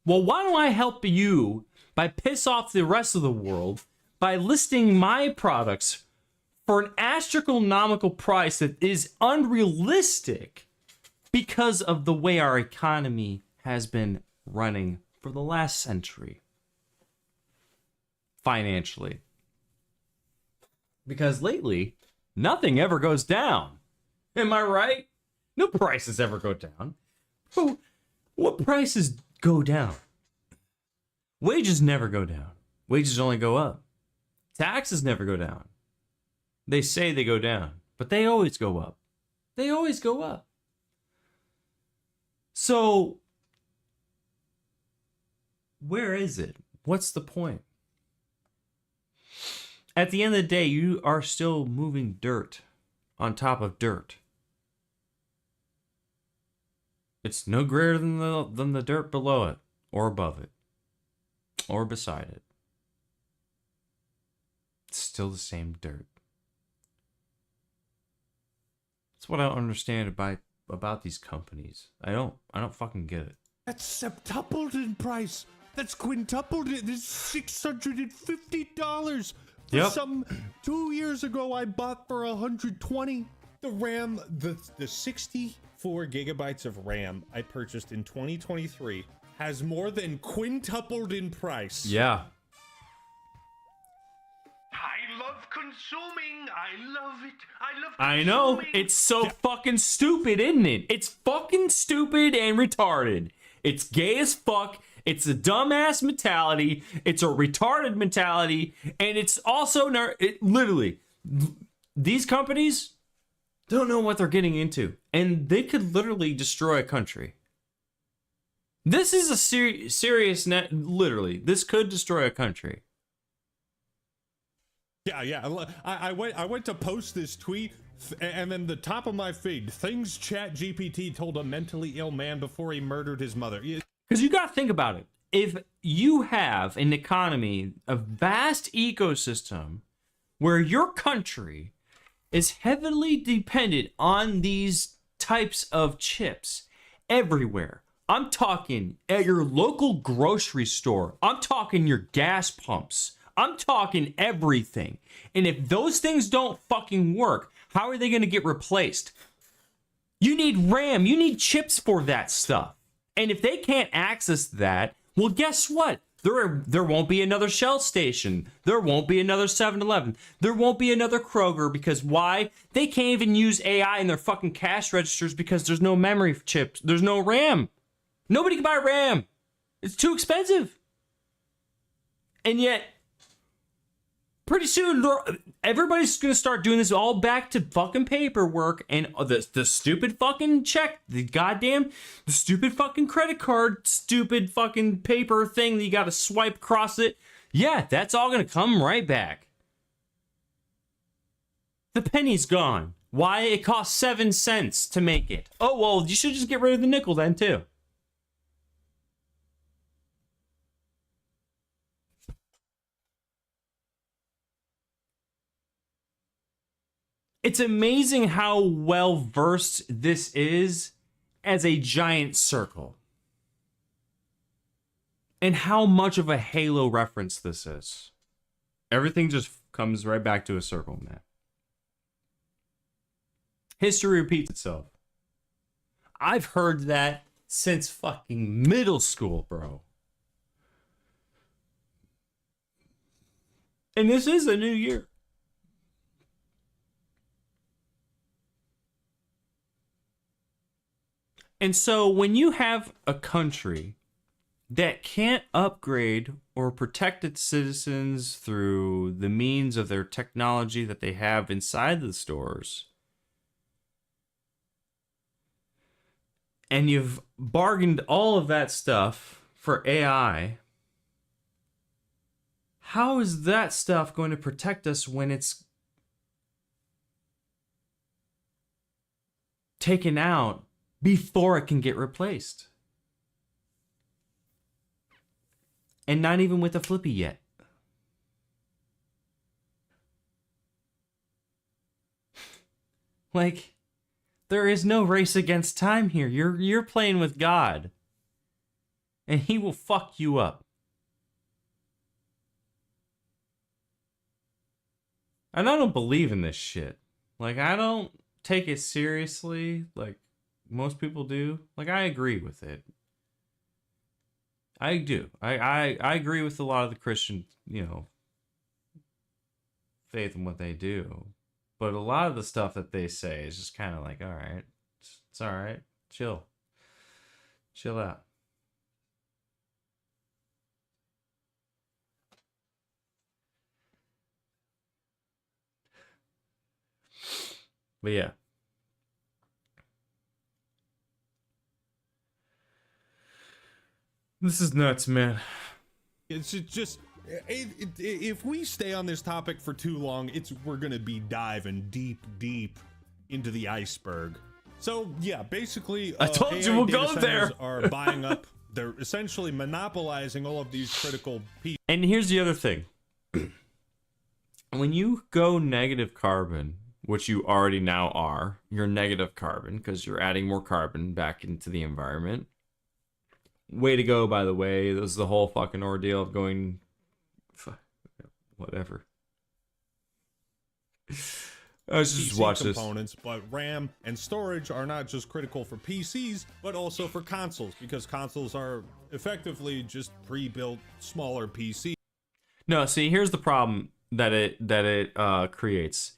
Well, why don't I help you by piss off the rest of the world by listing my products for an astronomical price that is unrealistic because of the way our economy has been running for the last century financially. Because lately, nothing ever goes down. Am I right? No prices ever go down. What prices go down? Wages never go down. Wages only go up. Taxes never go down. They say they go down, but they always go up. They always go up. So, where is it? What's the point? At the end of the day, you are still moving dirt on top of dirt. It's no greater than the dirt below it, or above it, or beside it. It's still the same dirt. That's what I don't understand about these companies. I don't fucking get it. That's septupled in price. That's quintupled. It's $650. Yep. Some 2 years ago, I bought for $120. The RAM, the 64 gigabytes of RAM I purchased in 2023 has more than quintupled in price. Yeah. I love consuming. I love it. I love I know. It's so fucking stupid, isn't it? It's fucking stupid and retarded. It's gay as fuck. It's a dumbass mentality. It's a retarded mentality. And it's also, literally, these companies don't know what they're getting into. And they could literally destroy a country. This is a serious net. Literally, this could destroy a country. Yeah. I went to post this tweet, and then the top of my feed, things ChatGPT told a mentally ill man before he murdered his mother. Because you got to think about it. If you have an economy, a vast ecosystem, where your country is heavily dependent on these types of chips everywhere. I'm talking at your local grocery store. I'm talking your gas pumps. I'm talking everything. And if those things don't fucking work, how are they going to get replaced? You need RAM. You need chips for that stuff. And if they can't access that, well, guess what? There won't be another Shell station. There won't be another 7-Eleven. There won't be another Kroger, because why? They can't even use AI in their fucking cash registers because there's no memory chips. There's no RAM. Nobody can buy RAM. It's too expensive. And yet, pretty soon, everybody's going to start doing this all back to fucking paperwork and the stupid fucking check, the stupid fucking credit card, stupid fucking paper thing that you got to swipe across it. Yeah, that's all going to come right back. The penny's gone. Why? It costs 7 cents to make it. Oh, well, you should just get rid of the nickel then, too. It's amazing how well versed this is as a giant circle. And how much of a Halo reference this is. Everything just comes right back to a circle, man. History repeats itself. I've heard that since fucking middle school, bro. And this is a new year. And so when you have a country that can't upgrade or protect its citizens through the means of their technology that they have inside the stores, and you've bargained all of that stuff for AI, how is that stuff going to protect us when it's taken out before it can get replaced? And not even with a flippy yet. Like, There is no race against time here. You're playing with God. And he will fuck you up. And I don't believe in this shit. Like, I don't take it seriously like most people do. Like, I agree with it. I do. I agree with a lot of the Christian, faith in what they do. But a lot of the stuff that they say is just kind of like, all right, it's all right. Chill out. But yeah. This is nuts, man. It's just if we stay on this topic for too long, we're gonna be diving deep into the iceberg. So yeah, basically, I told AI you we'll data go there. Are buying up. They're essentially monopolizing all of these critical pieces. And here's the other thing: when you go negative carbon, which you already now are, you're negative carbon because you're adding more carbon back into the environment. Way to go, by the way. This is the whole fucking ordeal of going... Whatever. Let's just PC watch components, but RAM and storage are not just critical for PCs, but also for consoles, because consoles are effectively just pre-built smaller PCs. No, see, here's the problem that it creates.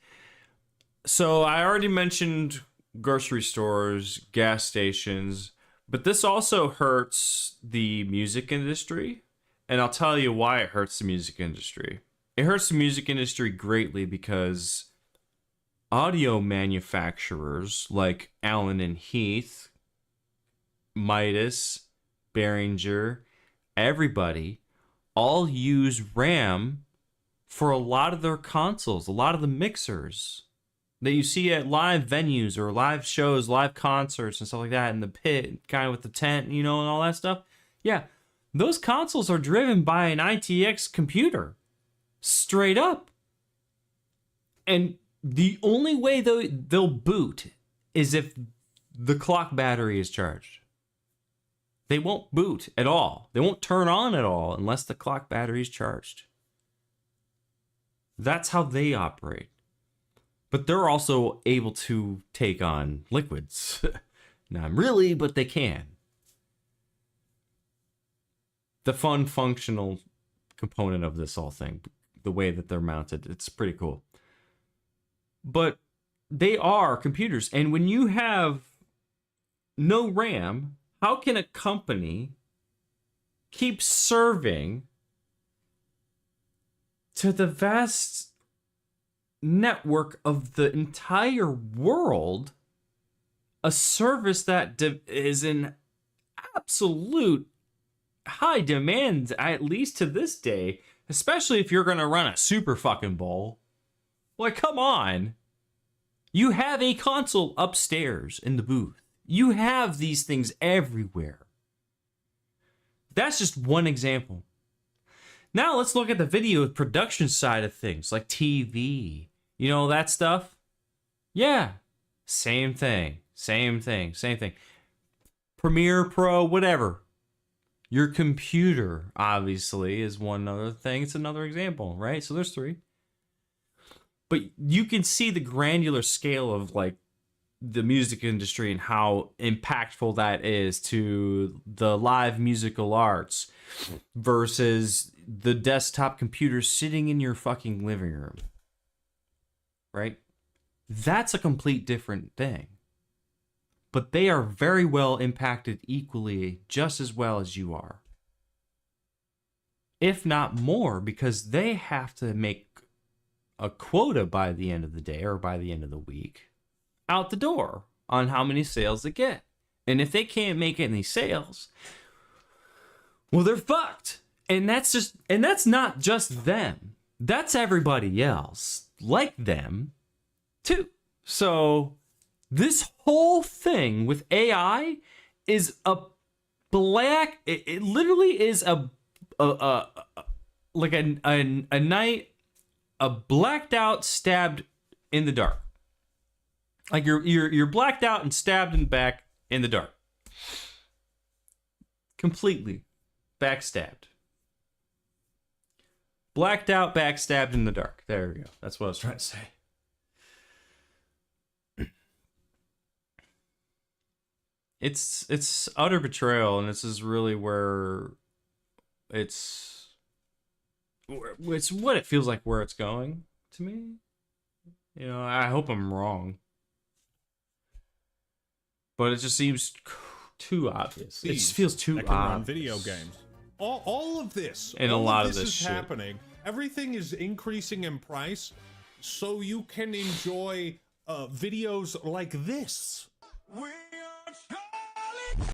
So I already mentioned grocery stores, gas stations, but this also hurts the music industry. And I'll tell you why it hurts the music industry. It hurts the music industry greatly because audio manufacturers like Allen and Heath, Midas, Behringer, everybody all use RAM for a lot of their consoles, a lot of the mixers that you see at live venues or live shows, live concerts and stuff like that in the pit, kind of with the tent, and all that stuff. Yeah, those consoles are driven by an ITX computer, straight up. And the only way they'll boot is if the clock battery is charged. They won't boot at all. They won't turn on at all unless the clock battery is charged. That's how they operate. But they're also able to take on liquids. Not really, but they can. The fun, functional component of this whole thing, the way that they're mounted, it's pretty cool. But they are computers. And when you have no RAM, how can a company keep serving to the vast network of the entire world a service that is in absolute high demand, at least to this day, especially if you're going to run a Super fucking Bowl? Like, come on. You have a console upstairs in the booth. You have these things everywhere. That's just one example. Now let's look at the video production side of things, like TV. That stuff? Yeah. Same thing. Premiere Pro, whatever. Your computer, obviously, is one other thing. It's another example, right? So there's three. But you can see the granular scale of, like, the music industry and how impactful that is to the live musical arts versus the desktop computer sitting in your fucking living room. Right? That's a complete different thing. But they are very well impacted equally, just as well as you are. If not more, because they have to make a quota by the end of the day or by the end of the week out the door on how many sales they get. And if they can't make any sales, well, they're fucked. And that's not just them. That's everybody else like them too. So this whole thing with AI is a black, it literally is a night, a blacked out, stabbed in the dark. Like you're blacked out and stabbed in the back in the dark. Completely backstabbed. Blacked out, backstabbed in the dark. There we go. That's what I was trying to say. It's utter betrayal, and this is really where it's what it feels like where it's going to me. You know, I hope I'm wrong, but it just seems too obvious. It just feels too obvious. On video games, all of this, and all a lot of this is shit. happening. Everything is increasing in price, so you can enjoy videos like this.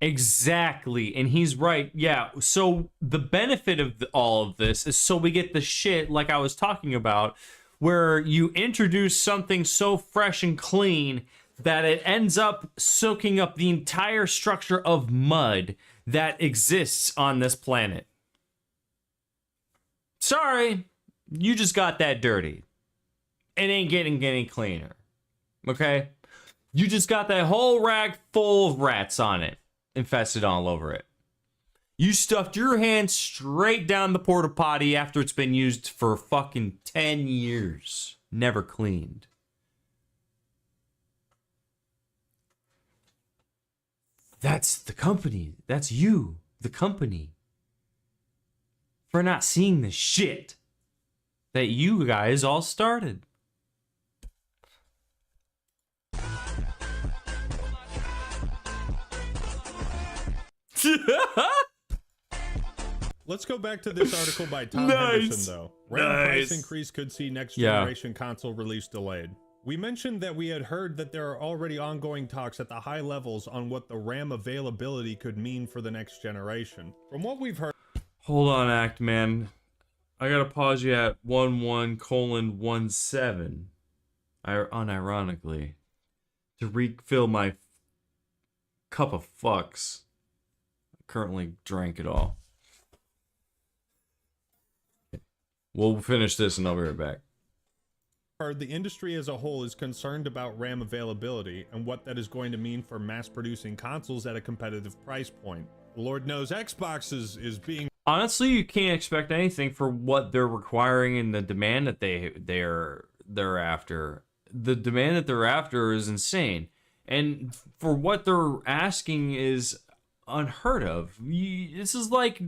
Exactly, and he's right. Yeah, so the benefit of all of this is so we get the shit like I was talking about, where you introduce something so fresh and clean that it ends up soaking up the entire structure of mud that exists on this planet. Sorry, you just got that dirty. It ain't getting any cleaner. Okay? You just got that whole rag full of rats on it, infested all over it. You stuffed your hand straight down the porta potty after it's been used for fucking 10 years. Never cleaned. That's the company. That's you, the company, for not seeing the shit that you guys all started. Let's go back to this article by Tom Henderson, though. RAM price increase could see next generation console release delayed. We mentioned that we had heard that there are already ongoing talks at the high levels on what the RAM availability could mean for the next generation. From what we've heard... Hold on, Act Man. I gotta pause you at 11:17. Unironically. To refill my cup of fucks. I currently drank it all. We'll finish this and I'll be right back. The industry as a whole is concerned about RAM availability and what that is going to mean for mass producing consoles at a competitive price point. Lord knows Xbox is being... Honestly, you can't expect anything for what they're requiring and the demand that they're after. The demand that they're after is insane. And for what they're asking is unheard of. This is like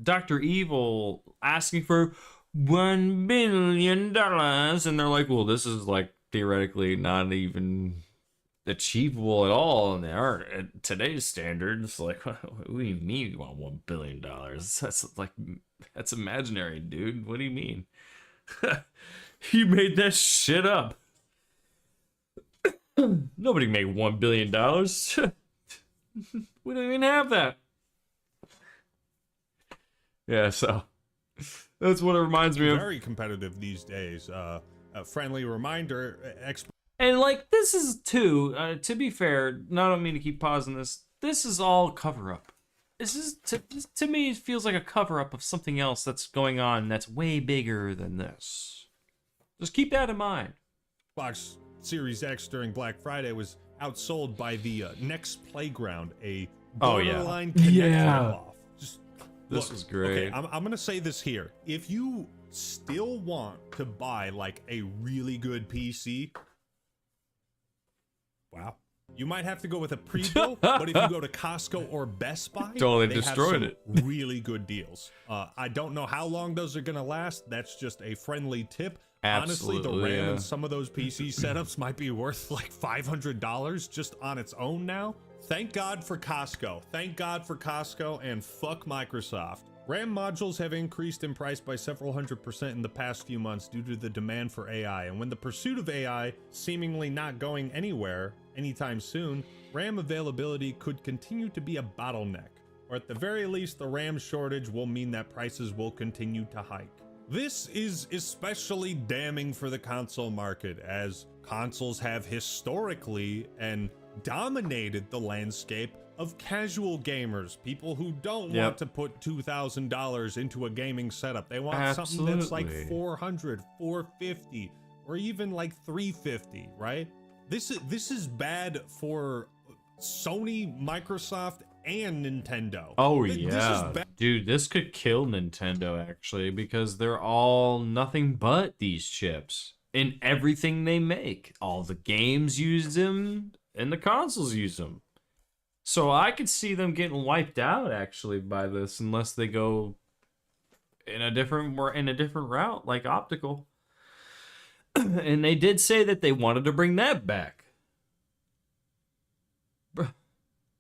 Dr. Evil asking for $1 billion, and they're like, well, this is like theoretically not even achievable at all in at today's standards. Like, what do you mean you want $1 billion? That's imaginary, dude. What do you mean? You made that shit up. Nobody made $1 billion. We don't even have that. Yeah, so that's what it reminds me of. Very competitive these days. A friendly reminder, and like this is too, to be fair, I don't mean to keep pausing this. This is all cover up. This is to me it feels like a cover up of something else that's going on that's way bigger than this. Just keep that in mind. Xbox Series X during Black Friday was outsold by the Next Playground, a borderline Kinect ripoff. This is great. Okay, I'm gonna say this here. If you still want to buy like a really good PC, wow, you might have to go with a pre-built. But if you go to Costco or Best Buy, totally they destroyed have some really good deals. I don't know how long those are gonna last. That's just a friendly tip. Absolutely, honestly, the RAM in some of those PC setups might be worth like $500 just on its own now. Thank God for Costco. Thank God for Costco and fuck Microsoft. RAM modules have increased in price by several %100% in the past few months due to the demand for AI. And when the pursuit of AI seemingly not going anywhere anytime soon, RAM availability could continue to be a bottleneck. Or at the very least, the RAM shortage will mean that prices will continue to hike. This is especially damning for the console market, as consoles have historically and dominated the landscape of casual gamers, people who don't want to put $2,000 into a gaming setup. They want something that's like $400, $450, or even like $350, right? This is bad for Sony, Microsoft, and Nintendo. Oh This is yeah, dude, this could kill Nintendo actually, because they're all nothing but these chips in everything they make. All the games use them, and the consoles use them. So I could see them getting wiped out actually by this, unless they go in a different route, like optical. And they did say that they wanted to bring that back.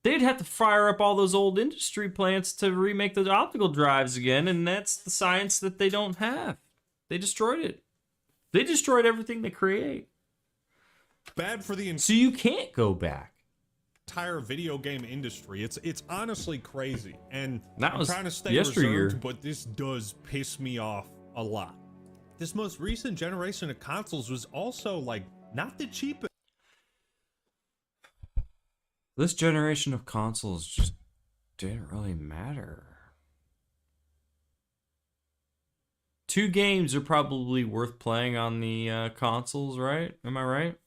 They'd have to fire up all those old industry plants to remake those optical drives again, and that's the science that they don't have. They destroyed it. They destroyed everything they create. Bad for the so you can't go back. Entire video game industry. It's honestly crazy, and that I'm was trying to stay yesteryear. reserved, but this does piss me off a lot. This most recent generation of consoles was also like not the cheapest. This generation of consoles just didn't really matter. 2 games are probably worth playing on the consoles, right? Am I right?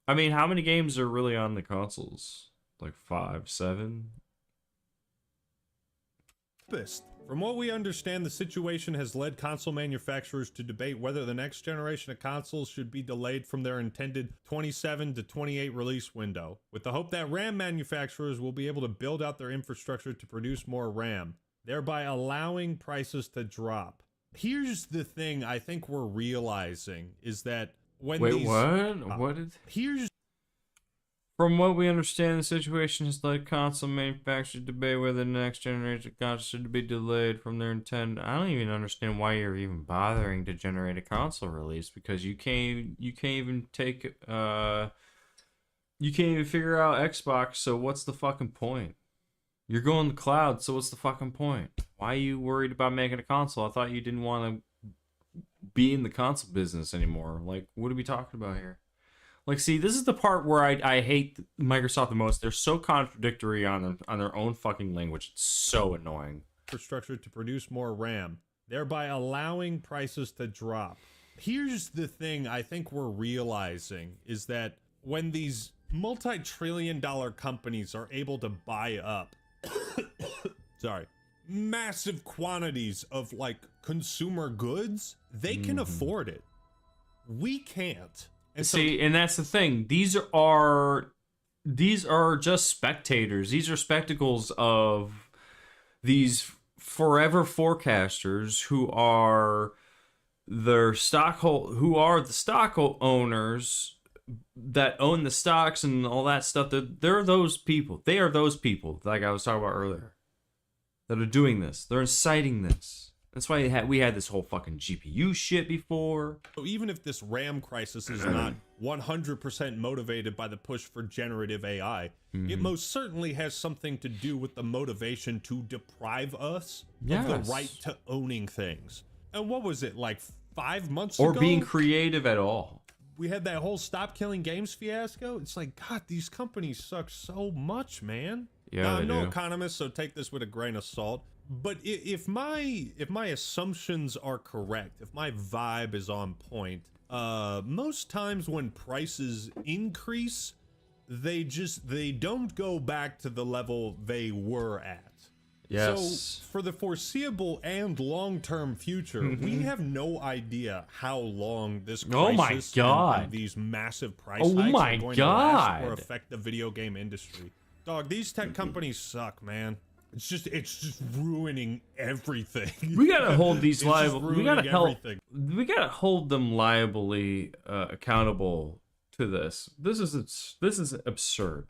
I mean, how many games are really on the consoles? Like 5, 7? From what we understand, the situation has led console manufacturers to debate whether the next generation of consoles should be delayed from their intended 27 to 28 release window, with the hope that RAM manufacturers will be able to build out their infrastructure to produce more RAM, thereby allowing prices to drop. Here's the thing I think we're realizing is that when From what we understand, the situation has led console manufacturers to debate whether the next generation of consoles should be delayed from their intent. I don't even understand why you're even bothering to generate a console release, because you can't even take you can't even figure out Xbox. So what's the fucking point? You're going to the cloud, so what's the fucking point? Why are you worried about making a console? I thought you didn't want to be in the console business anymore. Like, what are we talking about here? Like, see, this is the part where I hate Microsoft the most. They're so contradictory on their own fucking language. It's so annoying. Infrastructure to produce more RAM, thereby allowing prices to drop. Here's the thing I think we're realizing is that when these multi-trillion-dollar companies are able to buy up massive quantities of like consumer goods, they can afford it. We can't. And see, and that's the thing. These are just spectators. These are spectacles of these forever forecasters who are the stock owners that own the stocks and all that stuff. They're those people. They are those people, like I was talking about earlier, that are doing this. They're inciting this. That's why we had this whole fucking GPU shit before. So even if this RAM crisis is not 100% motivated by the push for generative AI, it most certainly has something to do with the motivation to deprive us of the right to owning things. And what was it, like 5 months ago? Or being creative at all. We had that whole stop killing games fiasco. It's like, God, these companies suck so much, man. Yeah, now, I'm no economist, so take this with a grain of salt. But if my assumptions are correct, if my vibe is on point, most times when prices increase, they don't go back to the level they were at. Yes. So for the foreseeable and long-term future, we have no idea how long this crisis and these massive price hikes are going to last or affect the video game industry. Dog, these tech companies suck, man. It's just ruining everything. We gotta hold these liable. We gotta everything. We gotta hold them liably accountable to this. This is absurd.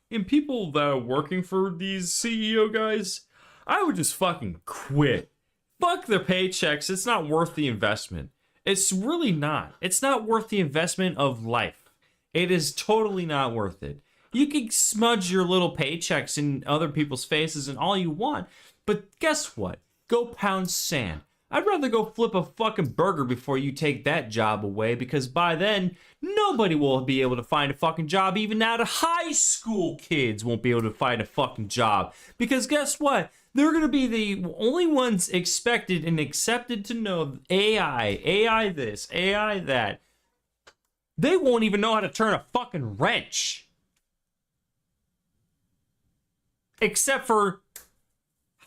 And people that are working for these CEO guys, I would just fucking quit. Fuck their paychecks. It's not worth the investment. It's really not. It's not worth the investment of life. It is totally not worth it. You can smudge your little paychecks in other people's faces and all you want, but guess what? Go pound sand. I'd rather go flip a fucking burger before you take that job away, because by then, nobody will be able to find a fucking job. Even out of high school kids won't be able to find a fucking job. Because guess what? They're going to be the only ones expected and accepted to know AI this, AI that. They won't even know how to turn a fucking wrench. Except for,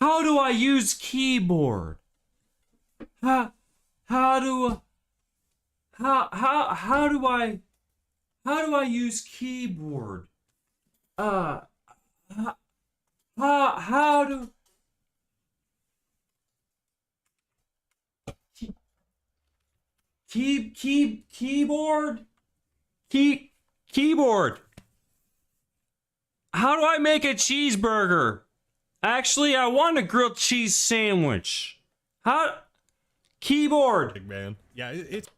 how do I use keyboard? How do I use keyboard? How do keyboard? How do I make a cheeseburger? Actually, I want a grilled cheese sandwich. Keyboard. Big man. Yeah, it's...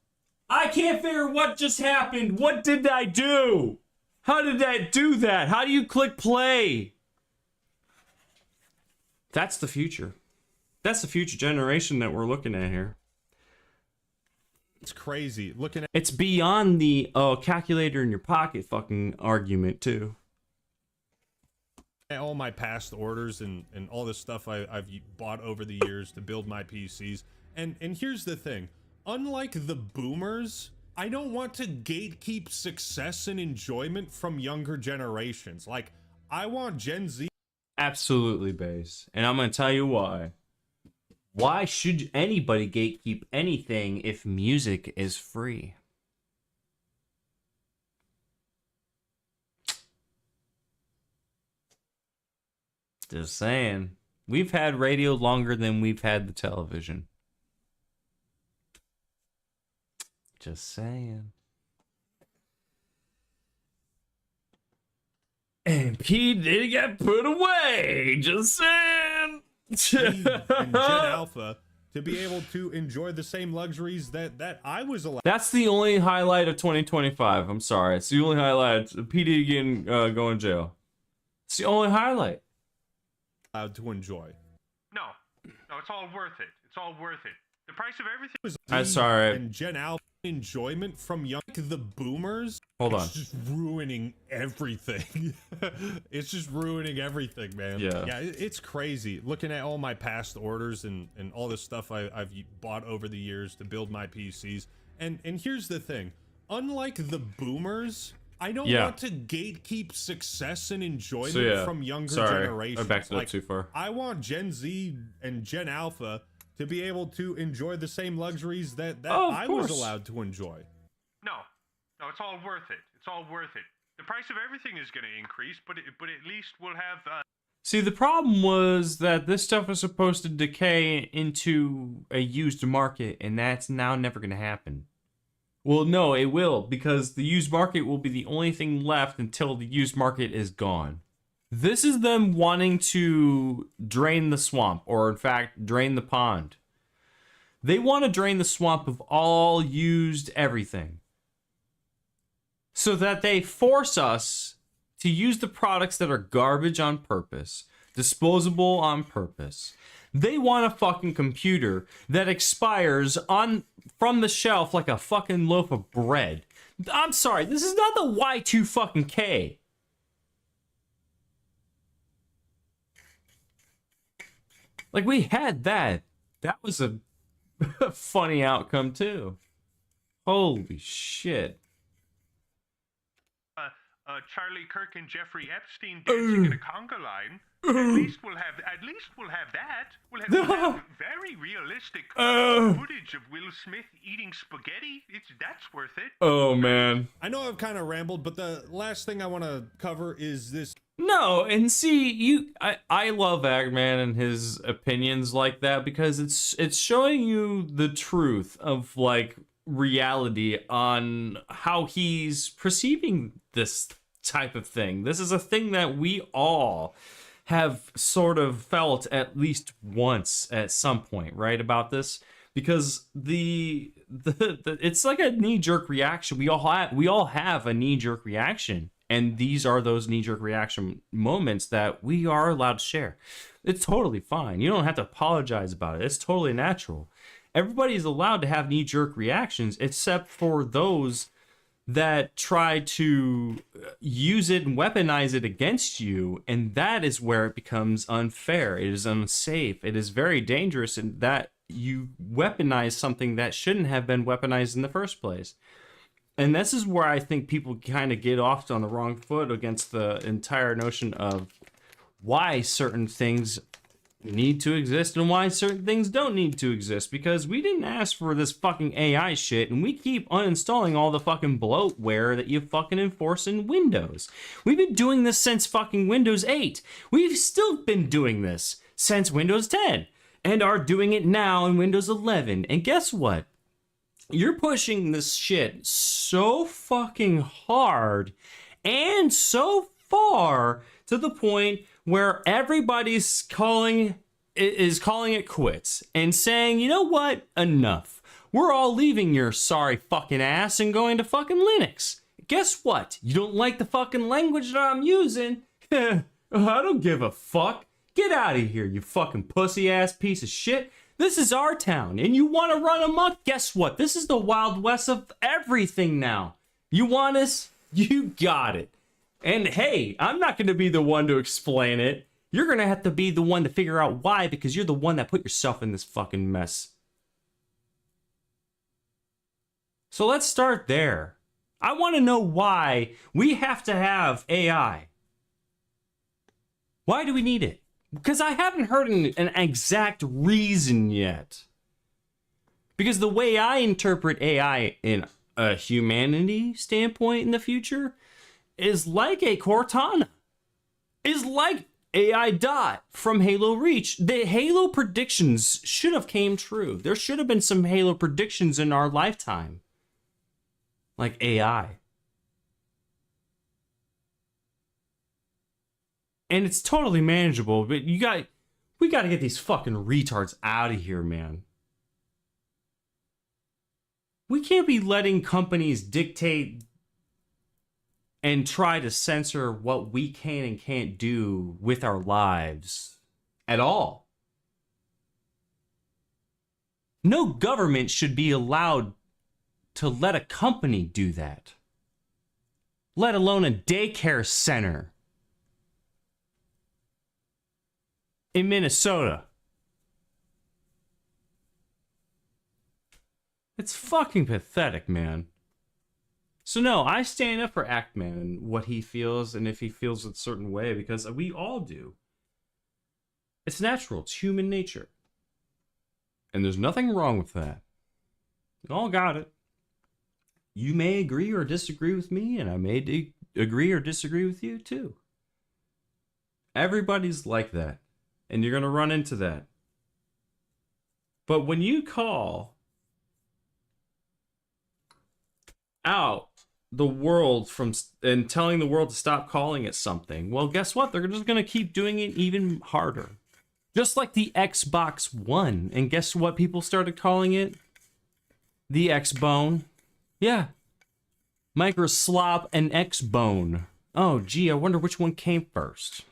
I can't figure what just happened. What did I do? How did that do that? How do you click play? That's the future. That's the future generation that we're looking at here. It's crazy. Looking at... It's beyond the calculator in your pocket fucking argument, too. All my past orders and all this stuff I've bought over the years to build my PCs. And here's the thing. Unlike the boomers, I don't want to gatekeep success and enjoyment from younger generations. Like, I want Gen Z... Absolutely, Base. And I'm going to tell you why. Why should anybody gatekeep anything if music is free? Just saying. We've had radio longer than we've had the television. Just saying. And P did get put away. Just saying. and Gen Alpha to be able to enjoy the same luxuries that I was allowed. That's the only highlight of 2025. I'm sorry. It's the only highlight. PD again going to jail. It's the only highlight. To enjoy. No, it's all worth it. It's all worth it. The price of everything was... I'm sorry. And Gen Alpha enjoyment from the boomers. Hold on. It's just ruining everything. It's just ruining everything, man. Yeah, it's crazy. Looking at all my past orders and all this stuff I've bought over the years to build my PCs. And here's the thing. Unlike the boomers, I don't want to gatekeep success and enjoyment from younger generations. I backed it up too far. I want Gen Z and Gen Alpha to be able to enjoy the same luxuries that I was allowed to enjoy. No, it's all worth it. It's all worth it. The price of everything is going to increase, but at least we'll have... See, the problem was that this stuff was supposed to decay into a used market, and that's now never going to happen. Well, no, it will, because the used market will be the only thing left until the used market is gone. This is them wanting to drain the swamp, or in fact, drain the pond. They want to drain the swamp of all used everything, so that they force us to use the products that are garbage on purpose, disposable on purpose. They want a fucking computer that expires from the shelf like a fucking loaf of bread. I'm sorry, this is not the Y2 fucking K. Like, we had that. That was a funny outcome, too. Holy shit. Charlie Kirk and Jeffrey Epstein dancing in a conga line. At least we'll have that. We'll have very realistic footage of Will Smith eating spaghetti. That's worth it. Oh, man. I know I've kind of rambled, but the last thing I want to cover is this. No, and see, I love Eggman and his opinions like that, because it's showing you the truth of, like, reality on how he's perceiving this type of thing. This is a thing that we all have sort of felt at least once at some point, right, about this, because the it's like a knee-jerk reaction. We all have a knee-jerk reaction, and these are those knee-jerk reaction moments that we are allowed to share. It's totally fine. You don't have to apologize about it. It's totally natural. Everybody's allowed to have knee-jerk reactions, except for those that try to use it and weaponize it against you, and that is where it becomes unfair. It is unsafe. It is very dangerous in that you weaponize something that shouldn't have been weaponized in the first place. And this is where I think people kind of get off on the wrong foot against the entire notion of why certain things need to exist and why certain things don't need to exist, because we didn't ask for this fucking AI shit, and we keep uninstalling all the fucking bloatware that you fucking enforce in Windows. We've been doing this since fucking Windows 8. We've still been doing this since Windows 10 and are doing it now in Windows 11. And guess what? You're pushing this shit so fucking hard and so far to the point where everybody's calling it quits and saying, you know what, enough. We're all leaving your sorry fucking ass and going to fucking Linux. Guess what? You don't like the fucking language that I'm using? I don't give a fuck. Get out of here, you fucking pussy ass piece of shit. This is our town, and you want to run amok? Guess what? This is the Wild West of everything now. You want us? You got it. And hey, I'm not going to be the one to explain it. You're going to have to be the one to figure out why, because you're the one that put yourself in this fucking mess. So let's start there. I want to know why we have to have AI. Why do we need it? Because I haven't heard an exact reason yet. Because the way I interpret AI in a humanity standpoint in the future is like a Cortana. Is like AI Dot from Halo Reach. The Halo predictions should have came true. There should have been some Halo predictions in our lifetime. Like AI. And it's totally manageable, but we got to get these fucking retards out of here, man. We can't be letting companies dictate and try to censor what we can and can't do with our lives at all. No government should be allowed to let a company do that, let alone a daycare center in Minnesota. It's fucking pathetic, man. So no, I stand up for Ackman and what he feels, and if he feels a certain way, because we all do. It's natural. It's human nature. And there's nothing wrong with that. We all got it. You may agree or disagree with me, and I may agree or disagree with you too. Everybody's like that. And you're going to run into that. But when you call out the world from and telling the world to stop calling it something, well, guess what? They're just going to keep doing it even harder. Just like the Xbox One. And guess what people started calling it? The X-Bone. Yeah. Microslop and X-Bone. Oh, gee, I wonder which one came first.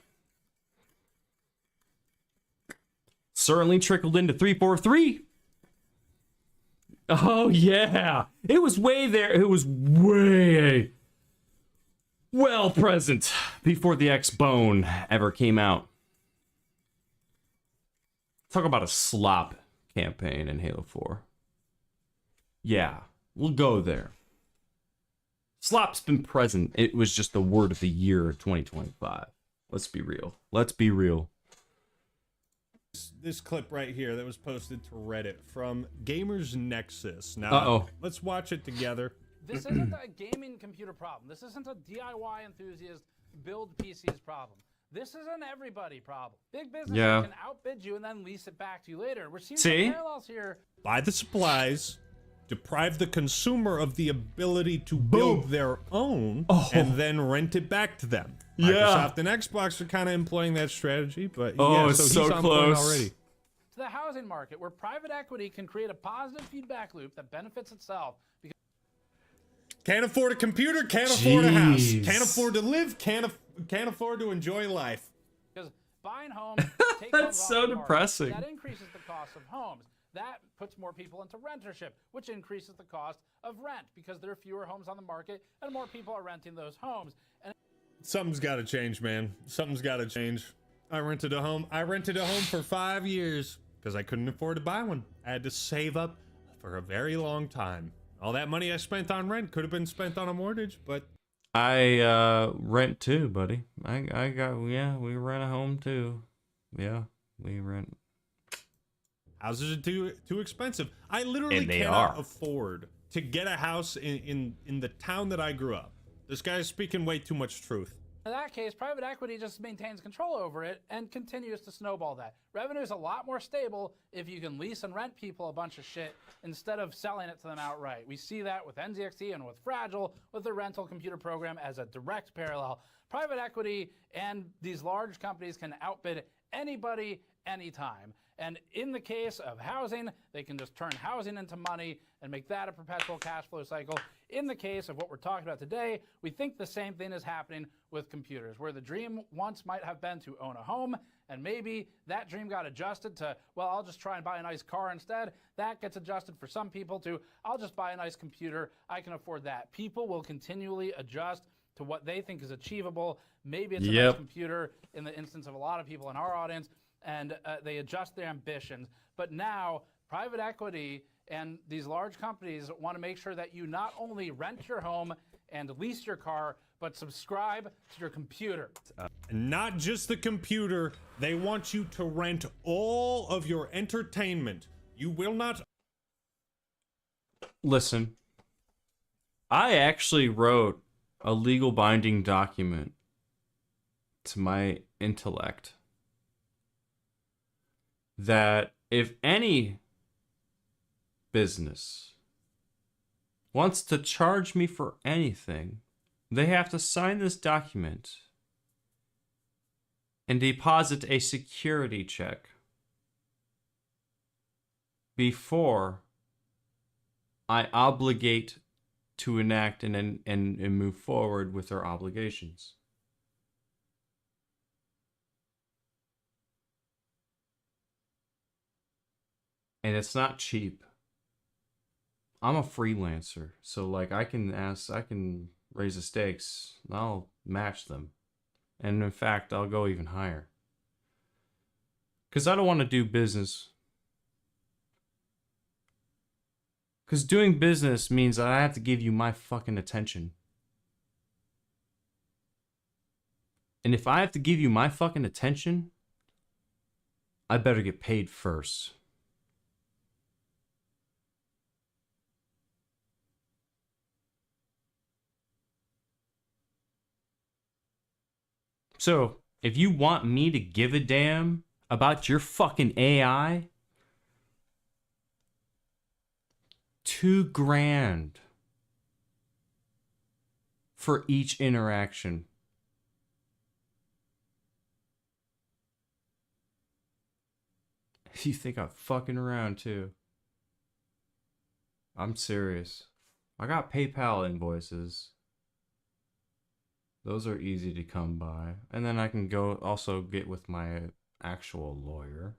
Certainly trickled into 343. Oh, yeah. It was way there. It was way well present before the X-Bone ever came out. Talk about a slop campaign in Halo 4. Yeah, we'll go there. Slop's been present. It was just the word of the year of 2025. Let's be real. Let's be real. This clip right here that was posted to Reddit from Gamers Nexus. Now, let's watch it together. This isn't a gaming computer problem. This isn't a DIY enthusiast build PCs problem. This is an everybody problem. Big business can outbid you and then lease it back to you later. We're seeing some parallels here. Buy the supplies, deprive the consumer of the ability to build their own, and then rent it back to them. Microsoft and Xbox are kind of employing that strategy, but yeah, so he's on point already. To the housing market, where private equity can create a positive feedback loop that benefits itself. Because can't afford a computer, can't afford a house, can't afford to live, can't afford to enjoy life. Because buying homes, that's so depressing. That increases the cost of homes. That puts more people into rentership, which increases the cost of rent because there are fewer homes on the market and more people are renting those homes. And something's got to change, man. Something's got to change. I rented a home for 5 years because I couldn't afford to buy one. I had to save up for a very long time. All that money I spent on rent could have been spent on a mortgage, but I rent too, buddy. I got, yeah, we rent a home too. Yeah, we rent. Houses are too expensive. I literally And they cannot are. afford to get a house in the town that I grew up. This guy's speaking way too much truth. In that case, private equity just maintains control over it and continues to snowball that. Revenue is a lot more stable if you can lease and rent people a bunch of shit instead of selling it to them outright. We see that with NZXT and with Fragile, with the rental computer program as a direct parallel. Private equity and these large companies can outbid anybody, anytime. And in the case of housing, they can just turn housing into money and make that a perpetual cash flow cycle. In the case of what we're talking about today, we think the same thing is happening with computers, where the dream once might have been to own a home, and maybe that dream got adjusted to, well, I'll just try and buy a nice car instead. That gets adjusted for some people to, I'll just buy a nice computer. I can afford that. People will continually adjust to what they think is achievable. Maybe it's a nice computer in the instance of a lot of people in our audience, and they adjust their ambitions. But now, private equity and these large companies want to make sure that you not only rent your home and lease your car, but subscribe to your computer. Not just the computer, they want you to rent all of your entertainment. You will not... Listen, I actually wrote a legal binding document to my intellect that if any business wants to charge me for anything, they have to sign this document and deposit a security check before I obligate to enact and move forward with their obligations. And it's not cheap. I'm a freelancer, so like I can raise the stakes. I'll match them. And in fact, I'll go even higher. Because I don't want to do business. Because doing business means that I have to give you my fucking attention. And if I have to give you my fucking attention, I better get paid first. So, if you want me to give a damn about your fucking AI, $2,000 for each interaction. You think I'm fucking around too? I'm serious. I got PayPal invoices. Those are easy to come by. And then I can go also get with my actual lawyer.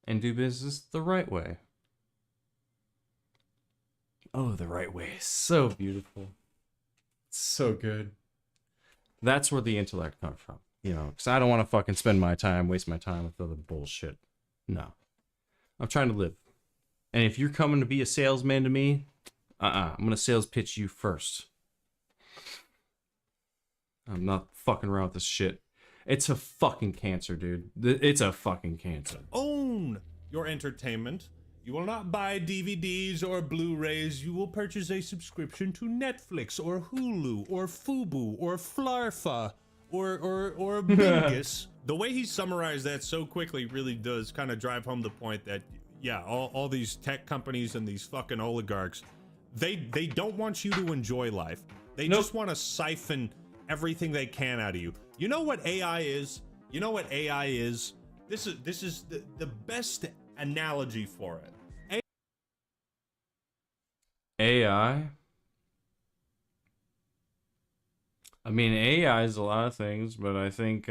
And do business the right way. Oh, the right way is so beautiful. It's so good. That's where the intellect comes from. You know, because I don't want to fucking spend my time, waste my time with other bullshit. No. I'm trying to live. And if you're coming to be a salesman to me, I'm going to sales pitch you first. I'm not fucking around with this shit. It's a fucking cancer, dude. It's a fucking cancer. Own your entertainment. You will not buy DVDs or Blu-rays. You will purchase a subscription to Netflix or Hulu or Fubu or Flarfa or Bingus. The way he summarized that so quickly really does kind of drive home the point that, yeah, all these tech companies and these fucking oligarchs, they don't want you to enjoy life. They just want to siphon everything they can out of you. You know what AI is? You know what AI is? This is the best analogy for it. AI? I mean, AI is a lot of things, but I think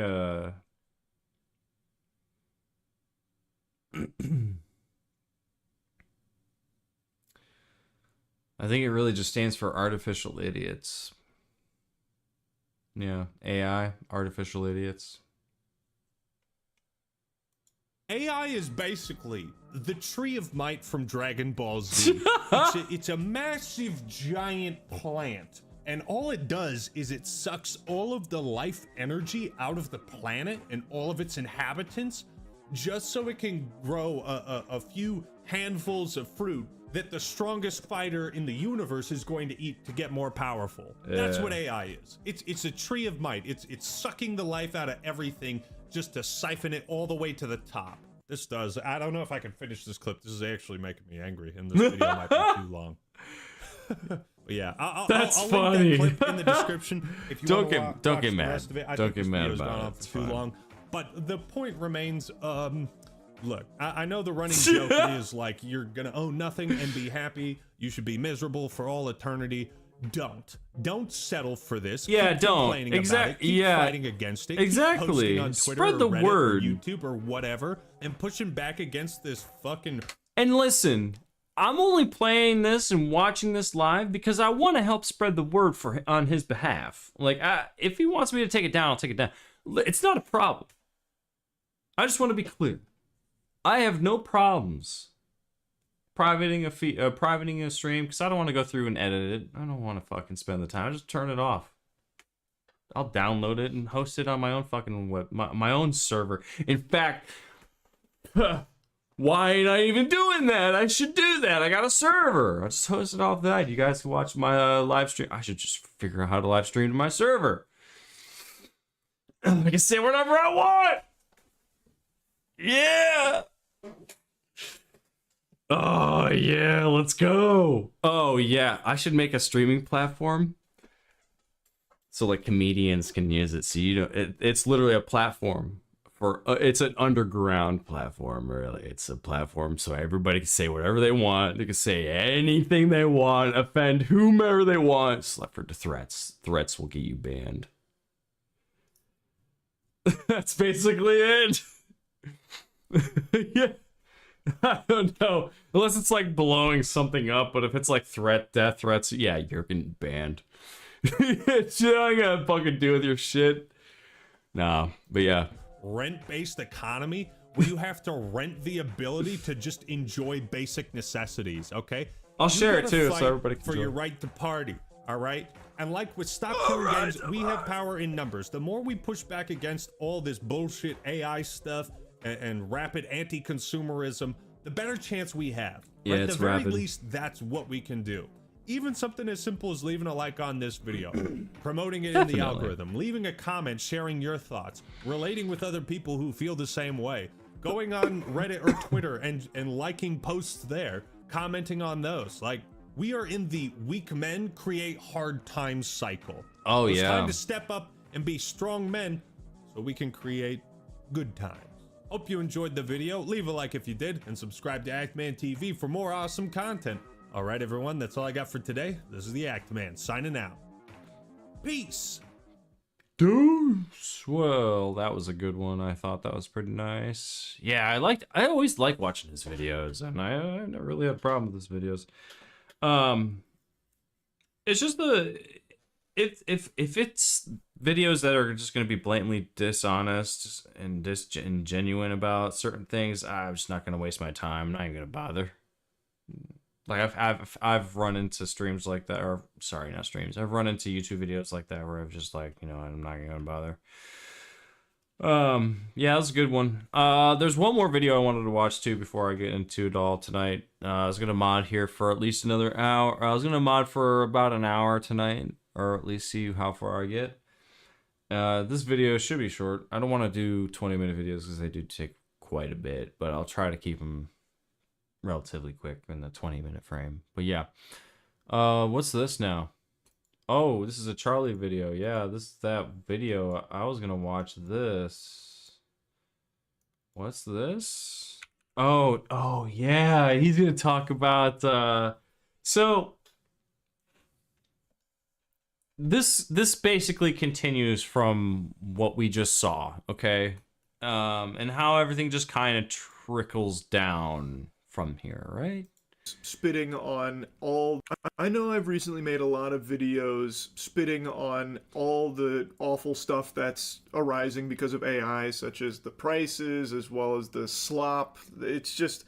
I think it really just stands for artificial idiots. Yeah, AI, artificial idiots. AI is basically the Tree of Might from Dragon Ball Z. It's a massive, giant plant. And all it does is it sucks all of the life energy out of the planet and all of its inhabitants just so it can grow a few handfuls of fruit that the strongest fighter in the universe is going to eat to get more powerful. That's what AI is. It's a Tree of Might. It's sucking the life out of everything just to siphon it all the way to the top. This does. I don't know if I can finish this clip. This is actually making me angry, and this video might be too long. But yeah, I'll funny. link that clip in the description if you don't want get watch the mad. rest of it. I Don't think get this mad video's about gone it. on for It's too fine. long. But the point remains, look, I know the running joke is like you're gonna own nothing and be happy. You should be miserable for all eternity. Don't settle for this. Yeah, Keep don't. complaining about it. Keep fighting against it. Exactly. Keep posting on Twitter Spread the or Reddit word. or YouTube or whatever, and pushing back against this fucking. And listen, I'm only playing this and watching this live because I want to help spread the word on his behalf. Like, if he wants me to take it down, I'll take it down. It's not a problem. I just want to be clear. I have no problems privating a stream because I don't want to go through and edit it. I don't want to fucking spend the time. I just turn it off. I'll download it and host it on my own fucking my own server. In fact, why ain't I even doing that? I should do that. I got a server. I'll just host it off that. You guys can watch my live stream. I should just figure out how to live stream to my server. I can say whatever I want. Yeah. Oh, yeah, let's go. Oh, yeah, I should make a streaming platform so, like, comedians can use it. So, you know, it's literally a platform for, it's an underground platform, really. It's a platform so everybody can say whatever they want. They can say anything they want, offend whomever they want, except for the threats. Threats will get you banned. That's basically it. Yeah. I don't know. Unless it's like blowing something up, but if it's like death threats, yeah, you're getting banned. Shit, I gotta fucking do with your shit. Nah, but yeah. Rent-based economy where you have to rent the ability to just enjoy basic necessities, okay? I'll share it gotta too, fight so everybody can for join. your right to party, all right? And like with Stop Killing Games, we have power in numbers. The more we push back against all this bullshit AI stuff and rapid anti-consumerism, the better chance we have. Yeah, At it's the very rapid. least, that's what we can do. Even something as simple as leaving a like on this video, promoting it in the Definitely. algorithm, leaving a comment, sharing your thoughts, relating with other people who feel the same way, going on Reddit or Twitter and liking posts there, commenting on those. Like, we are in the weak men create hard times cycle. Oh, It's yeah. time to step up and be strong men so we can create good times. Hope you enjoyed the video. Leave a like if you did, and subscribe to Actman TV for more awesome content. All right, everyone, that's all I got for today. This is the Actman signing out. Peace. Deuce. Well, that was a good one. I thought that was pretty nice. Yeah, I always like watching his videos, and I never really had a problem with his videos. It's just if it's videos that are just going to be blatantly dishonest and genuine about certain things, I'm just not going to waste my time. I'm not even going to bother. Like I've run into streams like that, or sorry, not streams. I've run into YouTube videos like that where I've just like, you know, I'm not going to bother. Yeah, that was a good one. There's one more video I wanted to watch too before I get into it all tonight. I was gonna mod here for at least another hour. I was gonna mod for about an hour tonight, or at least see how far I get. This video should be short. I don't want to do 20-minute videos because they do take quite a bit, but I'll try to keep them relatively quick in the 20-minute frame. But yeah, what's this now? Oh, this is a Charlie video. Yeah, this is that video. I was gonna watch this. What's this? Oh yeah, he's gonna talk about so this basically continues from what we just saw, okay? And how everything just kind of trickles down from here, right? spitting on all... I know I've recently made a lot of videos spitting on all the awful stuff that's arising because of AI, such as the prices, as well as the slop. It's just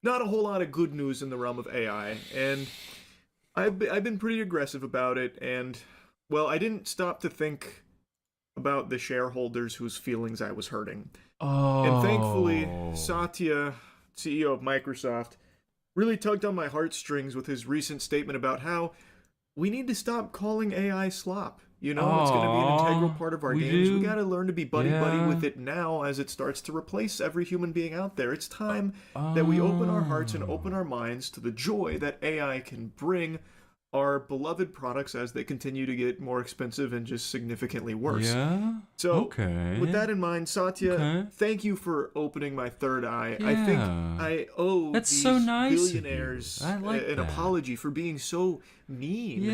not a whole lot of good news in the realm of AI, and I've been pretty aggressive about it, and, well, I didn't stop to think about the shareholders whose feelings I was hurting. Oh. And thankfully, Satya, CEO of Microsoft, really tugged on my heartstrings with his recent statement about how we need to stop calling AI slop. You know, it's going to be an integral part of our games. We got to learn to be buddy-buddy with it now as it starts to replace every human being out there. It's time that we open our hearts and open our minds to the joy that AI can bring our beloved products as they continue to get more expensive and just significantly worse. Yeah? So, with that in mind, Satya, thank you for opening my third eye. I think I owe these so nice billionaires an apology for being so mean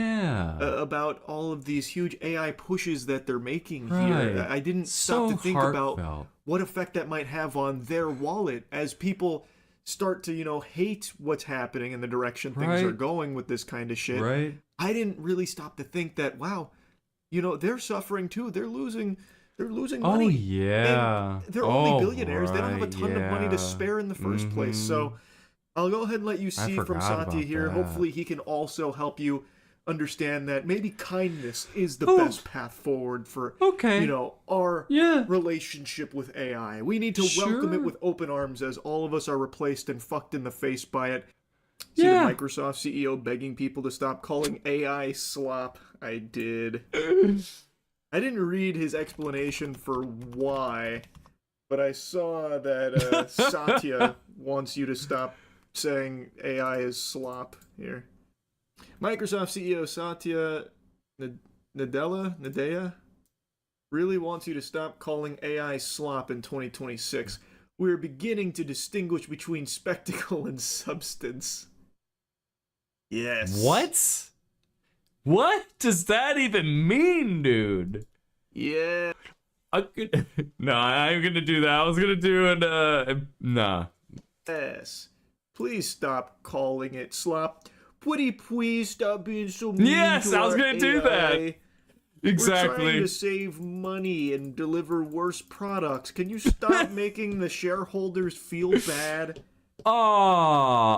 about all of these huge AI pushes that they're making here. I didn't stop to think about what effect that might have on their wallet as people start to, you know, hate what's happening and the direction things are going with this kind of shit. I didn't really stop to think that, wow, you know, they're suffering too. They're losing money. Oh, yeah. And they're only billionaires. They don't have a ton of money to spare in the first place. So I'll go ahead and let you see from Satya here. Hopefully he can also help you understand that maybe kindness is the best path forward for, you know, our relationship with AI. We need to welcome it with open arms as all of us are replaced and fucked in the face by it. See the Microsoft CEO begging people to stop calling AI slop. I did. I didn't read his explanation for why, but I saw that Satya wants you to stop saying AI is slop here. Microsoft CEO Satya Nadella really wants you to stop calling AI slop in 2026. We're beginning to distinguish between spectacle and substance. Yes. What? What does that even mean, dude? Yeah. No, I'm gonna do that. I was gonna do an nah. Yes. Please stop calling it slop. Would please stop being so mean Yes, to I was our gonna do that. AI? Exactly. We're trying to save money and deliver worse products. Can you stop making the shareholders feel bad? When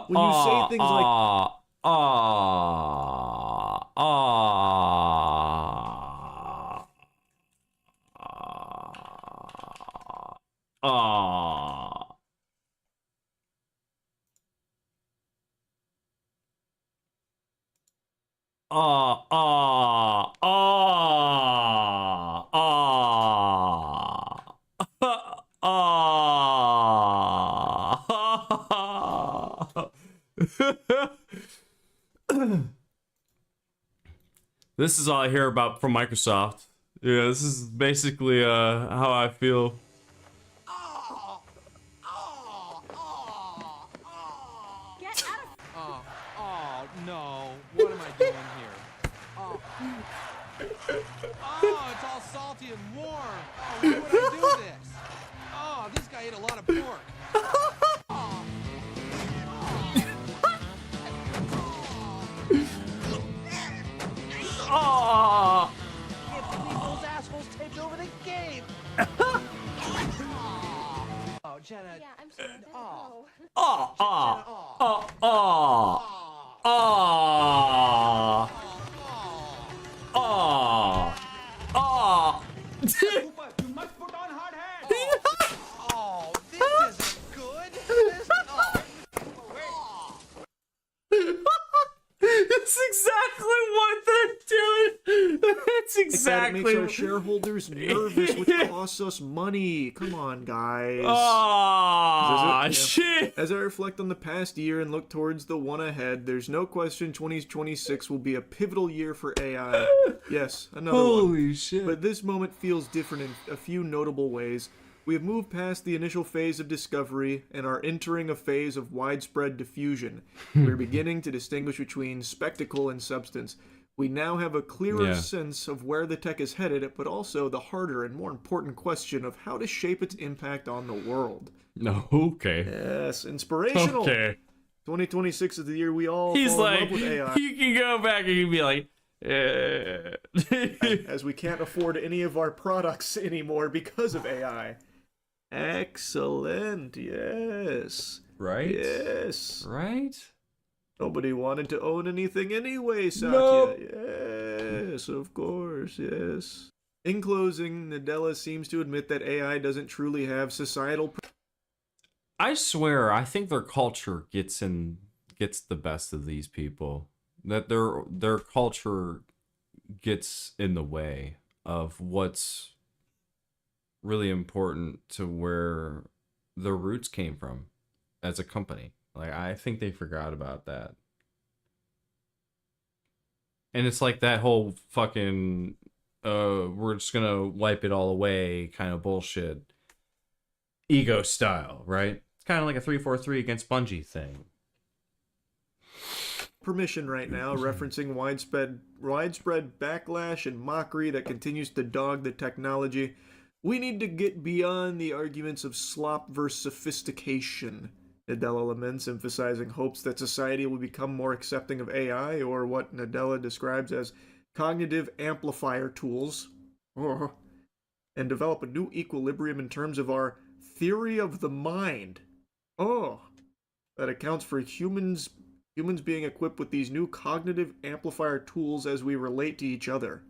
you say things like This is all I hear about from Microsoft. Yeah, this is basically how I feel. Oh, no. What am I doing here? Oh, it's all salty and warm. Oh, why would I do this? Oh, this guy ate a lot of pork. Oh! Can't believe those assholes take over the game. Oh, Jenna. Yeah, I'm sorry. Oh. You must put on hard hats. Oh, this isn't good. That's exactly what they're doing. That's exactly. That makes our shareholders nervous, which costs us money. Come on, guys. Shit. As I reflect on the past year and look towards the one ahead, there's no question 2026 will be a pivotal year for AI. Yes, another one. Holy shit. But this moment feels different in a few notable ways. We have moved past the initial phase of discovery and are entering a phase of widespread diffusion. We're beginning to distinguish between spectacle and substance. We now have a clearer sense of where the tech is headed, but also the harder and more important question of how to shape its impact on the world. No, okay. Yes, inspirational. Okay. 2026 is the year we all He's fall in like, love with AI. you can go back and you'd be like, as we can't afford any of our products anymore because of AI. Excellent. Yes. Right? Yes. Right? Nobody wanted to own anything anyway, Satya. Nope. Yes, of course, yes. In closing, Nadella seems to admit that AI doesn't truly have societal... I swear, I think their culture gets the best of these people. That their culture gets in the way of what's really important to where their roots came from as a company. Like, I think they forgot about that. And it's like that whole fucking we're just gonna wipe it all away kind of bullshit ego style, right? It's kind of like a 343 against Bungie thing. Permission right now, referencing widespread backlash and mockery that continues to dog the technology. We need to get beyond the arguments of slop versus sophistication, Nadella laments, emphasizing hopes that society will become more accepting of AI, or what Nadella describes as cognitive amplifier tools, and develop a new equilibrium in terms of our theory of the mind. That accounts for humans being equipped with these new cognitive amplifier tools as we relate to each other.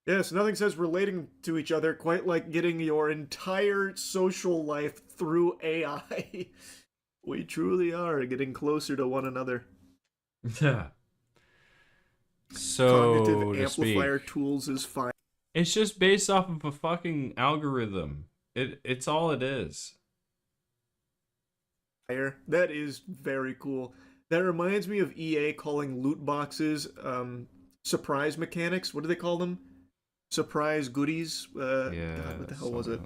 Yes, nothing says relating to each other quite like getting your entire social life through AI. We truly are getting closer to one another. Yeah. So cognitive amplifier tools is fine. It's just based off of a fucking algorithm. It's all it is. That is very cool. That reminds me of EA calling loot boxes surprise mechanics. What do they call them? Surprise goodies? Yeah. God, what the hell was it?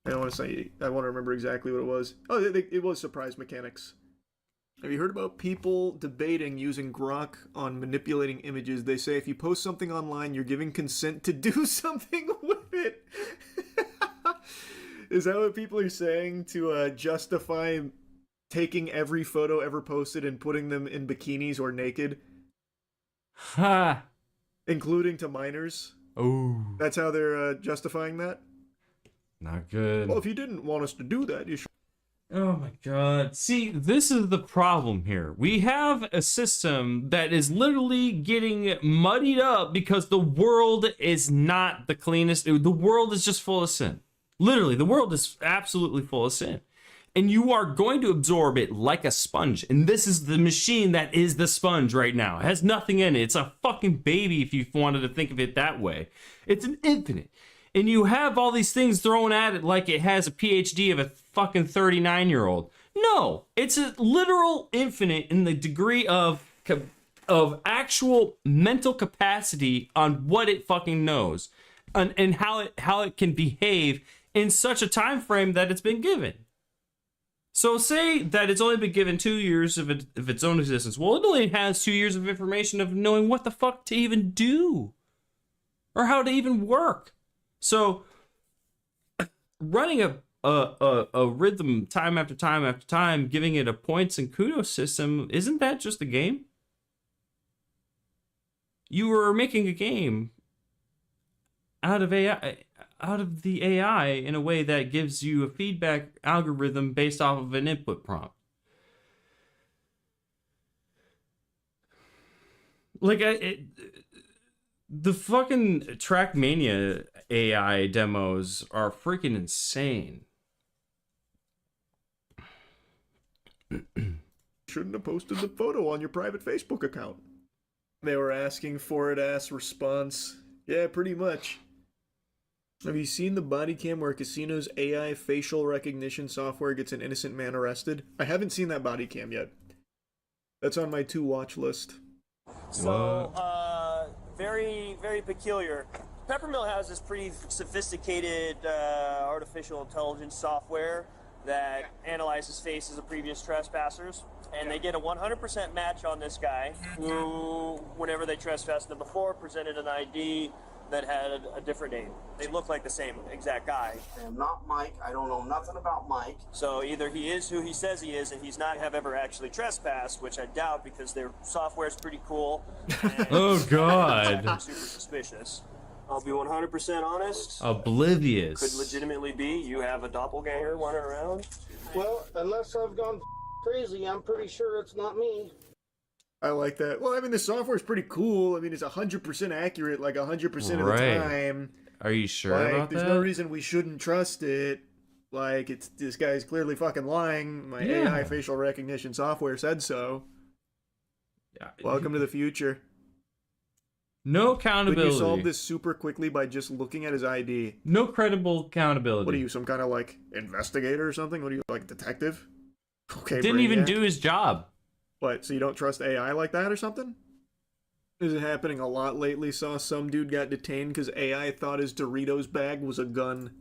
I want to remember exactly what it was. Oh, it was surprise mechanics. Have you heard about people debating using Grok on manipulating images? They say if you post something online, you're giving consent to do something with it. Is that what people are saying to justify taking every photo ever posted and putting them in bikinis or naked? Ha! Including to minors? Oh. That's how they're justifying that? Not good. Well, if you didn't want us to do that, you should... Oh my god. See, this is the problem here. We have a system that is literally getting muddied up because the world is not the cleanest. The world is just full of sin. Literally, the world is absolutely full of sin. And you are going to absorb it like a sponge. And this is the machine that is the sponge right now. It has nothing in it. It's a fucking baby if you wanted to think of it that way. It's an infinite. And you have all these things thrown at it like it has a PhD of a fucking 39-year-old. No, it's a literal infinite in the degree of actual mental capacity on what it fucking knows and how it can behave in such a time frame that it's been given. So say that it's only been given 2 years of its own existence. Well, it only has 2 years of information of knowing what the fuck to even do or how to even work. So running a rhythm time after time after time, giving it a points and kudos system, isn't that just a game? You were making a game out of the AI in a way that gives you a feedback algorithm based off of an input prompt. Like the fucking Trackmania AI demos are freaking insane. Shouldn't have posted the photo on your private Facebook account. They were asking for it ass response. Yeah, pretty much. Have you seen the body cam where a casino's AI facial recognition software gets an innocent man arrested? I haven't seen that body cam yet. That's on my to-watch list. So, very, very peculiar. Peppermill has this pretty sophisticated artificial intelligence software that analyzes faces of previous trespassers, and they get a 100% match on this guy who, whenever they trespassed them before, presented an ID that had a different name. They look like the same exact guy. I am not Mike. I don't know nothing about Mike. So either he is who he says he is, and he's not have ever actually trespassed, which I doubt because their software is pretty cool. Oh God. I'm super suspicious. I'll be 100% honest. Oblivious. Could legitimately be you have a doppelganger running around. Well, unless I've gone crazy, I'm pretty sure it's not me. I like that. Well, I mean, the software's pretty cool. I mean, it's 100% accurate, like 100% of the time. Are you sure like, about there's that? no reason we shouldn't trust it. Like, it's this guy's clearly fucking lying. My AI facial recognition software said so. Yeah. Welcome to the future. No accountability. Could you solve this super quickly by just looking at his ID? No credible accountability. What are you, some kind of, like, investigator or something? What are you, like, detective? Okay, Didn't even Brainiac. do his job. What, so you don't trust AI like that or something? This is happening a lot lately. Saw some dude got detained because AI thought his Doritos bag was a gun.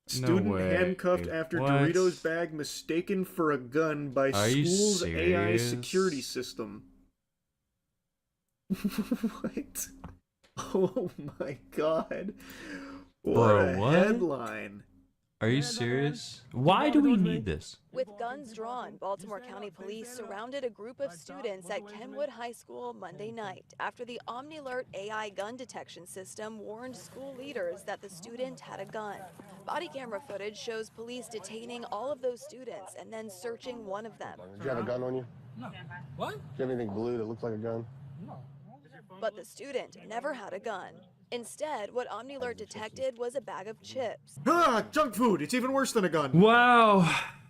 Student way. handcuffed after What? Doritos bag mistaken for a gun by Are you school's AI serious? security system. What? Oh my god. What Bro, a what? headline. Are you serious? Why do we need this? With guns drawn, Baltimore County Police surrounded a group of students at Kenwood High School Monday night after the OmniAlert AI gun detection system warned school leaders that the student had a gun. Body camera footage shows police detaining all of those students and then searching one of them. Did you have a gun on you? No. What? Do you have anything blue that looks like a gun? No. But the student never had a gun. Instead, what OmniAlert detected was a bag of chips. Ah, junk food. It's even worse than a gun. Wow.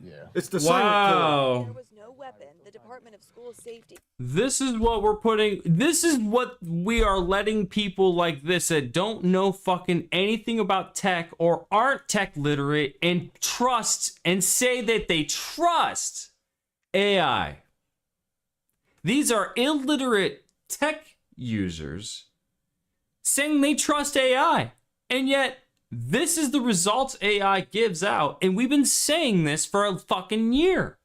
Yeah. It's the silent killer. There was no weapon. The Department of School Safety. This is what we're putting. This is what we are letting people like this that don't know fucking anything about tech or aren't tech literate and trust and say that they trust AI. These are illiterate tech users saying they trust AI, and yet this is the results AI gives out, and we've been saying this for a fucking year.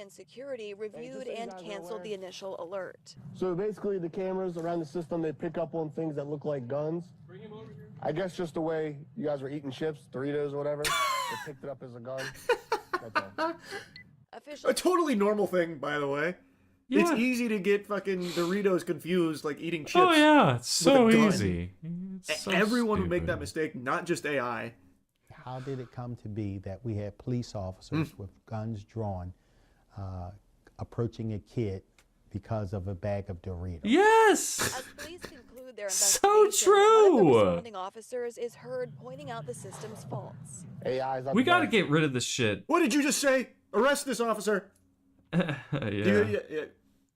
And security reviewed and canceled the initial alert. So basically the cameras around the system, they pick up on things that look like guns. I guess just the way you guys were eating chips, Doritos or whatever, they picked it up as a gun. A totally normal thing, by the way. Yeah. It's easy to get fucking Doritos confused, like eating chips. Oh yeah, it's with a so gun. easy. It's so Everyone would make stupid. that mistake, not just AI. How did it come to be that we had police officers with guns drawn approaching a kid because of a bag of Doritos? Yes! As police conclude their So investigation, one of the true! responding officers is heard pointing out the system's faults. We gotta get rid of this shit. What did you just say? Arrest this officer. Yeah.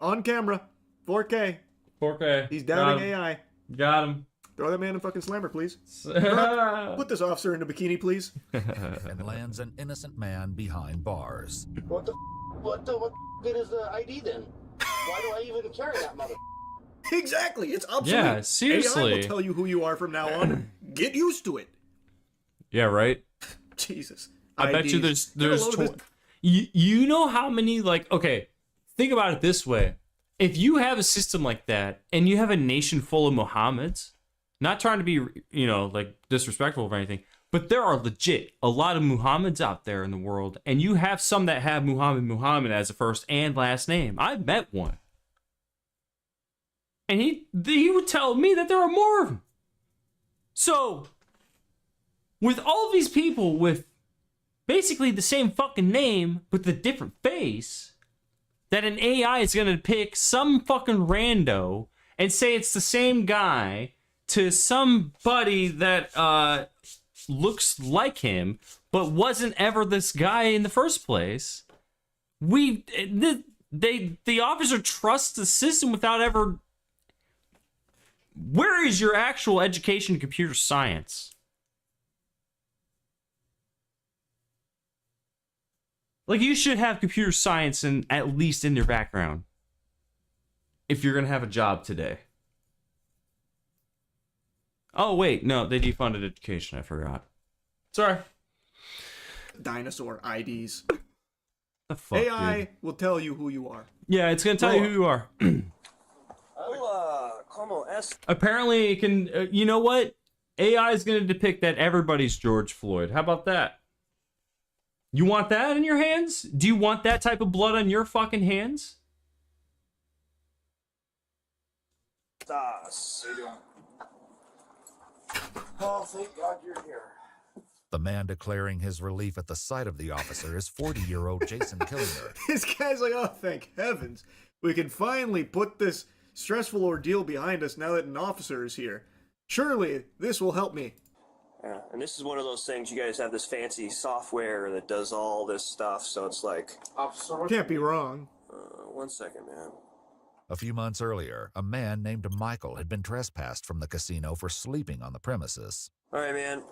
On camera. 4K. 4K. He's Got doubting him. AI. Got him. Throw that man in fucking slammer, please. Put this officer in a bikini, please. And lands an innocent man behind bars. What good is the ID then? Why do I even carry that mother? Exactly. It's obsolete. Yeah, AI seriously. will tell you who you are from now on. Get used to it. Yeah, right? Jesus. I bet you IDs. there's Get a load of this- you know how many, like, okay, think about it this way. If you have a system like that and you have a nation full of Mohammeds, not trying to be, like disrespectful or anything, but there are legit a lot of Muhammads out there in the world, and you have some that have Muhammad as a first and last name. I met one. And he would tell me that there are more of them. So, with all these people with basically the same fucking name, but the different face, that an AI is going to pick some fucking rando and say it's the same guy to somebody that looks like him, but wasn't ever this guy in the first place. The officer trusts the system without ever... Where is your actual education in computer science? Like, you should have computer science at least in your background if you're going to have a job today. Oh, wait. No, they defunded education. I forgot. Sorry. Dinosaur IDs. The fuck, AI dude? will tell you who you are. Yeah, it's gonna tell you who you are. Hola, como es? Apparently, it can. You know what? AI is gonna depict that everybody's George Floyd. How about that? You want that in your hands? Do you want that type of blood on your fucking hands? How you doing? Oh, thank God you're here. The man declaring his relief at the sight of the officer is 40-year-old Jason Killinger. This guy's like, oh, thank heavens. We can finally put this stressful ordeal behind us now that an officer is here. Surely, this will help me. Yeah, and this is one of those things, you guys have this fancy software that does all this stuff, so it's like... Can't be wrong. 1 second, man. A few months earlier, a man named Michael had been trespassed from the casino for sleeping on the premises. All right, man.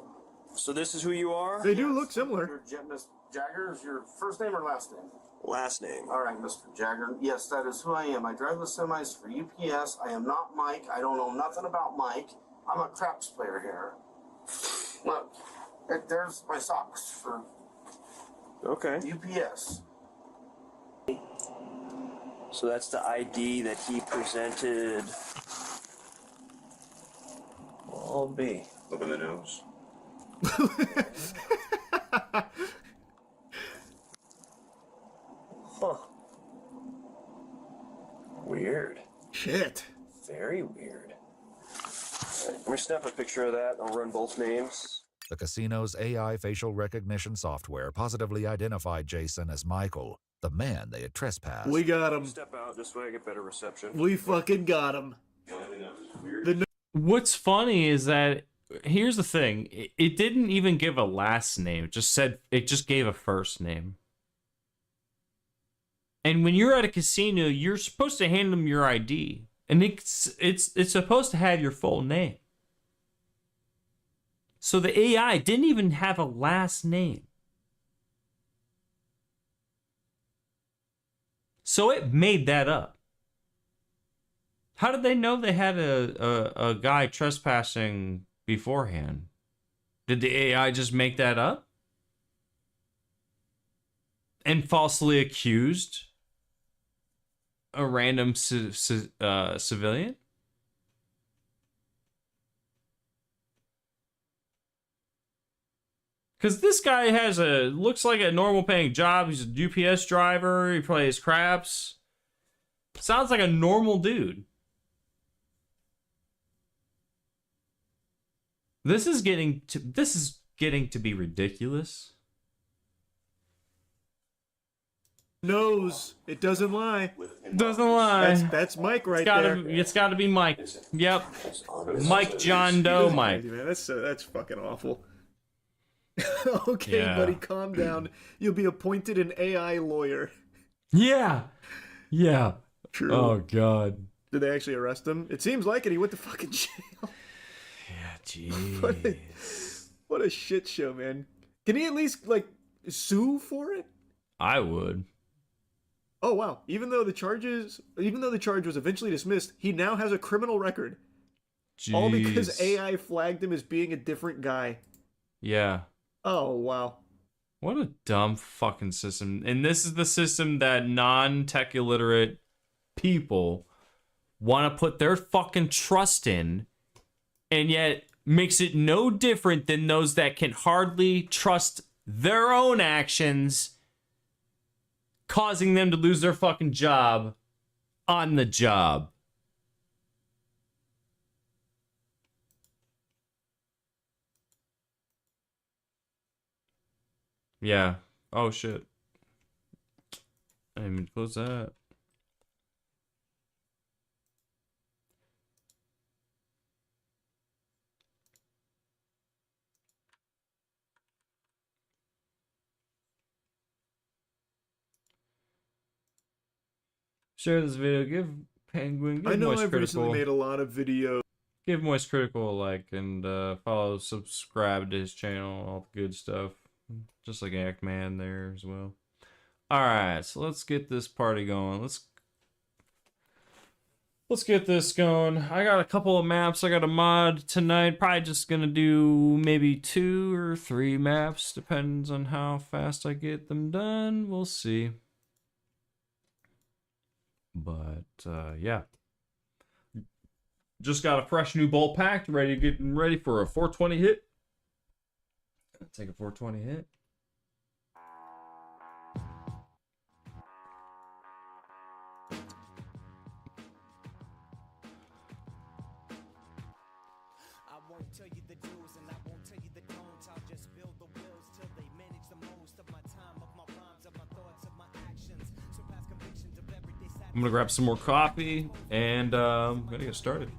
So this is who you are? They do look similar. Miss Jagger, is your first name or last name? Last name. All right, Mr. Jagger. Yes, that is who I am. I drive the semis for UPS. I am not Mike. I don't know nothing about Mike. I'm a craps player here. Look, there's my socks for UPS. So that's the ID that he presented. I'll be. Look at the nose. Huh. Weird. Shit. Very weird. Right, let me snap a picture of that. I'll run both names. The casino's AI facial recognition software positively identified Jason as Michael, the man they had trespassed. We got him. Step out this way, I get better reception. We fucking got him. What's funny is that here's the thing: it didn't even give a last name. It just gave a first name. And when you're at a casino, you're supposed to hand them your ID, and it's supposed to have your full name. So the AI didn't even have a last name. So it made that up. How did they know they had a guy trespassing beforehand? Did the AI just make that up? And falsely accused a random civilian? Because this guy looks like a normal paying job. He's a UPS driver. He plays craps. Sounds like a normal dude. This is getting to be ridiculous. Nose. It doesn't lie. Doesn't lie. That's Mike right there. It's got to be Mike. Yep. Mike John Doe Mike. Man, that's fucking awful. Okay, Yeah. buddy, calm down. You'll be appointed an AI lawyer. Yeah. Yeah. True. Oh, God. Did they actually arrest him? It seems like it. He went to fucking jail. Yeah, jeez. What a shit show, man. Can he at least, sue for it? I would. Oh, wow. Even though the charge was eventually dismissed, he now has a criminal record. Jeez. All because AI flagged him as being a different guy. Yeah. Oh, wow. What a dumb fucking system. And this is the system that non-tech illiterate people want to put their fucking trust in, and yet makes it no different than those that can hardly trust their own actions, causing them to lose their fucking job on the job. Yeah. Oh, shit. I didn't even close that. Share this video. Give Penguin. Give I know Moist I've Critical. recently made a lot of videos. Give Moist Critical a like and follow, subscribe to his channel, all the good stuff. Just like Actman there as well. Alright, so let's get this party going. Let's get this going. I got a couple of maps I got a mod tonight. Probably just gonna do maybe 2 or 3 maps. Depends on how fast I get them done. We'll see. But yeah, just got a fresh new bolt packed, ready for a 420 hit. Take a 420 hit. I won't tell you the do's and I won't tell you the don'ts. I'll just build the wills till they manage the most of my time, of my rhymes, of my thoughts, of my actions. Surpass convictions of everyday satisfaction. I'm gonna grab some more coffee and I'm gonna get started.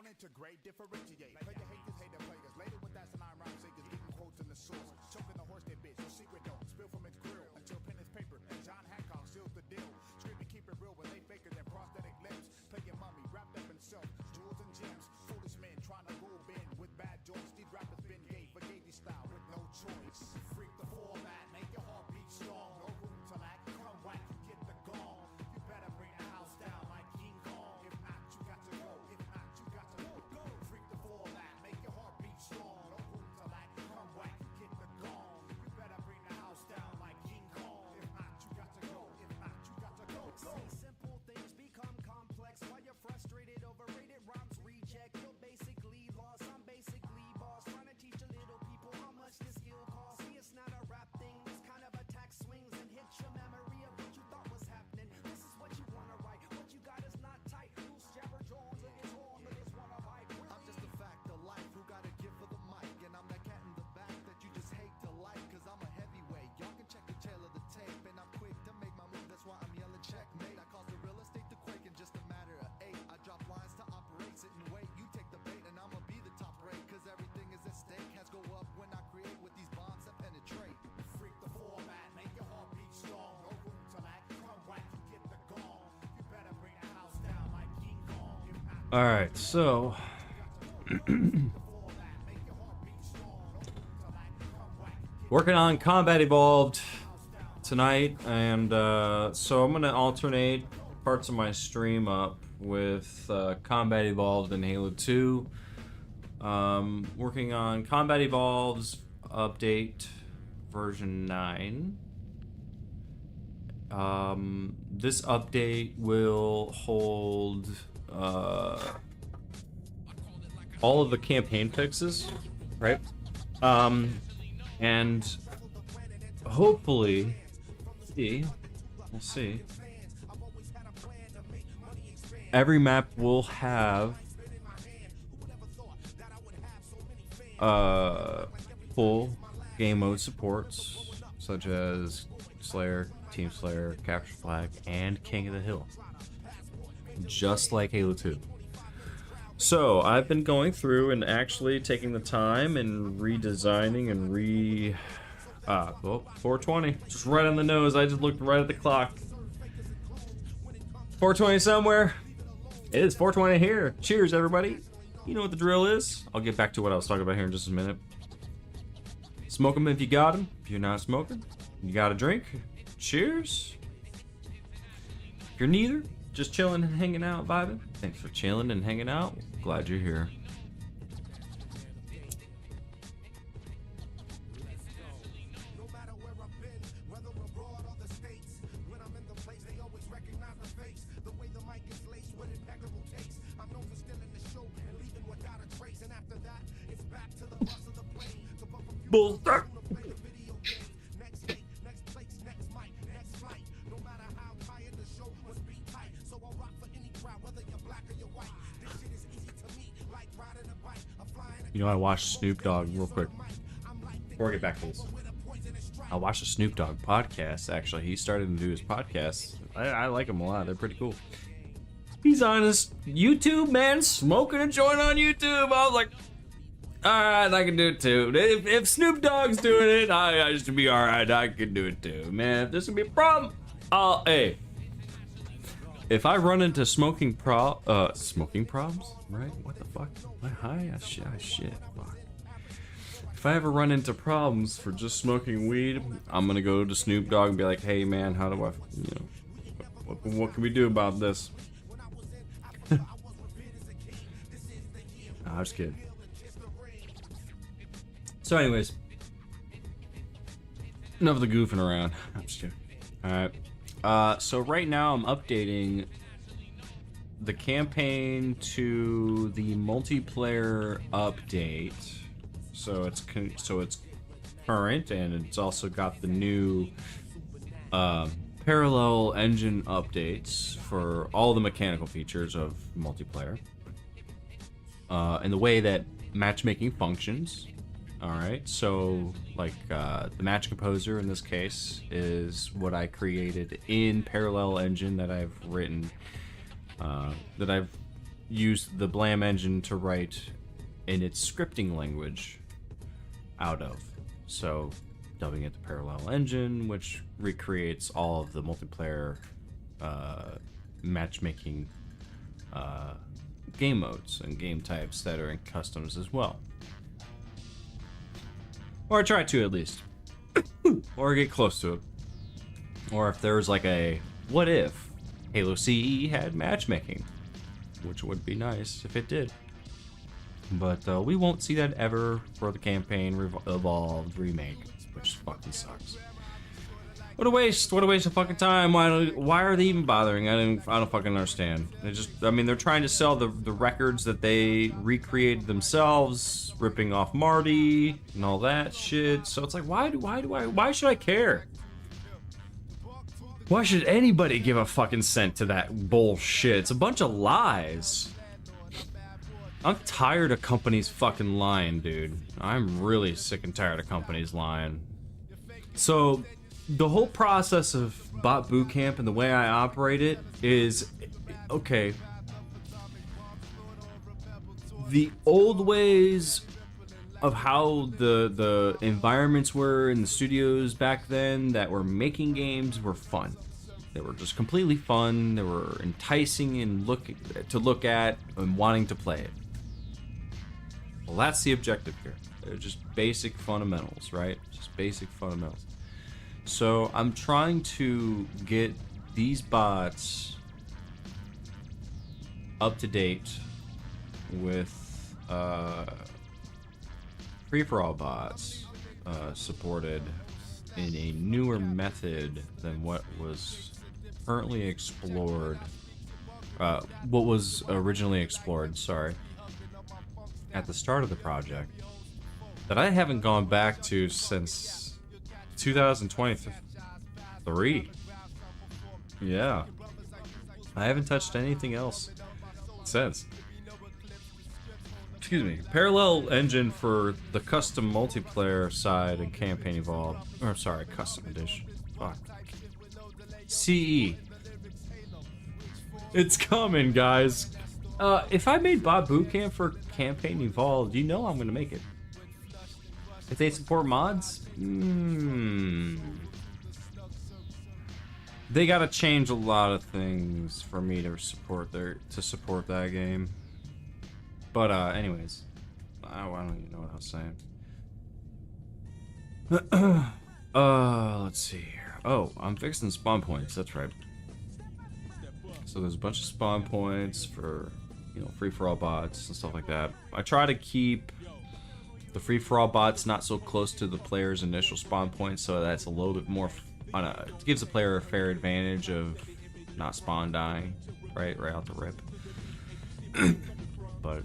Integrate, differentiate. Play the haters, hater players. Later with that nine rhyme shakers, giving quotes in the source. Choking the horse, they bitch. No secret don't spill from its grill until pen is paper and John Hancock seals the deal. Screaming, keep it real when they faker their prosthetic lips. Playing mummy, wrapped up in silk, jewels and gems. Foolish men trying to rule bend with bad joints. These rappers been gay for Gady style with no choice. Freak the format, make your heart beat strong. No room to lack, come whack, get the gong. You better bring the house down like King Kong. If not, you got to go. If not, you got to go. Freak the format, make your heart beat strong. No room to lack, come whack, get the gong. You better bring the house down like King Kong. If not, you got to go. If not, you got to go. See, simple things become complex while you're frustrated, overrated rhymes reject. You're basically lost. I'm basically boss. Trying to teach the little people how much this skill costs. See, it's not a rap thing. This kind of attack swings and hits your memory of what you thought was happening. This is what you wanna write. What you got is not tight. Loose jabber Jones and his horn. Niggas wanna bite. I'm just a fact of life who got a gift for the mic. And I'm that cat in the back that you just hate to like. Cause I'm a heavyweight. Y'all can check the tail of the tape. And I'm quick to make my move. That's why I'm yelling checkmate. I cause the real estate to quake in just a matter of 8. I drop lines to operate. Sit and wait. You take the bait and I'ma be the top rate. Cause everything is at stake. Has go up when I create with these bombs that penetrate. Freak the format. Make your heart beat strong. No room to lack. Come whack. Get the gong. You better bring the house down like King Kong. If not, All right, so working on Combat Evolved tonight, and so I'm gonna alternate parts of my stream up with Combat Evolved and Halo 2. Working on Combat Evolved's update version 9. This update will hold all of the campaign fixes, right? And hopefully, we'll see. Every map will have full game mode supports, such as Slayer, Team Slayer, Capture Flag, and King of the Hill, just like Halo 2. So I've been going through and actually taking the time and redesigning and 420, just right on the nose. I just looked right at the clock. 420 somewhere. It is 420 here. Cheers, everybody. You know what the drill is. I'll get back to what I was talking about here in just a minute. Smoke them if you got them. If you're not smoking, you got a drink. Cheers. If you're neither, just chilling and hanging out, vibing. Thanks for chilling and hanging out. Glad you're here. Bolster. You know, I watched Snoop Dogg real quick before I get back to this. I watched a Snoop Dogg podcast. Actually, he started to do his podcasts. I like him a lot. They're pretty cool. He's on his YouTube, man, smoking a joint on YouTube. I was like, all right, I can do it too. If Snoop Dogg's doing it, I should be all right. I can do it too, man. If there's gonna be a problem, hey. If I run into smoking problems, right? What the fuck? Am I high? Shit. Fuck. If I ever run into problems for just smoking weed, I'm gonna go to Snoop Dogg and be like, hey man, how do I, what can we do about this? I'm just kidding. So anyways, enough of the goofing around. I'm just kidding. Alright. So right now I'm updating the campaign to the multiplayer update. So it's current, and it's also got the new parallel engine updates for all the mechanical features of multiplayer. And the way that matchmaking functions. Alright, so like the match composer in this case is what I created in parallel engine that I've written, that I've used the Blam engine to write in its scripting language out of. So dubbing it the parallel engine, which recreates all of the multiplayer matchmaking game modes and game types that are in customs as well. Or I try to, at least. Or get close to it. Or if there's like a, what if Halo CE had matchmaking? Which would be nice if it did. But we won't see that ever for the campaign Evolved remake, which fucking sucks. What a waste! What a waste of fucking time! Why are they even bothering? I don't fucking understand. They're trying to sell the records that they recreated themselves, ripping off Marty and all that shit. So it's like, why should I care? Why should anybody give a fucking cent to that bullshit? It's a bunch of lies. I'm tired of companies fucking lying, dude. I'm really sick and tired of companies lying. So the whole process of Bot Bootcamp and the way I operate it is, okay, the old ways of how the environments were in the studios back then that were making games were fun. They were just completely fun. They were enticing and to look at and wanting to play it. Well, that's the objective here. They're just basic fundamentals, right? Just basic fundamentals. So I'm trying to get these bots up to date with free-for-all bots supported in a newer method than what was currently explored. What was originally explored, sorry, at the start of the project, that I haven't gone back to since 2023. Yeah. I haven't touched anything else since. Excuse me. Parallel engine for the custom multiplayer side and campaign evolved. Or sorry, custom edition. Fuck. CE. It's coming, guys. If I made Bot Bootcamp for campaign evolved, you know I'm gonna make it. If they support mods, they gotta change a lot of things for me to support that game. But anyways, I don't even know what I was saying. Let's see here. Oh, I'm fixing spawn points. That's right. So there's a bunch of spawn points for, free-for-all bots and stuff like that. I try to keep the free-for-all bots not so close to the player's initial spawn point, so that's a little bit more it gives the player a fair advantage of not spawn dying right out the rip. But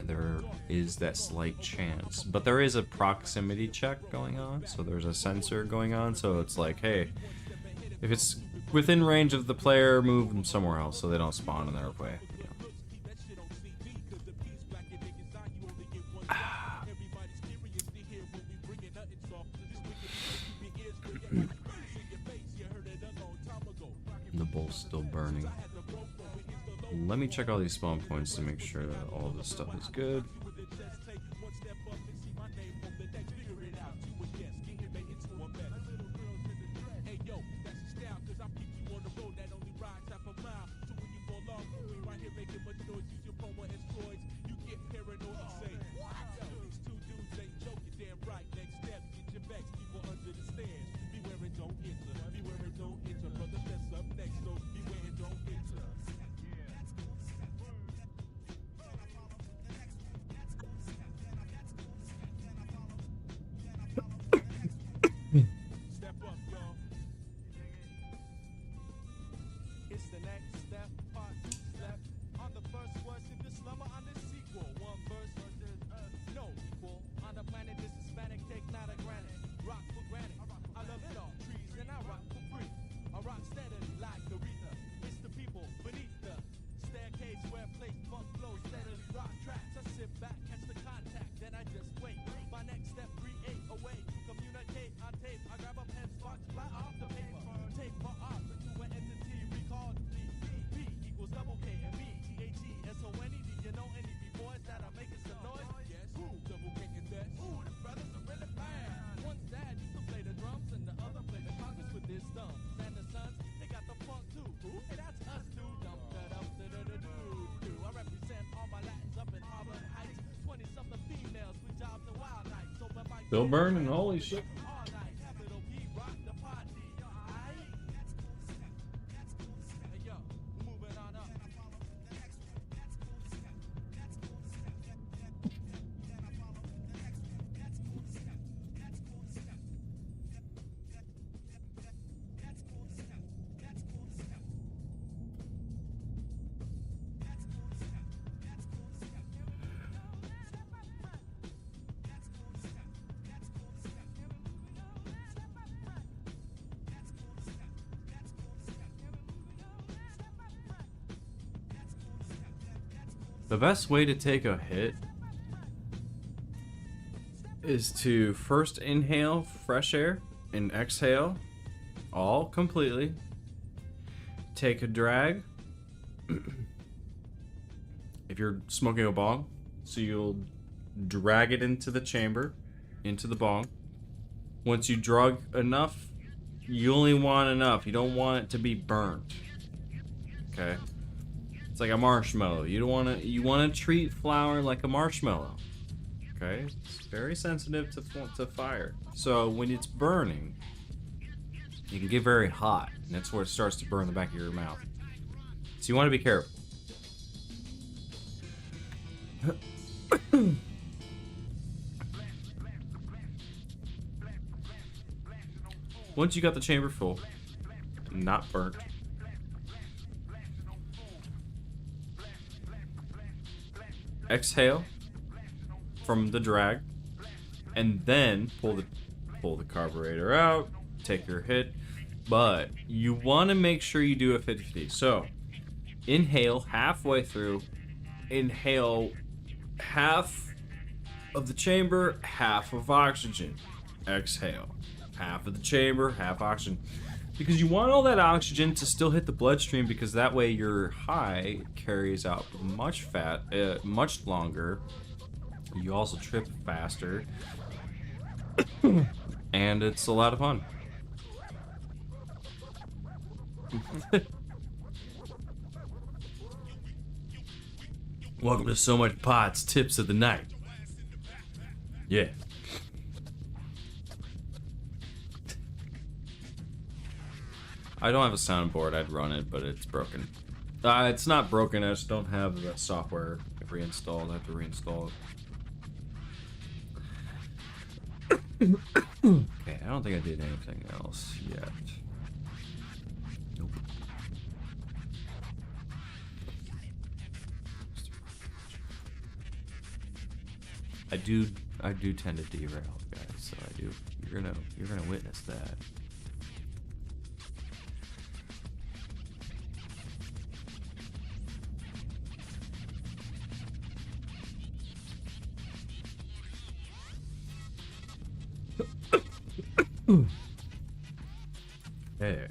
there is that slight chance. But there is a proximity check going on, so there's a sensor going on, so it's like, hey, if it's within range of the player, move them somewhere else so they don't spawn in their way. The bowl's still burning. Let me check all these spawn points to make sure that all this stuff is good. Still burning, holy shit. The best way to take a hit is to first inhale fresh air and exhale all completely. Take a drag. If you're smoking a bong, so you'll drag it into the chamber, into the bong. Once you drug enough, you only want enough. You don't want it to be burnt. Okay? It's like a marshmallow. You don't want to. You want to treat flour like a marshmallow. Okay, it's very sensitive to fire. So when it's burning, it can get very hot, and that's where it starts to burn the back of your mouth. So you want to be careful. Once you got the chamber full, not burnt. Exhale from the drag, and then pull the carburetor out, take your hit, but you want to make sure you do a 50-50. So inhale halfway through, inhale half of the chamber, half of oxygen. Exhale half of the chamber, half oxygen, because you want all that oxygen to still hit the bloodstream, because that way your high carries out much longer. You also trip faster, and it's a lot of fun. Welcome to xSoMuchPotx Tips of the Night. Yeah. I don't have a soundboard. I'd run it, but it's broken. It's not broken. I just don't have the software reinstalled. I have to reinstall it. Okay, I don't think I did anything else yet. Nope. I do tend to derail, guys. So I do. You're gonna witness that. There.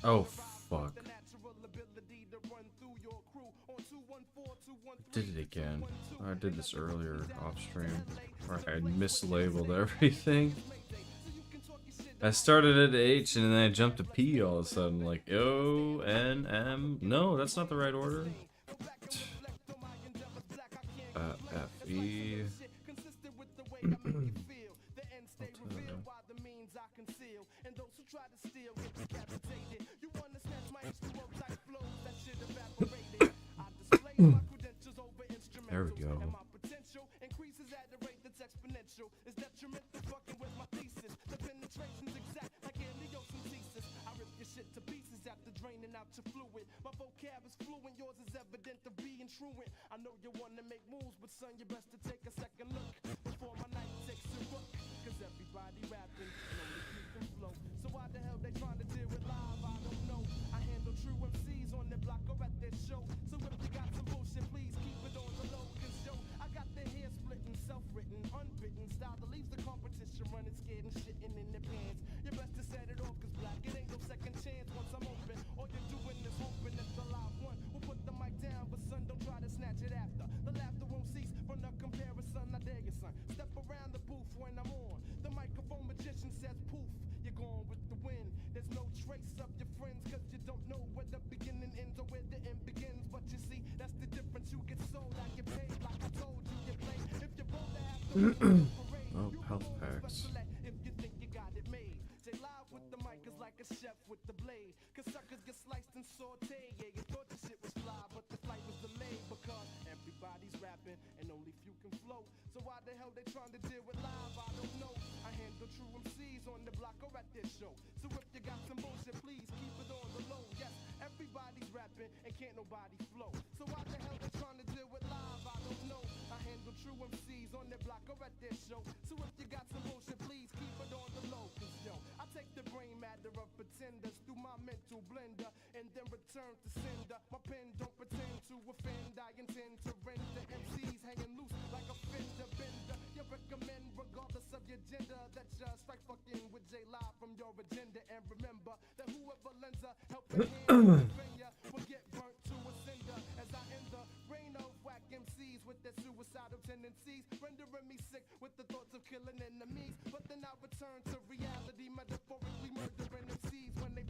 Oh fuck. Did it again. I did this earlier off stream. Where I had mislabeled everything. I started at H and then I jumped to P all of a sudden, like O, N, M. No, that's not the right order. F, E. There we go. My vocab is fluent, yours is evident of being truant. I know you wanna make moves, but son, you best to take a second look before my night takes a rook. Cause everybody rapping, only you can flow. So why the hell they trying to deal with live? I don't know. I handle true MCs on their block or at their show. So if you got some bullshit, please keep it on the low. Cause yo, I got the hair splitting, self-written, unwritten style that leaves the competition running scared and shitting in their pants. You best to set it off, cause black, it ain't no second chance once I'm open. All you're doing is hoping that the live one will put the mic down, but son, don't try to snatch it after. The laughter won't cease from the comparison. I dare you, son. Step around the booth when I'm on. The microphone magician says poof, you're gone with the wind. There's no trace of your friends, cause you don't know where the beginning ends or where the end begins. But you see, that's the difference. You get sold, I get paid. Like I told you, you play. If you roll the after oh, health packs. if you think you got it made. Say live with the mic is like a chef with the blade. Cause suckers get sliced and sauteed. Yeah, you thought the shit was fly, but the flight was delayed. Because everybody's rapping and only few can flow. So why the hell they trying to deal with live? I don't know. I handle true MCs on the block or at their show. So if you got some bullshit, please keep it on the low. Yes, everybody's rapping and can't nobody flow. So why the hell they trying to deal with live? I don't know. I handle true MCs on their block or at their show. So if you got some bullshit, please keep it on the low. Cause yo, I take the brain matter of pretenders through my mental blender and then return to sender. My pen don't pretend to offend. I intend to render MCs hanging loose like a fender bender. You recommend regardless of your gender that you strike fucking with J Live from your agenda. And remember that whoever lends a helping hand will get burnt to a cinder. As I end the reign of whack MCs with their suicidal tendencies, rendering me sick with the thoughts of killing enemies. But then I return to reality, metaphorically murdering MCs when they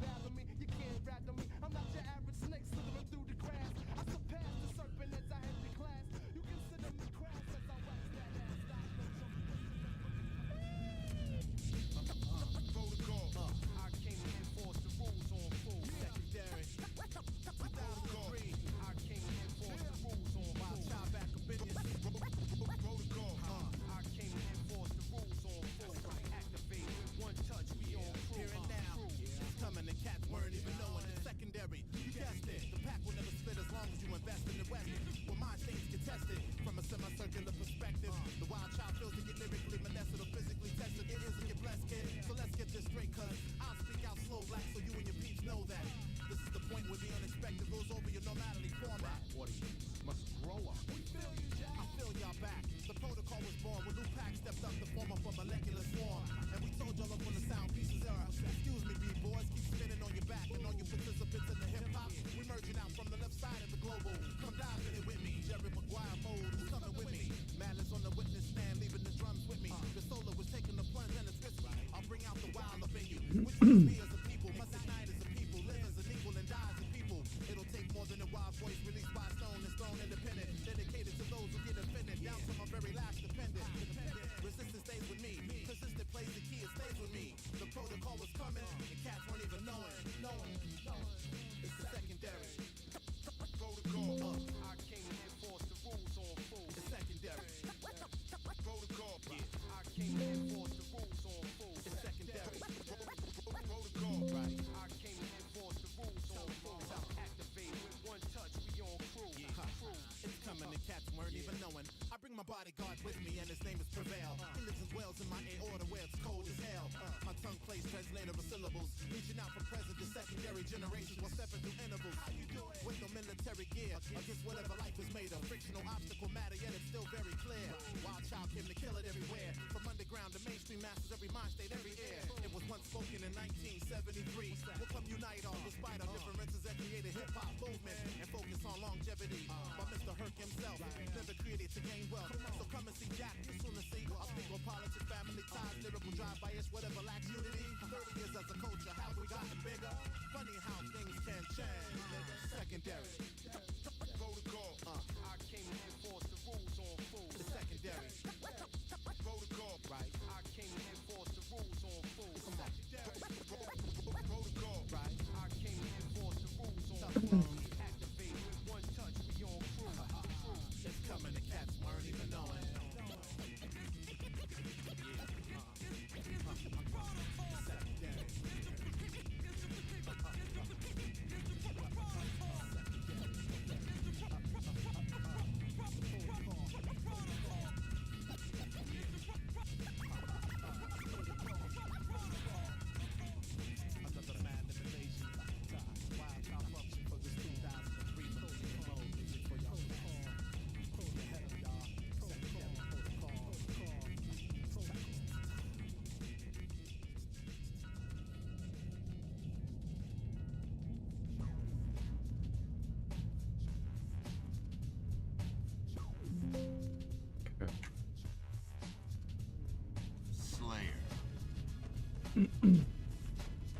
arrested from a semi-circular perspective. The wild child feels to get lyrically molested or physically tested. It isn't get blessed, kid. So let's get this straight, cuz I'll speak out slow black so you and your peeps know that. This is the point where the unexpected goes over your normality format. Audience must grow up. We feel you, Jack. I feel y'all back. The protocol was born when Luke Pack stepped up to form up a molecular swarm. And we told y'all up on the sound pieces era. Excuse me, B-boys, keep spinning on your back and on your participants in the hip-hop. We merging out from the left side of the global. Come dive in it with me. Jerry Maguire mode, who's coming with me? Malice on the witness stand, leaving the drums with me. The solo was taking the plunge and it's risky. I'll bring out the wild up in you. Which means me as a people, must ignite as a people, live as an equal and die as a people. It'll take more than a wild voice released by Stone and Stone independent. Dedicated to those who get offended, down to my very last dependent. Resistance stays with me. Persistent plays the key, it stays with me. The protocol was coming, and cats weren't even knowing. It's the secondary. Protocol, I came to enforce the rules on fools. It's secondary. Protocol, I came to enforce the rules on fools. It's secondary. Protocol, right? I came to enforce the rules on fools. I'll activate with one touch, we on crew. It's coming, and cats weren't even knowing. I bring my bodyguard with me, and his name is Prevail. He lives in Wales in my aorta where it's cold as hell. My tongue plays translator of syllables, reaching out from present to secondary generations while stepping through intervals. With no military gear, against whatever life is made of. Frictional obstacle matter, yet it's still very clear. Wild child came to kill it everywhere. From underground to mainstream masters, every mind state, every air. It was once spoken in 1973. We'll come unite all despite our differences that created hip-hop movement and focus on longevity. By Mr. Herc himself, never created to gain wealth. So come and see Jack, you soon to see. I'll speak on politics, family ties, lyrical drive bias, whatever lacks unity. 30 years as a culture, have we gotten bigger? Funny how things can change, nigga. Secondary. Protocol, I came to enforce the rules on fools. The secondary. Protocol, right? I came to enforce the rules on fools. Come on. Protocol, right? I came to enforce the rules on fools. Activate with one touch, we on crew. It's coming, the cats weren't even knowing.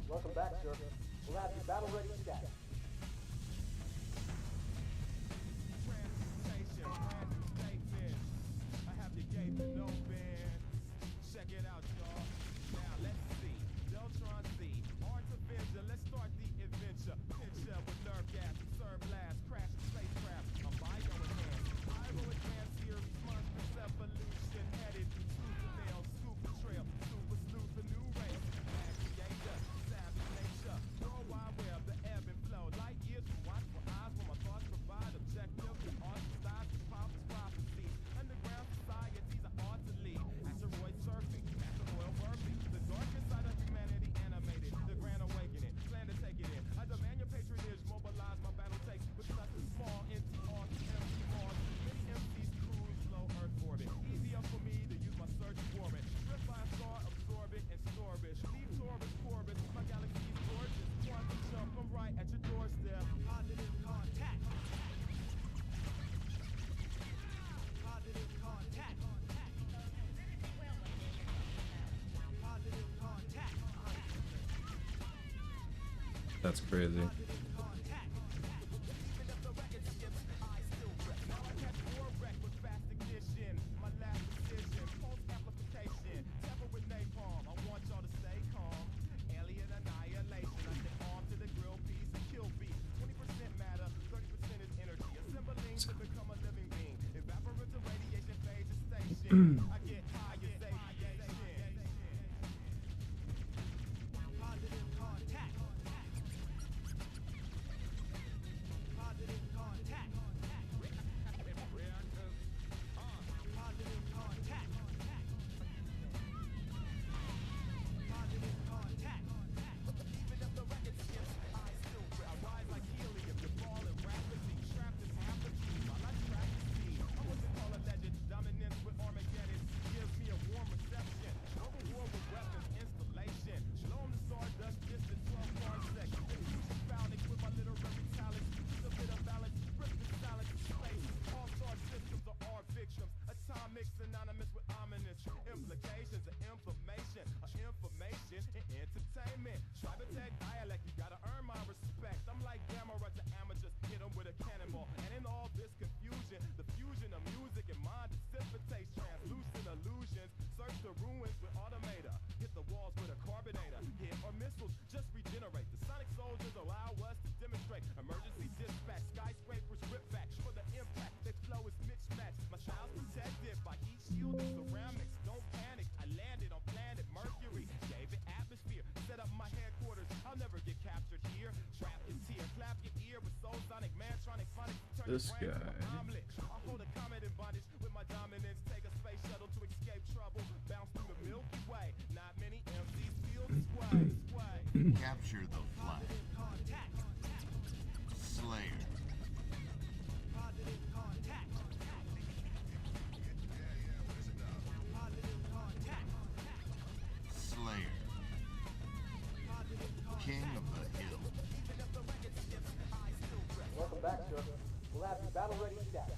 Welcome back, sir. We'll have your battle ready stat. I have the gate open. Check it out, y'all. Now let's see. Deltron Z, Arts Avenger. Let's start the adventure. Picture with nerve gas, serve blast, crash spacecraft. A bio enhanced, pyro advanced series, monstrous evolution headed. Super male, super trail, super sleuth, a new race. Creator, savage nature, World Wide Web, the ebb and flow. Light years to watch for eyes when my thoughts provide objectives and ostracized with prophets, prophecies. Underground societies are art to lead. Asteroid surfing, after oil burping. The darkest side of humanity animated. The grand awakening, plan to take it in. I demand your patronage, mobilize my battle takes with nothing small, empty arms, empty Mars. Many MCs cruise low Earth orbit. Easier for me to use my search warrant. Drift by a star, absorb it and store it. Leave Taurus, Corbus, my galaxy's gorgeous. Quantum jump, I'm right at your doorstep. Positive contact. Positive contact. Positive contact. That's crazy. taste translucent illusions. Search the ruins with automator. Hit the walls with a carbonator. Hit or missiles just regenerate. The sonic soldiers allow us to demonstrate. Emergency dispatch. Skyscrapers rip back for the impact. Their flow is mismatched. My style's protected by each shield of ceramics. Don't panic. I landed on planet Mercury. Gave it atmosphere. Set up my headquarters. I'll never get captured here. Wrap your tear. Clap your ear with soul sonic mantronic phonics. This guy. I'll hold a comet in bondage with my dominance. Take a space shuttle to escape trouble. Bounce through the Milky Way. Not many MCs feel this way. Capture the flag. Slayer. Slayer. King of the Hill. Welcome back, sir. We'll have you battle ready status.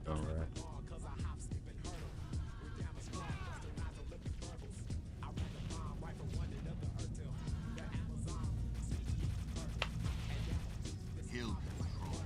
All right. Hill control.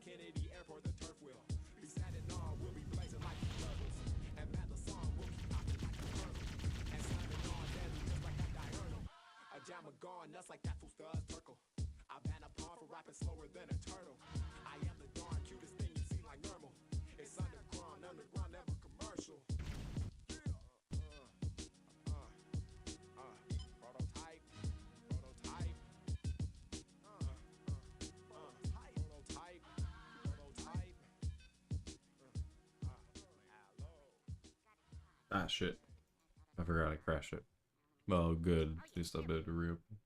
Kennedy Airport, the turf will be standing on. We'll be blazing like the turtles. And man, the song will keep popping like the turtle. And slamming on deadly just like that diurnal. A jammer gone nuts like that fool does turtle. I ban a pawn for rapping slower than a turtle. I am the darn cutest thing you've seen like normal. It's underground, never commercial. Prototype. Ah, shit. I forgot I crashed it. Well, good. At least I'll be able to reopen.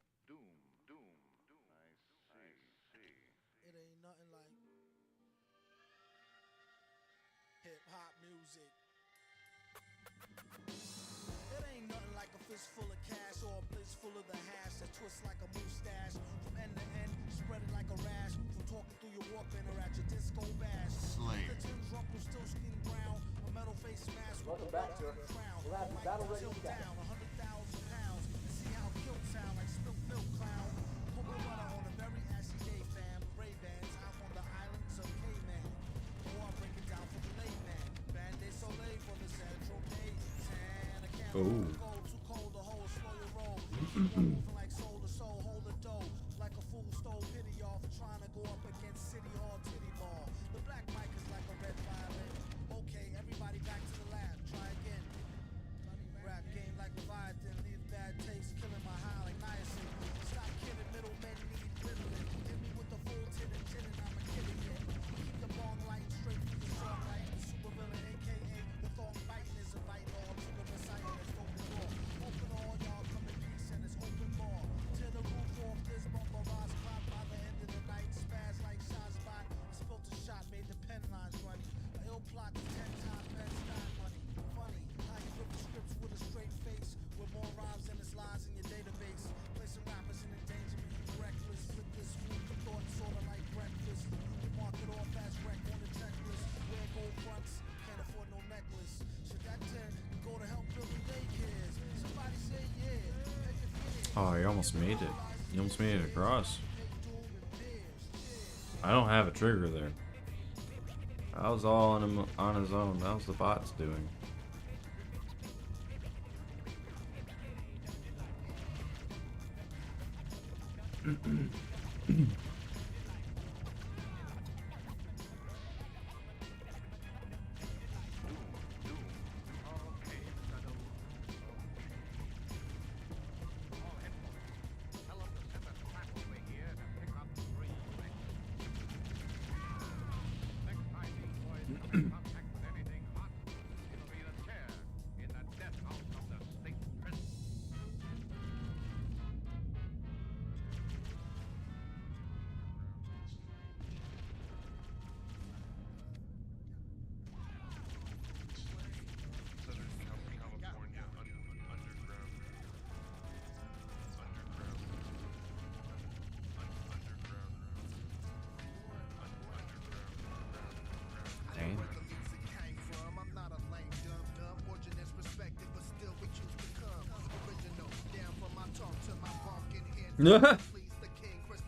It ain't nothing like hip-hop music. It ain't nothing like a fistful of cash or a blitz full of the hash that twists like a mustache from end to end, spreading like a rash from talking through your Walkman or at your disco bash. Slayer. The tin drunk will still skin brown, a metal face mask. Welcome back, sir. We'll have you battle ready status. Down 100,000 pounds and see how kilt sound like spilt milk clown. Put my butter on a very ashy day, fam. Ray-Bans out on the islands of Cayman. Or I'll break it down for the layman. Oh. Oh, he almost made it. He almost made it across. I don't have a trigger there. That was all on him on his own. That was the bot's doing.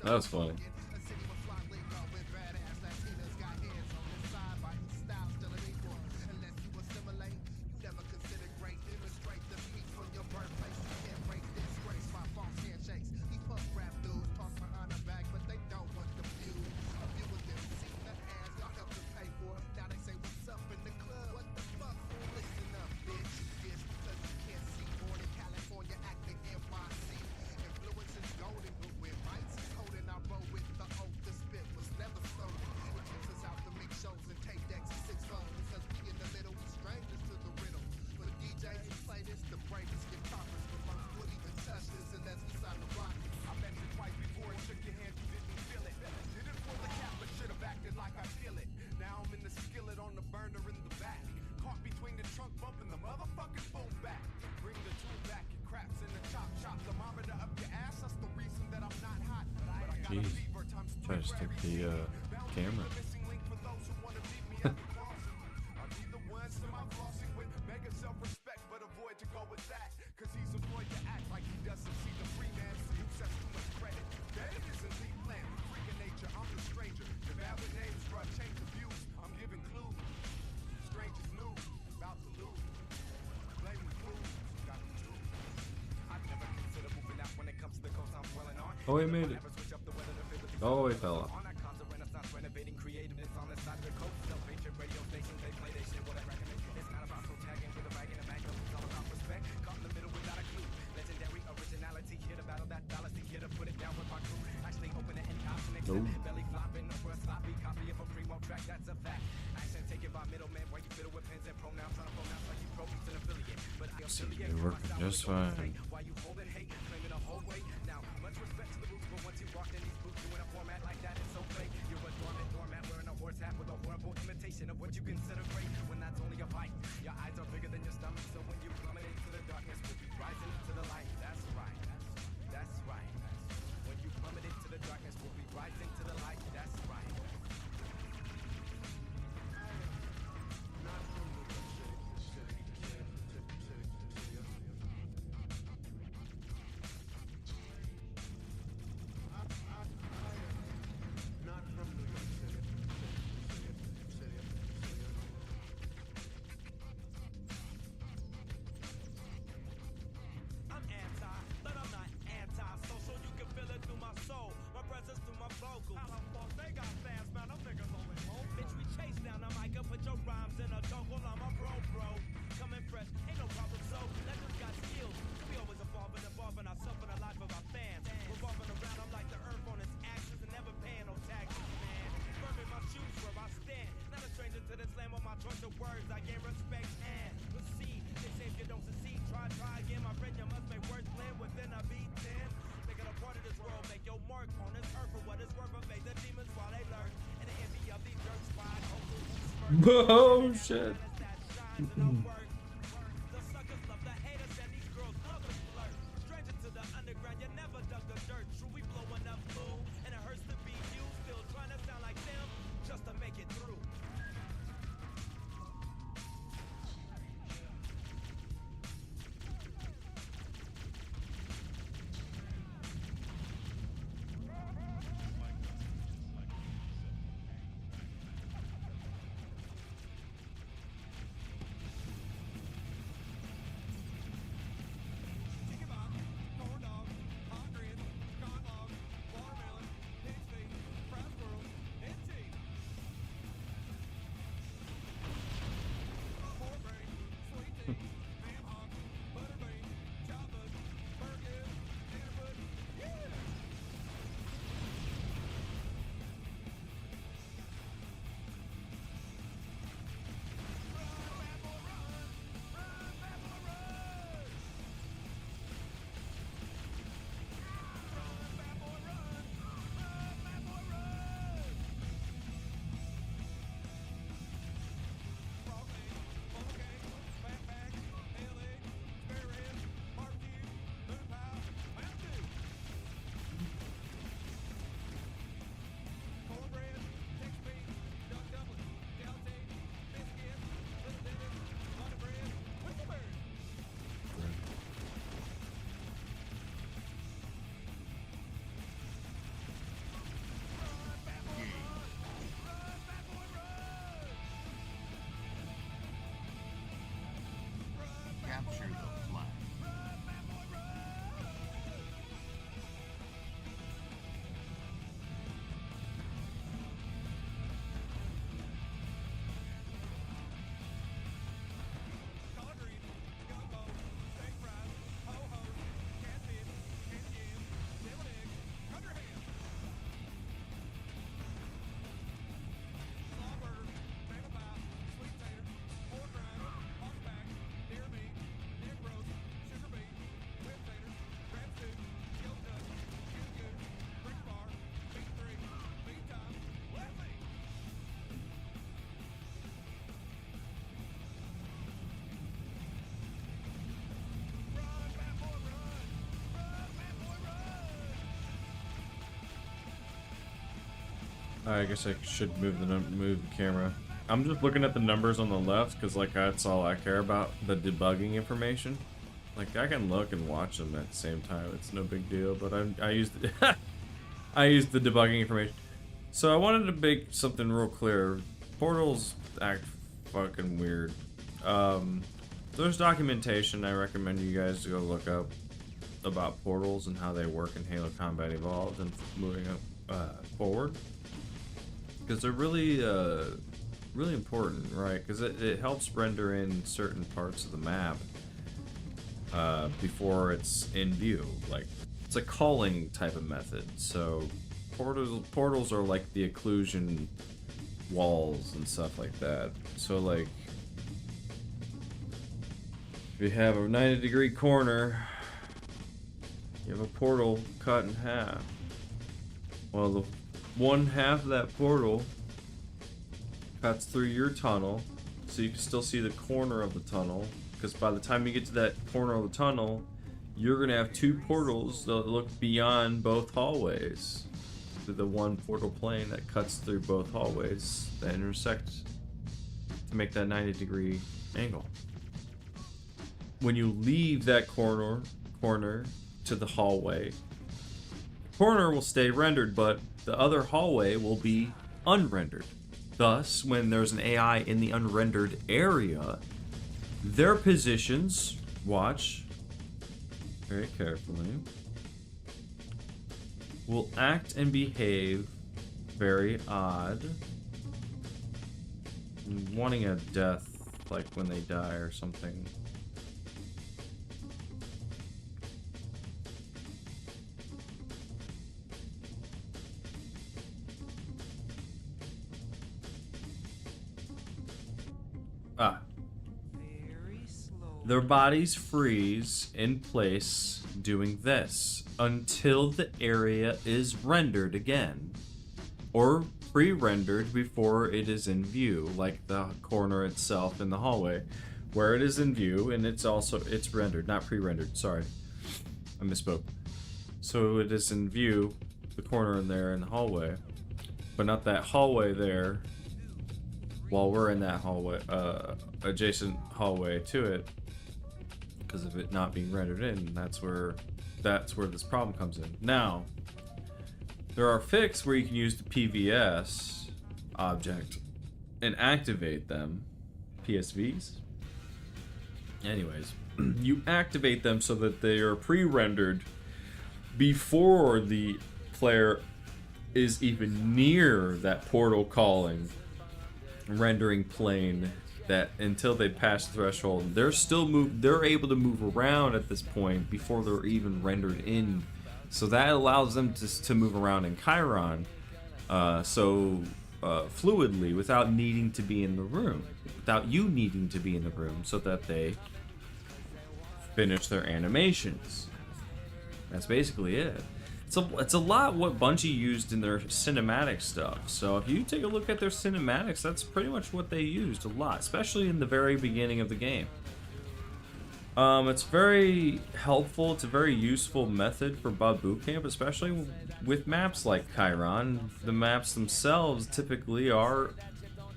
That was funny. Jeez. Try to stick the camera. Oh, he made it. Oh, he fell off. Nope. You're working just fine. Oh shit. Capture the flag. I guess I should move the camera. I'm just looking at the numbers on the left because like that's all I care about, the debugging information. Like I can look and watch them at the same time. It's no big deal. But I used I used the debugging information. So I wanted to make something real clear. Portals act fucking weird. There's documentation I recommend you guys to go look up about portals and how they work in Halo Combat Evolved and moving up forward. Because they're really, really important, right? Because it helps render in certain parts of the map before it's in view. Like, it's a calling type of method. So portals are like the occlusion walls and stuff like that. So like, if you have a 90-degree corner, you have a portal cut in half. Well, the one half of that portal cuts through your tunnel, so you can still see the corner of the tunnel, because by the time you get to that corner of the tunnel, you're gonna have two portals that look beyond both hallways through the one portal plane that cuts through both hallways that intersect to make that 90-degree angle. When you leave that corner to the hallway, corner will stay rendered, but the other hallway will be unrendered. Thus, when there's an AI in the unrendered area, their positions, watch very carefully, will act and behave very odd. Wanting a death, like when they die or something. Their bodies freeze in place doing this until the area is rendered again, or pre-rendered before it is in view, like the corner itself in the hallway, where it is in view, and it's rendered, not pre-rendered. Sorry, I misspoke. So it is in view, the corner in there in the hallway, but not that hallway there. While we're in that hallway, adjacent hallway to it, because of it not being rendered in, that's where this problem comes in. Now, there are fixes where you can use the PVS object and activate them, PSVs. Anyways, you activate them so that they are pre-rendered before the player is even near that portal calling rendering plane, that until they pass the threshold, they're able to move around at this point before they're even rendered in. So that allows them to move around in Chiron fluidly without needing to be in the room, without you needing to be in the room, so that they finish their animations. That's basically it. It's a lot what Bungie used in their cinematic stuff. So if you take a look at their cinematics, that's pretty much what they used a lot, especially in the very beginning of the game. It's very helpful. It's a very useful method for Bud Boot Camp, especially with maps like Chiron. The maps themselves typically are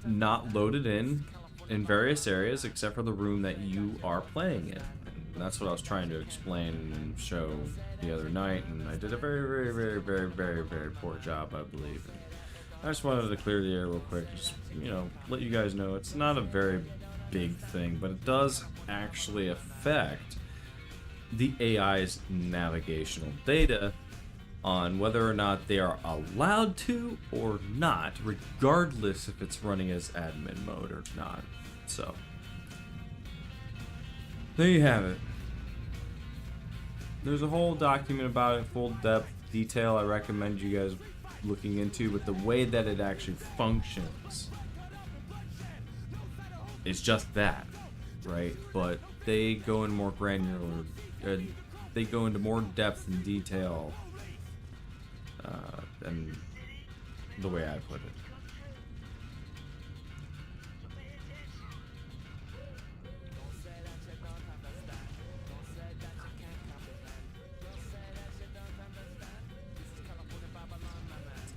not loaded in various areas except for the room that you are playing in. And that's what I was trying to explain and show the other night, and I did a very poor job, I believe. And I just wanted to clear the air real quick, just, you know, let you guys know it's not a very big thing, but it does actually affect the AI's navigational data on whether or not they are allowed to or not, regardless if it's running as admin mode or not. So there you have it. There's a whole document about it, full depth detail I recommend you guys looking into, but the way that it actually functions is just that, right? But they go in more granular, they go into more depth and detail than the way I put it.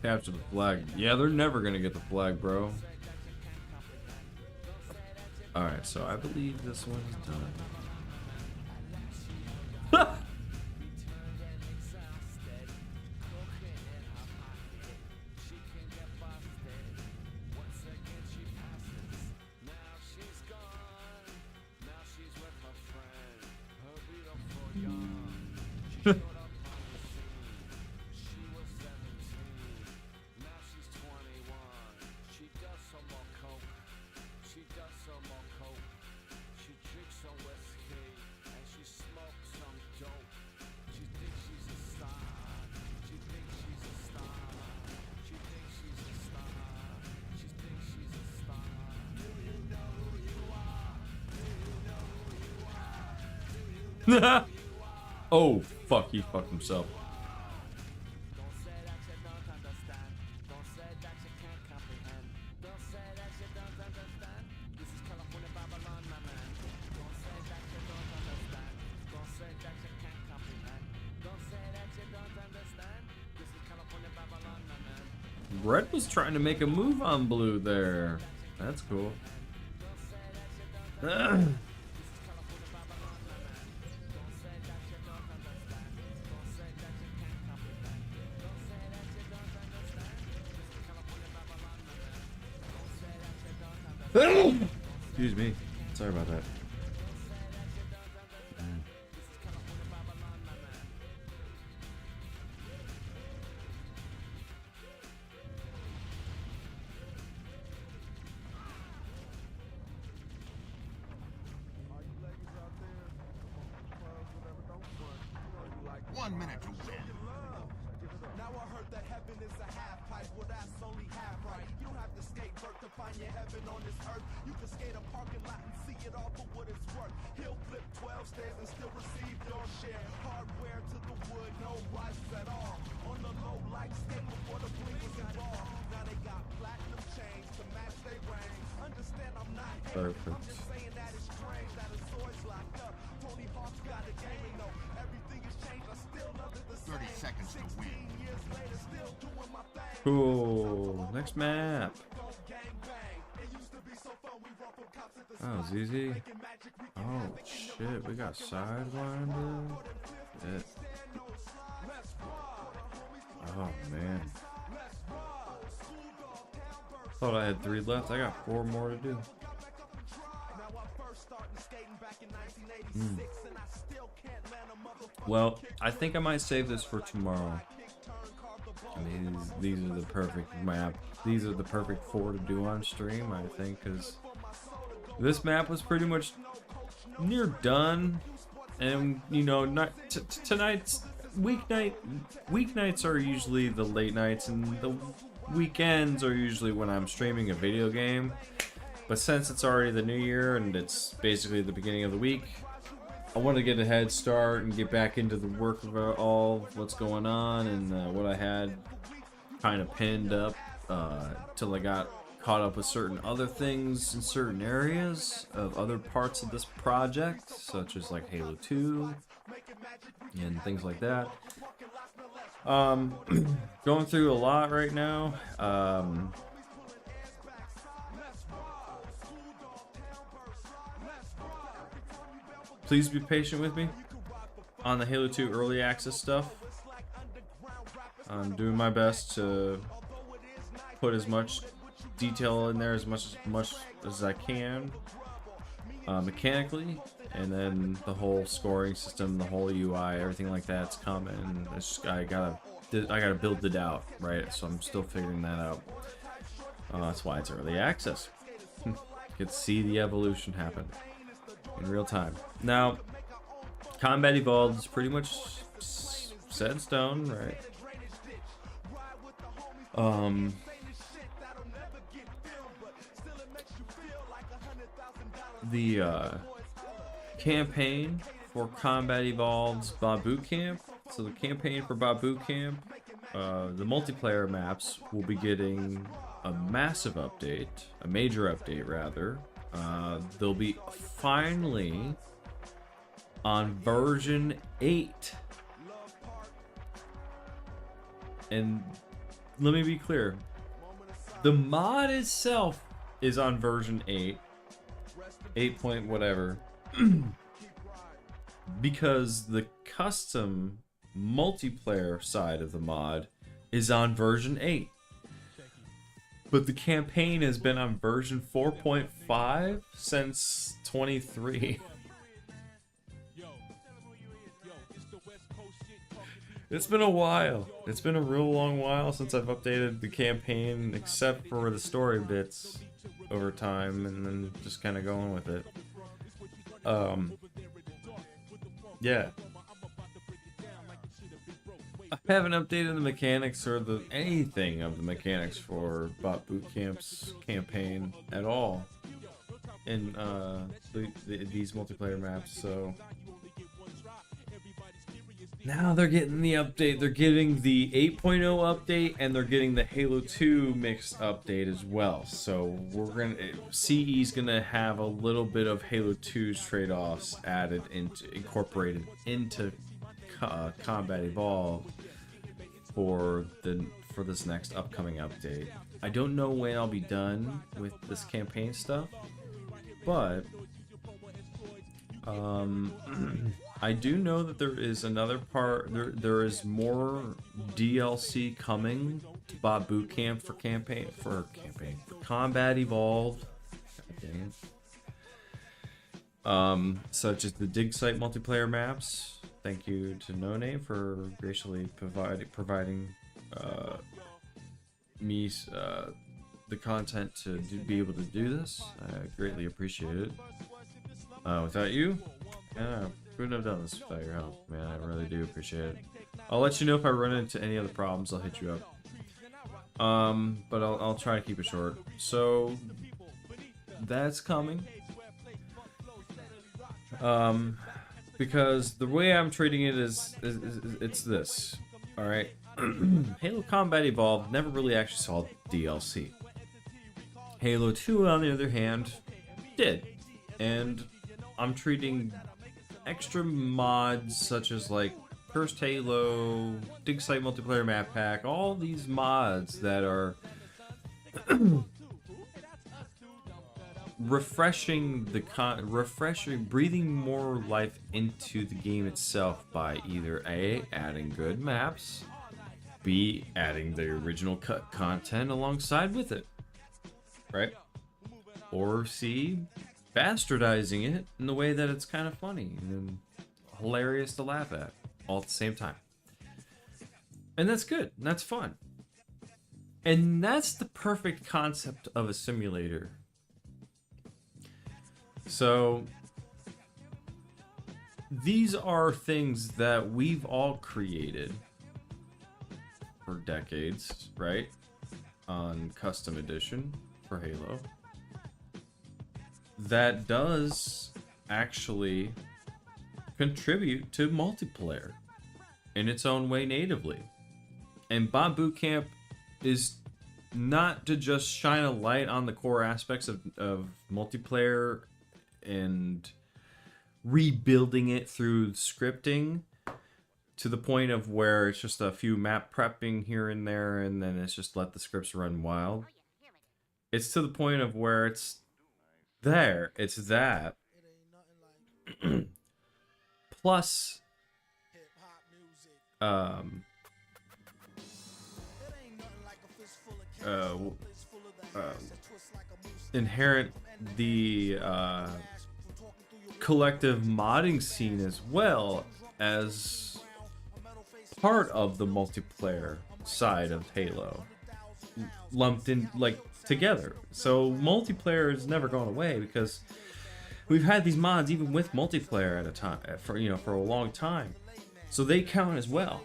Capture the flag. Yeah, they're never gonna get the flag, bro. Alright, so I believe this one's done. Oh, fuck, he fucked himself. Red was trying to make a move on blue there. That's cool. Excuse me. Sorry about that. One minute to win. Now I heard that heaven is a half pipe. Well, that's only half right. You don't have to skate vert to find your heaven on this earth. You can skate a parking lot and see it all for what it's worth. He'll flip 12 stairs and still receive your share. Hardware to the wood, no rises at all. On the low, like skate before the blink was involved. Now they got Perfect. 30 seconds to win. Cool. Next map. Oh, ZZ. Oh, shit. We got Sidewinder. Shit. Oh, man. Thought I had 3 left. I got 4 more to do. Well, I think I might save this for tomorrow. I mean, these are the perfect map. These are the perfect 4 to do on stream, I think, because this map was pretty much near done. And, you know, not tonight's weeknights are usually the late nights, and the weekends are usually when I'm streaming a video game. But since it's already the new year and it's basically the beginning of the week, I want to get a head start and get back into the work of all what's going on and what I had kind of pinned up till I got caught up with certain other things in certain areas of other parts of this project, such as like Halo 2 and things like that. Going through a lot right now. Please be patient with me on the Halo 2 early access stuff. I'm doing my best to put as much detail in there as much as I can mechanically, and then the whole scoring system, the whole UI, everything like that's coming. It's just, I gotta build it out, right? So I'm still figuring that out. That's why it's early access. You can see the evolution happen in real time. Now, Combat Evolved is pretty much set in stone, right? The campaign for Combat Evolved's Bob Boot Camp. So the campaign for Bob Boot Camp, the multiplayer maps will be getting a massive update, a major update rather. They'll be finally on version 8. And let me be clear, the mod itself is on version 8 point whatever, because the custom multiplayer side of the mod is on version 8. But the campaign has been on version 4.5 since 23. It's been a while. It's been a real long while since I've updated the campaign, except for the story bits over time, and then just kind of going with it. Yeah. I haven't updated the mechanics or anything of the mechanics for Bot Boot Camp's campaign at all in these multiplayer maps, so now they're getting the update. They're getting the 8.0 update, and they're getting the Halo 2 mixed update as well. So CE's gonna have a little bit of Halo 2's trade-offs incorporated into Combat Evolved for this next upcoming update. I don't know when I'll be done with this campaign stuff, but I do know that there is another part. There is more DLC coming to Bob Boot Camp for Combat Evolved. Such as the dig site multiplayer maps. Thank you to No Name for graciously providing me the content to be able to do this. I greatly appreciate it. Without you, yeah, couldn't have done this without your help, man. I really do appreciate it. I'll let you know if I run into any other problems. I'll hit you up. But I'll try to keep it short. So that's coming. Because the way I'm treating it is it's this. All right, Halo Combat Evolved never really actually saw DLC. Halo 2, on the other hand, did. And I'm treating extra mods such as like Cursed Halo, Dig Site Multiplayer Map Pack, all these mods that are refreshing, breathing more life into the game itself by either A, adding good maps, B, adding the original cut content alongside with it, right? Or C, bastardizing it in the way that it's kind of funny and hilarious to laugh at all at the same time. And that's good, and that's fun. And that's the perfect concept of a simulator. So these are things that we've all created for decades, right? On Custom Edition for Halo. That does actually contribute to multiplayer in its own way natively. And Bob Bootcamp is not to just shine a light on the core aspects of multiplayer and rebuilding it through scripting to the point of where it's just a few map prepping here and there and then it's just let the scripts run wild. It's to the point of where it's there. It's that. Plus, inherent the collective modding scene as well as part of the multiplayer side of Halo lumped in like together. So multiplayer has never gone away because we've had these mods even with multiplayer at a time for a long time. So they count as well.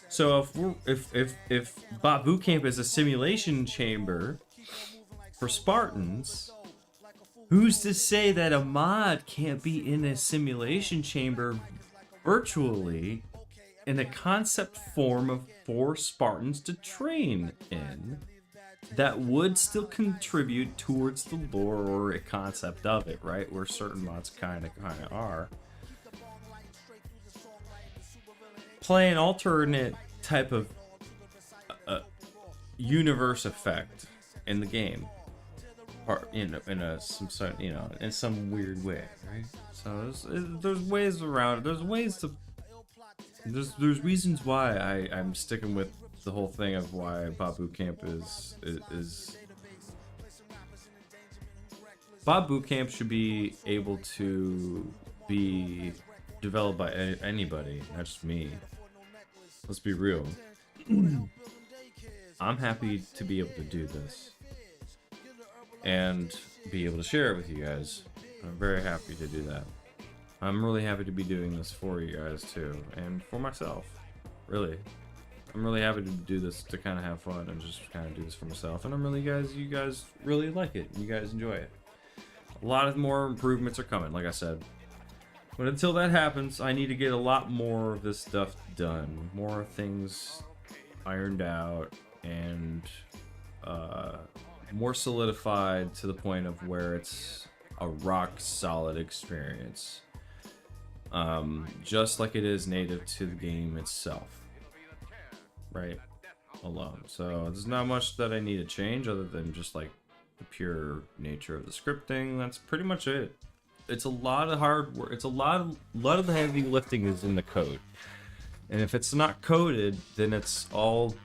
So if Bot Bootcamp is a simulation chamber for Spartans, who's to say that a mod can't be in a simulation chamber virtually in a concept form for Spartans to train in that would still contribute towards the lore or a concept of it, right? Where certain mods kind of are. Play an alternate type of universe effect in the game, or in some weird way, right? So there's ways around it. There's ways to. There's reasons why I'm sticking with the whole thing of why Bob Bootcamp is Bob Bootcamp should be able to be developed by anybody, not just me. Let's be real. I'm happy to be able to do this and be able to share it with you guys. I'm very happy to do that. I'm really happy to be doing this for you guys too, and for myself, really. I'm really happy to do this to kind of have fun and just kind of do this for myself, and I'm really you guys really like it, you guys enjoy it. A lot of more improvements are coming, like I said. But until that happens, I need to get a lot more of this stuff done. More things ironed out and more solidified to the point of where it's a rock solid experience. Just like it is native to the game itself. Right? Alone. So there's not much that I need to change other than just like the pure nature of the scripting. That's pretty much it. It's a lot of hard work. It's a lot of the heavy lifting is in the code. And if it's not coded, then it's all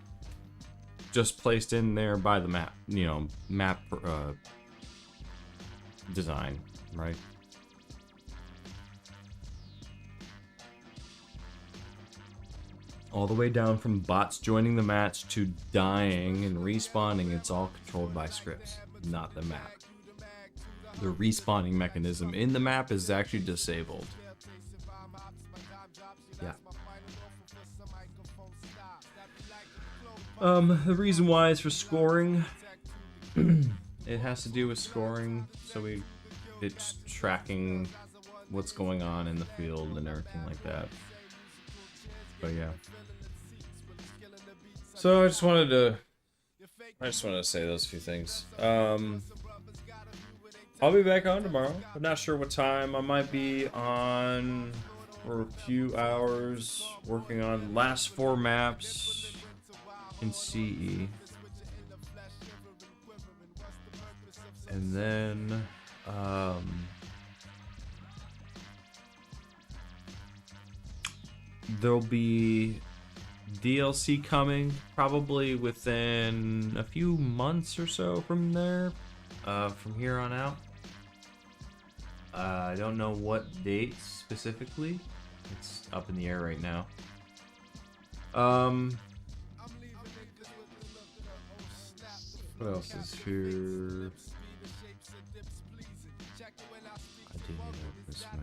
just placed in there by the map, map design, right? All the way down from bots joining the match to dying and respawning, it's all controlled by scripts, not the map. The respawning mechanism in the map is actually disabled. Yeah. The reason why is for scoring. It has to do with scoring, so it's tracking what's going on in the field and everything like that. But yeah. So I just wanted to say those few things. I'll be back on tomorrow. I'm not sure what time. I might be on for a few hours working on last 4 maps in CE. And then there'll be DLC coming probably within a few months or so from there, from here on out. I don't know what dates specifically. It's up in the air right now. What else is here? I do need to open this map.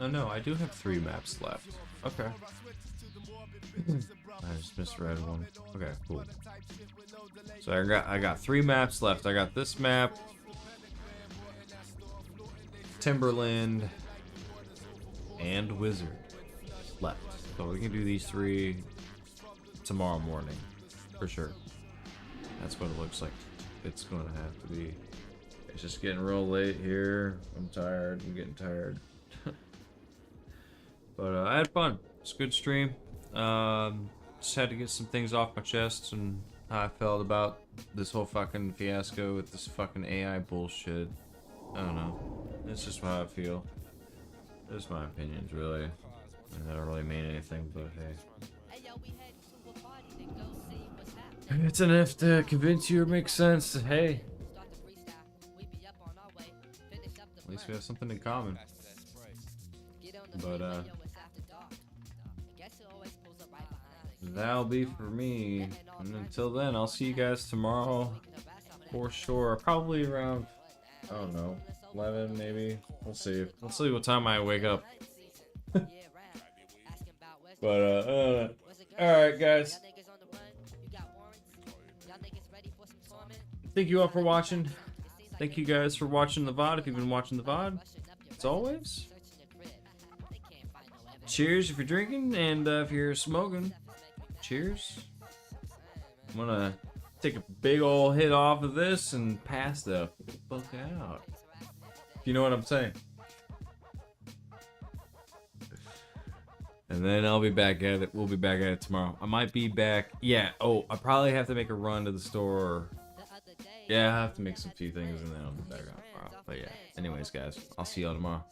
Oh no, I do have 3 maps left. Okay. I just misread one. Okay, cool. So I got 3 maps left. I got this map, Timberland, and Wizard left. So we can do these 3 tomorrow morning, for sure. That's what it looks like it's going to have to be. It's just getting real late here. I'm tired. I'm getting tired. But I had fun. It's a good stream. Just had to get some things off my chest and how I felt about this whole fucking fiasco with this fucking AI bullshit. I don't know. It's just how I feel. Just my opinions, really. I don't really mean anything, but hey. It's enough to convince you or make sense. Hey. At least we have something in common. But that'll be for me. And until then, I'll see you guys tomorrow for sure. Probably around, I don't know, 11 maybe. We'll see. We'll see what time I wake up. But alright guys. Thank you all for watching. Thank you guys for watching the VOD if you've been watching the VOD. As always. Cheers if you're drinking, and if you're smoking, cheers. I'm gonna take a big old hit off of this and pass the fuck out. If you know what I'm saying. And then I'll be back at it. We'll be back at it tomorrow. I might be back. Yeah. Oh, I probably have to make a run to the store. Yeah, I have to make some few things and then I'll be back on tomorrow. But yeah. Anyways, guys, I'll see y'all tomorrow.